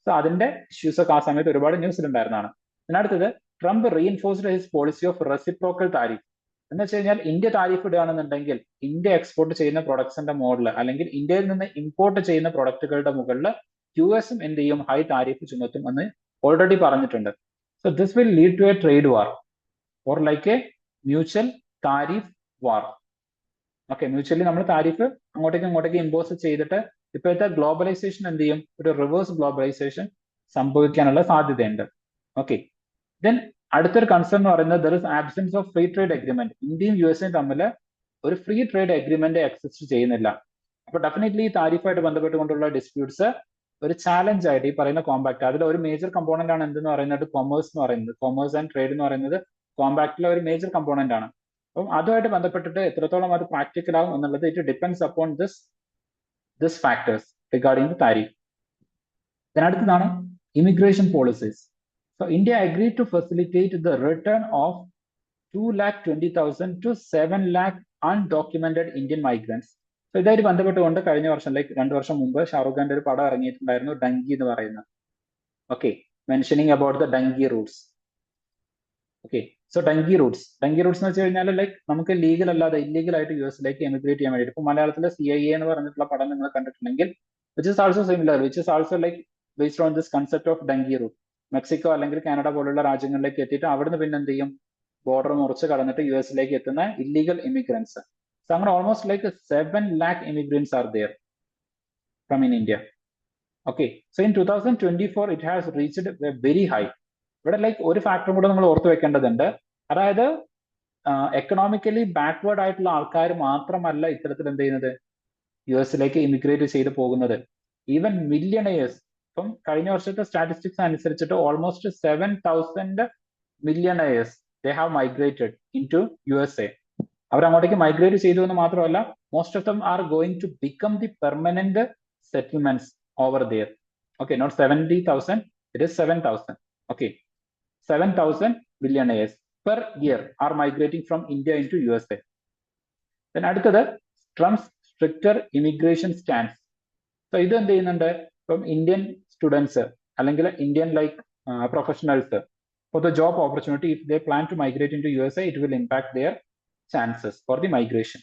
സോ അതിന്റെ ഇഷ്യൂസ് ഒക്കെ ആ സമയത്ത് ഒരുപാട് ന്യൂസിലുണ്ടായിരുന്നതാണ്. അടുത്തത് Trump reinforced his policy of reciprocal tariff. എന്ന് വെച്ച് കഴിഞ്ഞാൽ ഇന്ത്യ താരിഫ് ഇടുകയാണെന്നുണ്ടെങ്കിൽ ഇന്ത്യ എക്സ്പോർട്ട് ചെയ്യുന്ന പ്രൊഡക്ട്സിന്റെ മുകളിൽ അല്ലെങ്കിൽ ഇന്ത്യയിൽ നിന്ന് ഇമ്പോർട്ട് ചെയ്യുന്ന പ്രൊഡക്റ്റുകളുടെ മുകളിൽ US എന്ത് ചെയ്യും, ഹൈ താരിഫ് ചുമത്തും എന്ന് ഓൾറെഡി പറഞ്ഞിട്ടുണ്ട്. So this will lead to a trade war or like a mutual tariff war. Okay, mutually നമ്മൾ താരിഫ് അങ്ങോട്ടേക്ക് ഇമ്പോസ് ചെയ്തിട്ട് ഇപ്പോഴത്തെ ഗ്ലോബലൈസേഷൻ എന്ത് ചെയ്യും, ഒരു റിവേഴ്സ് ഗ്ലോബലൈസേഷൻ സംഭവിക്കാനുള്ള സാധ്യതയുണ്ട്. ഓക്കെ, ദെൻ അടുത്തൊരു കൺസേൺ എന്ന് പറയുന്നത് there is absence of free trade agreement. ഇന്ത്യയും USA തമ്മിൽ ഒരു ഫ്രീ ട്രേഡ് അഗ്രിമെന്റ് എക്സിസ്റ്റ് ചെയ്യുന്നില്ല. അപ്പൊ ഡെഫിനറ്റ്ലി ഈ താരിഫായിട്ട് ബന്ധപ്പെട്ടുകൊണ്ടുള്ള ഡിസ്പ്യൂട്ട്സ് ഒരു ചാലഞ്ച് ആയിട്ട് ഈ പറയുന്ന കോമ്പാക്ട്, അതിൽ ഒരു മേജർ കമ്പോണന്റ് ആണ് എന്തെന്ന് പറയുന്നത്, കൊമേഴ്സ് എന്ന് പറയുന്നത്. കൊമേഴ്സ് ആൻഡ് ട്രേഡ് എന്ന് പറയുന്നത് കോമ്പാക്റ്റിലെ ഒരു മേജർ കമ്പോണന്റ് ആണ്. അപ്പം അതുമായിട്ട് ബന്ധപ്പെട്ടിട്ട് എത്രത്തോളം അത് പ്രാക്ടിക്കൽ ആവും എന്നുള്ളത് it depends upon this factors regarding the tariff. അടുത്തതാണ് immigration policies. So India agreed to facilitate the return of 220,000 to 7 lakh undocumented Indian migrants. So ഇതായിട്ട് ബന്ധപ്പെട്ടുകൊണ്ട് കഴിഞ്ഞ വർഷം ലൈക്ക് 2 വർഷം മുമ്പ് ഷാറുഖ് ഖാന്റെ ഒരു പടം ഇറങ്ങിയിട്ടുണ്ടായിരുന്നു, ഡങ്കി എന്ന് പറയുന്നത്. Okay, mentioning about the Dunki Roots. Okay, so Dunki Roots എന്ന് വെച്ച് കഴിഞ്ഞാൽ ലൈക്ക് നമുക്ക് ലീഗൽ അല്ലാതെ ഇല്ലീഗൽ ആയിട്ട് US എമിഗ്രേറ്റ് ചെയ്യാൻ വേണ്ടിയിട്ട്. ഇപ്പൊ മലയാളത്തിലെ CIA എന്ന് പറഞ്ഞിട്ടുള്ള പടം നിങ്ങൾ കണ്ടിട്ടുണ്ടെങ്കിൽ which is also similar, which is also like based on this concept of Dunki route. Mexico അല്ലെങ്കിൽ കാനഡ പോലുള്ള രാജ്യങ്ങളിലേക്ക് എത്തിയിട്ട് അവിടുന്ന് പിന്നെ എന്ത് ചെയ്യും, ബോർഡർ മുറിച്ച് കടന്നിട്ട് US എത്തുന്ന ഇല്ലീഗൽ ഇമിഗ്രൻസ്. സോ അങ്ങനെ almost like 7 lakh immigrants are there from in India. Okay, so in 2024 it has reached a very high. ഇവിടെ ലൈക്ക് ഒരു ഫാക്ടറും കൂടെ നമ്മൾ ഓർത്ത് വെക്കേണ്ടതുണ്ട്. അതായത് എക്കണോമിക്കലി ബാക്ക്വേർഡ് ആയിട്ടുള്ള ആൾക്കാർ മാത്രമല്ല ഇത്തരത്തിൽ എന്ത് ചെയ്യുന്നത് യു എസിലേക്ക് ഇമിഗ്രേറ്റ് ചെയ്ത് പോകുന്നത്. ഈവൻ മില്യണയേഴ്സ്, ഇപ്പം കഴിഞ്ഞ വർഷത്തെ സ്റ്റാറ്റിസ്റ്റിക്സ് അനുസരിച്ചിട്ട് almost 7,000 millionaires they have migrated into USA. അവർ അങ്ങോട്ടേക്ക് മൈഗ്രേറ്റ് ചെയ്തു എന്ന് മാത്രമല്ല, most of them are going to become the permanent settlements over there. Okay, not 70,000, it is 7,000. Okay, 7,000 billionaires per year are migrating from India into USA. Then അടുത്തത് Trump's stricter immigration stance. So ഇത് എന്ത് ചെയ്യുന്നുണ്ട്, ഇപ്പം Indian students അല്ലെങ്കിൽ Indian like professionals for the job opportunity, if they plan to migrate into USA, it will impact their chances for the migration.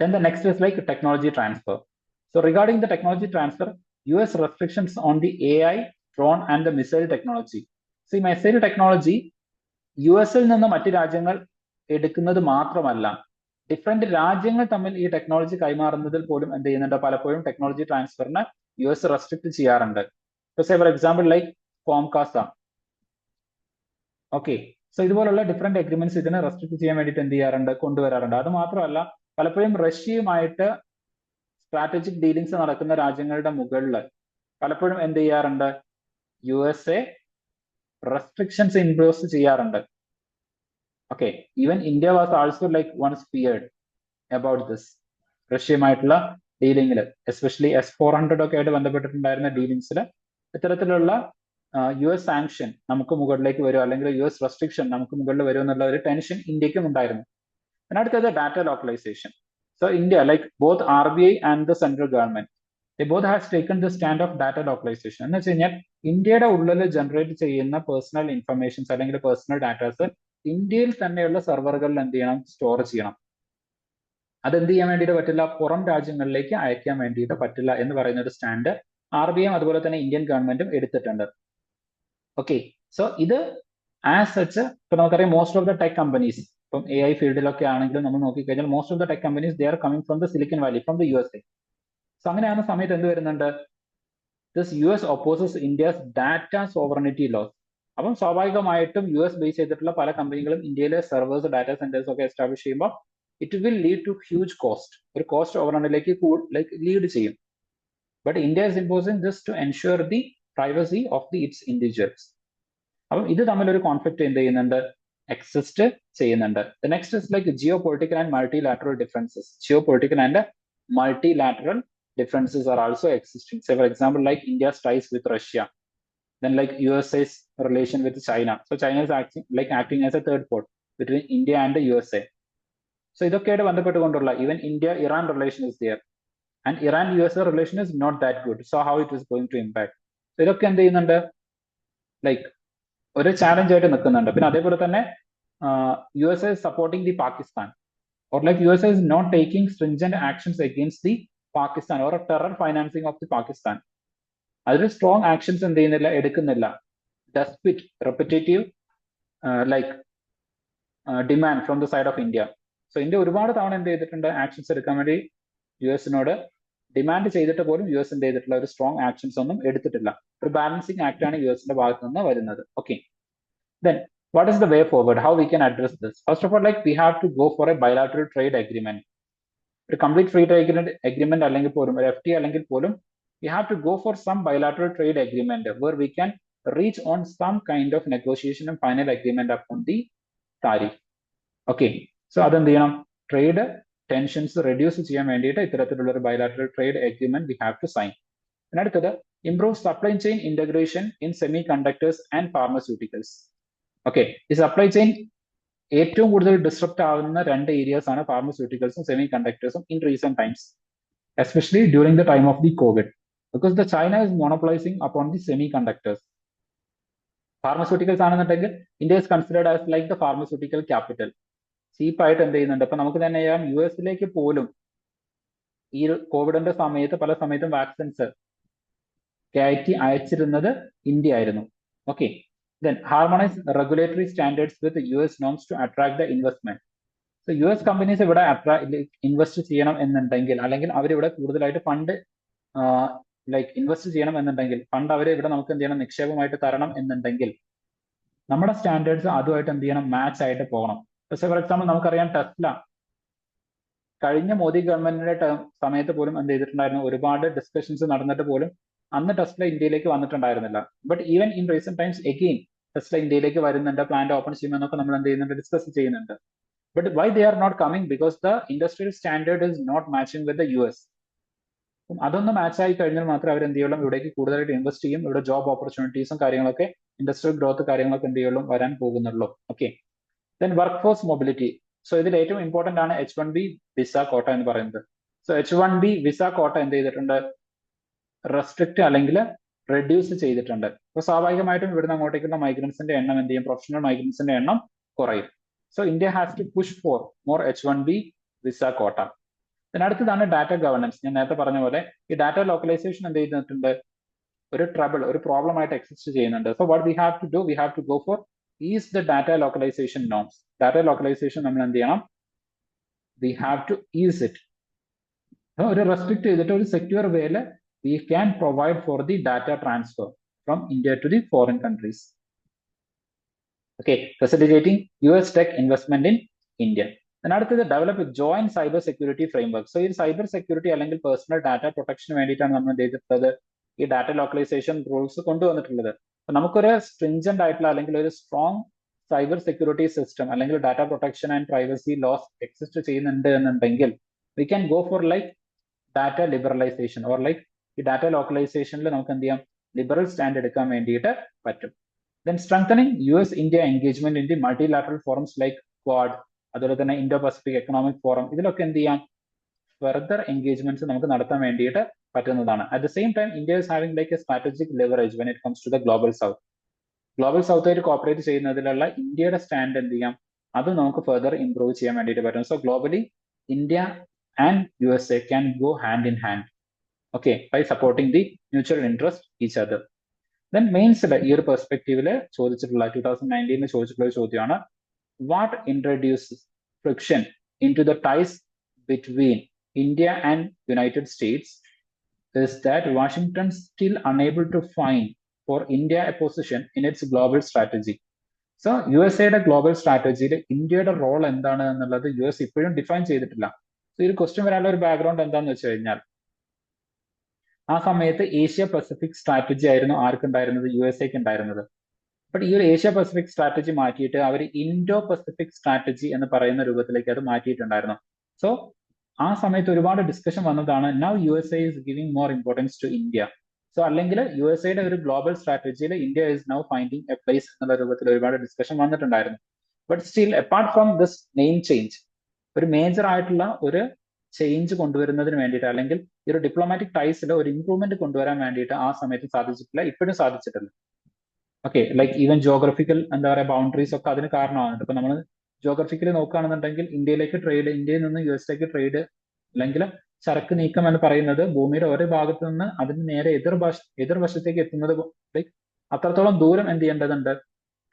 Then the next is like technology transfer. So regarding the technology transfer, US restrictions on the AI, drone and the missile technology. See, missile technology US-ൽ നിന്ന് മറ്റ് രാജ്യങ്ങൾ എടുക്കുന്നത് മാത്രമല്ല, different രാജ്യങ്ങൾ തമ്മിൽ ഈ technology കൈമാറുന്നതിൽ പോലും എന്ത് ചെയ്യുന്നുണ്ട്, പലപ്പോഴും ടെക്നോളജി ട്രാൻസ്ഫറിന് US റെസ്ട്രിക്ട് ചെയ്യാറുണ്ട്. For example like COMCASA. Okay, so ഇതുപോലുള്ള ഡിഫറെന്റ് അഗ്രിമെന്റ്സ് ഇതിനെ റെസ്ട്രിക്ട് ചെയ്യാൻ വേണ്ടിയിട്ട് എന്ത് ചെയ്യാറുണ്ട്, കൊണ്ടുവരാറുണ്ട്. അത് മാത്രമല്ല, പലപ്പോഴും റഷ്യയുമായിട്ട് സ്ട്രാറ്റജിക് ഡീലിങ്സ് നടക്കുന്ന രാജ്യങ്ങളുടെ മുകളിൽ പലപ്പോഴും എന്ത് ചെയ്യാറുണ്ട്, USA റെസ്ട്രിക്ഷൻസ് ഇംപോസ് ചെയ്യാറുണ്ട്. Okay, even India was also like once feared about this. റഷ്യയുമായിട്ടുള്ള ഡീലിംഗിൽ എസ്പെഷ്യലി S-400 ഒക്കെ ആയിട്ട് ബന്ധപ്പെട്ടിട്ടുണ്ടായിരുന്ന ഡീലിങ്സിൽ ഇത്തരത്തിലുള്ള US സാങ്ഷൻ നമുക്ക് മുകളിലേക്ക് വരും, അല്ലെങ്കിൽ US റെസ്ട്രിക്ഷൻ നമുക്ക് മുകളിൽ വരും എന്നുള്ള ഒരു ടെൻഷൻ ഇന്ത്യക്കും ഉണ്ടായിരുന്നു. അടുത്തത് data localisation. So India like both RBI and the central government, they both has taken the stand of data localization. എന്ന് വെച്ച് കഴിഞ്ഞാൽ ഇന്ത്യയുടെ ഉള്ളിൽ ജനറേറ്റ് ചെയ്യുന്ന പേഴ്സണൽ ഇൻഫർമേഷൻസ് അല്ലെങ്കിൽ പേഴ്സണൽ ഡാറ്റാസ് ഇന്ത്യയിൽ തന്നെയുള്ള സെർവറുകളിൽ എന്ത് ചെയ്യണം, സ്റ്റോർ ചെയ്യണം. അതെന്ത് ചെയ്യാൻ വേണ്ടിയിട്ട് പറ്റില്ല, പുറം രാജ്യങ്ങളിലേക്ക് അയക്കാൻ വേണ്ടിയിട്ട് പറ്റില്ല എന്ന് പറയുന്ന ഒരു സ്റ്റാൻഡ് RBI അതുപോലെ തന്നെ ഇന്ത്യൻ ഗവൺമെന്റും എടുത്തിട്ടുണ്ട്. ഓക്കെ, സോ ഇത് ആസ് സച്ച് ഇപ്പൊ നമുക്കറിയാം most of the tech companies, ഇപ്പം AI ഫീൽഡിലൊക്കെ ആണെങ്കിലും നമ്മൾ നോക്കിക്കഴിഞ്ഞാൽ most of the tech companies they are coming from the silicon valley, from the USA. So അങ്ങനെയാകുന്ന സമയത്ത് എന്ത് വരുന്നുണ്ട്, this US opposes India's data sovereignty laws. അപ്പം സ്വാഭാവികമായിട്ടും US ബേസ് ചെയ്തിട്ടുള്ള പല കമ്പനികളും ഇന്ത്യയിലെ സെർവേഴ്സ് ഡാറ്റാ സെന്റേഴ്സ് ഒക്കെ എസ്റ്റാബ്ലിഷ് ചെയ്യുമ്പോൾ it will lead to huge cost, ഒരു കോസ്റ്റ് ഓവർറണ്ണിലേക്ക് ലൈക്ക് ലീഡ് ചെയ്യും. But India is imposing this to ensure the privacy of the its individuals. അപ്പം ഇത് തമ്മിലൊരു കോൺഫ്ലിക്ട് എന്ത് ചെയ്യുന്നുണ്ട്, എക്സിസ്റ്റ് ചെയ്യുന്നുണ്ട്. The next is like geopolitical and multilateral differences. Geopolitical and multilateral differences are also existing. Say for example, like India's ties with Russia, then like USA's relation with China. So China is acting as a third port between India and the USA. So ഇതൊക്കെയായിട്ട് ബന്ധപ്പെട്ടുകൊണ്ടുള്ള even India-Iran relation is there, and Iran-USA relation is not that good. So how it is going to impact? So ഇതൊക്കെ എന്ത് ചെയ്യുന്നുണ്ട്, like ഒരു challenge ആയിട്ട് നിൽക്കുന്നുണ്ട്. പിന്നെ അതേപോലെ തന്നെ USA is supporting the Pakistan, or like USA is not taking stringent actions against the Pakistan or a terror financing of the Pakistan. അതിൽ സ്ട്രോങ് ആക്ഷൻസ് എന്ത് ചെയ്യുന്നില്ല, എടുക്കുന്നില്ല. Despite repetitive like demand from the side of India. So India ഒരുപാട് തവണ എന്ത് ചെയ്തിട്ടുണ്ട്, actions എടുക്കാൻ വേണ്ടി US-നോട് ഡിമാൻഡ് ചെയ്തിട്ട് പോലും US എന്ത് ചെയ്തിട്ടുള്ള ഒരു സ്ട്രോങ് ആക്ഷൻസ് ഒന്നും എടുത്തിട്ടില്ല. ഒരു ബാലൻസിങ് ആക്ട് ആണ് US-ന്റെ ഭാഗത്ത് നിന്ന് വരുന്നത്. Okay, then what is the way forward, how we can address this? First of all, like we have to go for a bilateral trade agreement, a complete free trade agreement അല്ലെങ്കിൽ പോലും ഒരു FTA അല്ലെങ്കിൽ പോലും we have to go for some bilateral trade agreement where we can reach on some kind of negotiation and final agreement upon the tariff. Okay, so അതെന്ത് ചെയ്യണം, trade tensions reduce ചെയ്യാൻ വേണ്ടിയിട്ട് ഇത്തരത്തിലുള്ള ഒരു bilateral trade agreement we have to sign. പിന്നെ അടുത്തത് improve supply chain integration in semiconductors and pharmaceuticals. Okay, ഈ supply chain ഏറ്റവും കൂടുതൽ ഡിസ്ട്രപ്റ്റ് ആവുന്ന രണ്ട് ഏരിയാസ് ആണ് ഫാർമസ്യൂട്ടിക്കൽസും സെമി കണ്ടക്ടേഴ്സും in recent times, especially during the time of the covid, because the China is monopolising upon the semiconductors. Pharmaceuticals ആണെന്നുണ്ടെങ്കിൽ India is considered as like the pharmaceutical capital. ചീപ്പായിട്ട് എന്ത് ചെയ്യുന്നുണ്ട്, ഇപ്പൊ നമുക്ക് തന്നെ ചെയ്യാം, US-ലേക്ക് പോലും ഈ കോവിഡിന്റെ സമയത്ത് പല സമയത്തും വാക്സിൻസ് കയറ്റി അയച്ചിരുന്നത് ഇന്ത്യ ആയിരുന്നു. Okay, then harmonize regulatory standards with US norms to attract the investment. So US companies ഇവിടെ ഇൻവെസ്റ്റ് ചെയ്യണം എന്നുണ്ടെങ്കിൽ, അല്ലെങ്കിൽ അവരിവിടെ കൂടുതലായിട്ട് ഫണ്ട് ലൈക്ക് ഇൻവെസ്റ്റ് ചെയ്യണം എന്നുണ്ടെങ്കിൽ, ഫണ്ട് അവരെ ഇവിടെ നമുക്ക് എന്ത് ചെയ്യണം, നിക്ഷേപമായിട്ട് തരണം എന്നുണ്ടെങ്കിൽ നമ്മുടെ സ്റ്റാൻഡേർഡ്സ് അതുമായിട്ട് എന്ത് ചെയ്യണം, മാച്ച് ആയിട്ട് പോകണം. ഫോർ എക്സാമ്പിൾ നമുക്കറിയാം ടെസ്ല കഴിഞ്ഞ മോദി ഗവൺമെന്റിന്റെ സമയത്ത് പോലും എന്ത് ചെയ്തിട്ടുണ്ടായിരുന്നു, ഒരുപാട് ഡിസ്കഷൻസ് നടന്നിട്ട് പോലും അന്ന് ടെസ്ല ഇന്ത്യയിലേക്ക് വന്നിട്ടുണ്ടായിരുന്നില്ല. But even in recent times again Tesla ഇന്ത്യയിലേക്ക് വരുന്നുണ്ട്, പ്ലാന്റ് ഓപ്പൺ ചെയ്യുമെന്നൊക്കെ നമ്മൾ എന്ത് ചെയ്യുന്നുണ്ട്, ഡിസ്കസ് ചെയ്യുന്നുണ്ട്. But why they are not coming? Because the industrial standard is not matching with the US. അതൊന്ന് മാച്ച് ആയി കഴിഞ്ഞാൽ മാത്രമേ അവർ എന്ത് ചെയ്യുള്ളൂ, ഇവിടേക്ക് കൂടുതലായിട്ട് ഇൻവെസ്റ്റ് ചെയ്യും, ഇവിടെ ജോബ് ഓപ്പർച്യൂണിറ്റീസും കാര്യങ്ങളൊക്കെ, ഇൻഡസ്ട്രിയൽ ഗ്രോത്ത് കാര്യങ്ങളൊക്കെ എന്ത് ചെയ്യുള്ളൂ, വരാൻ പോകുന്നുള്ളൂ. Okay, then work force mobility. So ഇതിൽ ഏറ്റവും ഇമ്പോർട്ടന്റ് ആണ് H1B വിസ കോട്ട എന്ന് പറയുന്നത്. സോ H1B വിസ കോട്ട എന്ത് ചെയ്തിട്ടുണ്ട്, റെസ്ട്രിക്റ്റ് അല്ലെങ്കിൽ റെഡ്യൂസ് ചെയ്തിട്ടുണ്ട്. അപ്പൊ സ്വാഭാവികമായിട്ടും ഇവിടുന്ന് അങ്ങോട്ടേക്കുള്ള മൈഗ്രൻസിന്റെ എണ്ണം എന്ത് ചെയ്യും, പ്രൊഫഷണൽ മൈഗ്രൻസിന്റെ എണ്ണം കുറയും. So India has to push for more H1B visa quota. അടുത്തതാണ് ഡാറ്റ ഗവർണൻസ്. ഞാൻ നേരത്തെ പറഞ്ഞ പോലെ ഈ ഡാറ്റ ലോക്കലൈസേഷൻ എന്ത് ചെയ്തിട്ടുണ്ട്, ഒരു പ്രോബ്ലം ആയിട്ട് എക്സിസ്റ്റ് ചെയ്യുന്നുണ്ട്. So what we have to do, we have to go for is the data localisation norms. Data localisation നമ്മൾ എന്ത് ചെയ്യണം, we have to is it. ഒരു റെസ്ട്രിക്ട് ചെയ്തിട്ട് ഒരു സെക്യൂർ വേയില് we can provide for the data transfer from India to the foreign countries. Okay, facilitating US tech investment in India. അടുത്തത് develop joint cyber security framework. So ഈ cyber security അല്ലെങ്കിൽ personal data പ്രൊട്ടക്ഷന് വേണ്ടിയിട്ടാണ് നമ്മൾ എന്ത് ചെയ്തിട്ടുള്ളത്, ഈ data localisation rules കൊണ്ടുവന്നിട്ടുള്ളത്. അപ്പൊ നമുക്കൊരു സ്ട്രിഞ്ചന്റ് ആയിട്ടുള്ള അല്ലെങ്കിൽ ഒരു സ്ട്രോങ് സൈബർ സെക്യൂരിറ്റി സിസ്റ്റം അല്ലെങ്കിൽ data protection and privacy laws exist ചെയ്യുന്നുണ്ട് എന്നുണ്ടെങ്കിൽ we can go for like data liberalisation or like ഈ ഡാറ്റ ലോക്കലൈസേഷനിൽ നമുക്ക് എന്ത് ചെയ്യാം, ലിബറൽ സ്റ്റാൻഡ് എടുക്കാൻ വേണ്ടിയിട്ട് പറ്റും. Then strengthening US India engagement in the multilateral forums like quad, അതുപോലെ തന്നെ ഇൻഡോ പസഫിക് എക്കണോമിക് ഫോറം, ഇതിലൊക്കെ എന്ത് ചെയ്യാം, ഫർദർ എൻഗേജ്മെന്റ്സ് നമുക്ക് നടത്താൻ വേണ്ടിയിട്ട് പറ്റുന്നതാണ്. At the same time India is having like a strategic leverage when it comes to the global south. Global സൗത്തായിട്ട് കോപ്പറേറ്റ് ചെയ്യുന്നതിലുള്ള ഇന്ത്യയുടെ സ്റ്റാൻഡ് എന്ത് ചെയ്യാം, അത് നമുക്ക് ഫർദർ ഇംപ്രൂവ് ചെയ്യാൻ വേണ്ടിയിട്ട് പറ്റും. So globally India and USA can go hand in hand, okay, by supporting the mutual interest each other. Then മെയിൻസിൽ ഈ ഒരു പെർസ്പെക്റ്റീവില് ചോദിച്ചിട്ടുള്ള 2019 ചോദിച്ചിട്ടുള്ള ഒരു ചോദ്യമാണ്, what introduces friction into the ties between India and United States is that Washington still unable to find for India a position in its global strategy. So USAയുടെ global സ്ട്രാറ്റജിയിൽ ഇന്ത്യയുടെ റോൾ എന്താണ് എന്നുള്ളത് US ഇപ്പോഴും ഡിഫൈൻ ചെയ്തിട്ടില്ല. So ഈ question വരാനുള്ള ഒരു ബാക്ക്ഗ്രൗണ്ട് എന്താണെന്ന് വെച്ച് കഴിഞ്ഞാൽ, ആ സമയത്ത് ഏഷ്യ പസഫിക് സ്ട്രാറ്റജി ആയിരുന്നു ആർക്കുണ്ടായിരുന്നത്, USAക്ക് ഉണ്ടായിരുന്നത്. ബട്ട് ഈ ഒരു ഏഷ്യ പസഫിക് സ്ട്രാറ്റജി മാറ്റിയിട്ട് അവർ ഇൻഡോ പസഫിക് സ്ട്രാറ്റജി എന്ന് പറയുന്ന രൂപത്തിലേക്ക് അത് മാറ്റിയിട്ടുണ്ടായിരുന്നു. സോ ആ സമയത്ത് ഒരുപാട് ഡിസ്കഷൻ വന്നതാണ്, now USA is giving more importance to India. So അല്ലെങ്കിൽ USAയുടെ ഒരു ഗ്ലോബൽ സ്ട്രാറ്റജിയിൽ India is now finding a place എന്നുള്ള രൂപത്തിൽ ഒരുപാട് ഡിസ്കഷൻ വന്നിട്ടുണ്ടായിരുന്നു. But still apart from this name change, ഒരു മേജർ ആയിട്ടുള്ള ഒരു ചേഞ്ച് കൊണ്ടുവരുന്നതിന് വേണ്ടിയിട്ട് അല്ലെങ്കിൽ ഈ ഒരു ഡിപ്ലോമാറ്റിക് ടൈസിൽ ഒരു ഇംപ്രൂവ്മെന്റ് കൊണ്ടുവരാൻ വേണ്ടിയിട്ട് ആ സമയത്ത് സാധിച്ചിട്ടില്ല, ഇപ്പോഴും സാധിച്ചിട്ടില്ല. ഓക്കെ, ലൈക്ക് ഈവൻ ജോഗ്രഫിക്കൽ എന്താ പറയുക ബൗണ്ടറീസ് ഒക്കെ അതിന് കാരണമാകുന്നുണ്ട്. ഇപ്പൊ നമ്മൾ ജോഗ്രഫിക്കലി നോക്കുകയാണെന്നുണ്ടെങ്കിൽ ഇന്ത്യയിലേക്ക് ട്രേഡ്, ഇന്ത്യയിൽ നിന്ന് US-ലേക്ക് ട്രേഡ് അല്ലെങ്കിൽ ചരക്ക് നീക്കം എന്ന് പറയുന്നത് ഭൂമിയുടെ ഓരോ ഭാഗത്തു നിന്ന് അതിന് നേരെ എതിർവശത്തേക്ക് എത്തുന്നത് ലൈക്ക് അത്രത്തോളം ദൂരം എന്ത് ചെയ്യേണ്ടതുണ്ട്,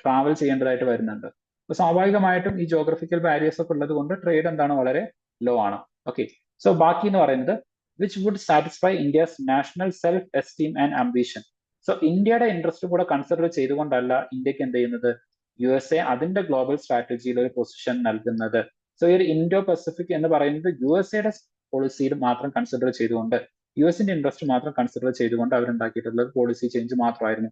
ട്രാവൽ ചെയ്യേണ്ടതായിട്ട് വരുന്നുണ്ട്. അപ്പൊ സ്വാഭാവികമായിട്ടും ഈ ജോഗ്രഫിക്കൽ ബാരിയേഴ്സ് ഒക്കെ ഉള്ളത് കൊണ്ട് ട്രേഡ് എന്താണ്, വളരെ ലോ ആണ്. ഓക്കെ, സോ ബാക്കി എന്ന് പറയുന്നത് which would satisfy India's national self esteem and ambition. So ഇന്ത്യയുടെ ഇൻട്രസ്റ്റ് കൂടെ കൺസിഡർ ചെയ്തുകൊണ്ടല്ല ഇന്ത്യക്ക് എന്ത് ചെയ്യുന്നത്, USA അതിന്റെ ഗ്ലോബൽ സ്ട്രാറ്റജിയിൽ ഒരു പൊസിഷൻ നൽകുന്നത്. സോ ഈ ഒരു ഇൻഡോ പസഫിക് എന്ന് പറയുന്നത് USAയുടെ പോളിസിയിൽ മാത്രം കൺസിഡർ ചെയ്തുകൊണ്ട്, US-ന്റെ ഇൻട്രസ്റ്റ് മാത്രം കൺസിഡർ ചെയ്തുകൊണ്ട് അവരുണ്ടാക്കിയിട്ടുള്ള പോളിസി ചേഞ്ച് മാത്രമായിരുന്നു.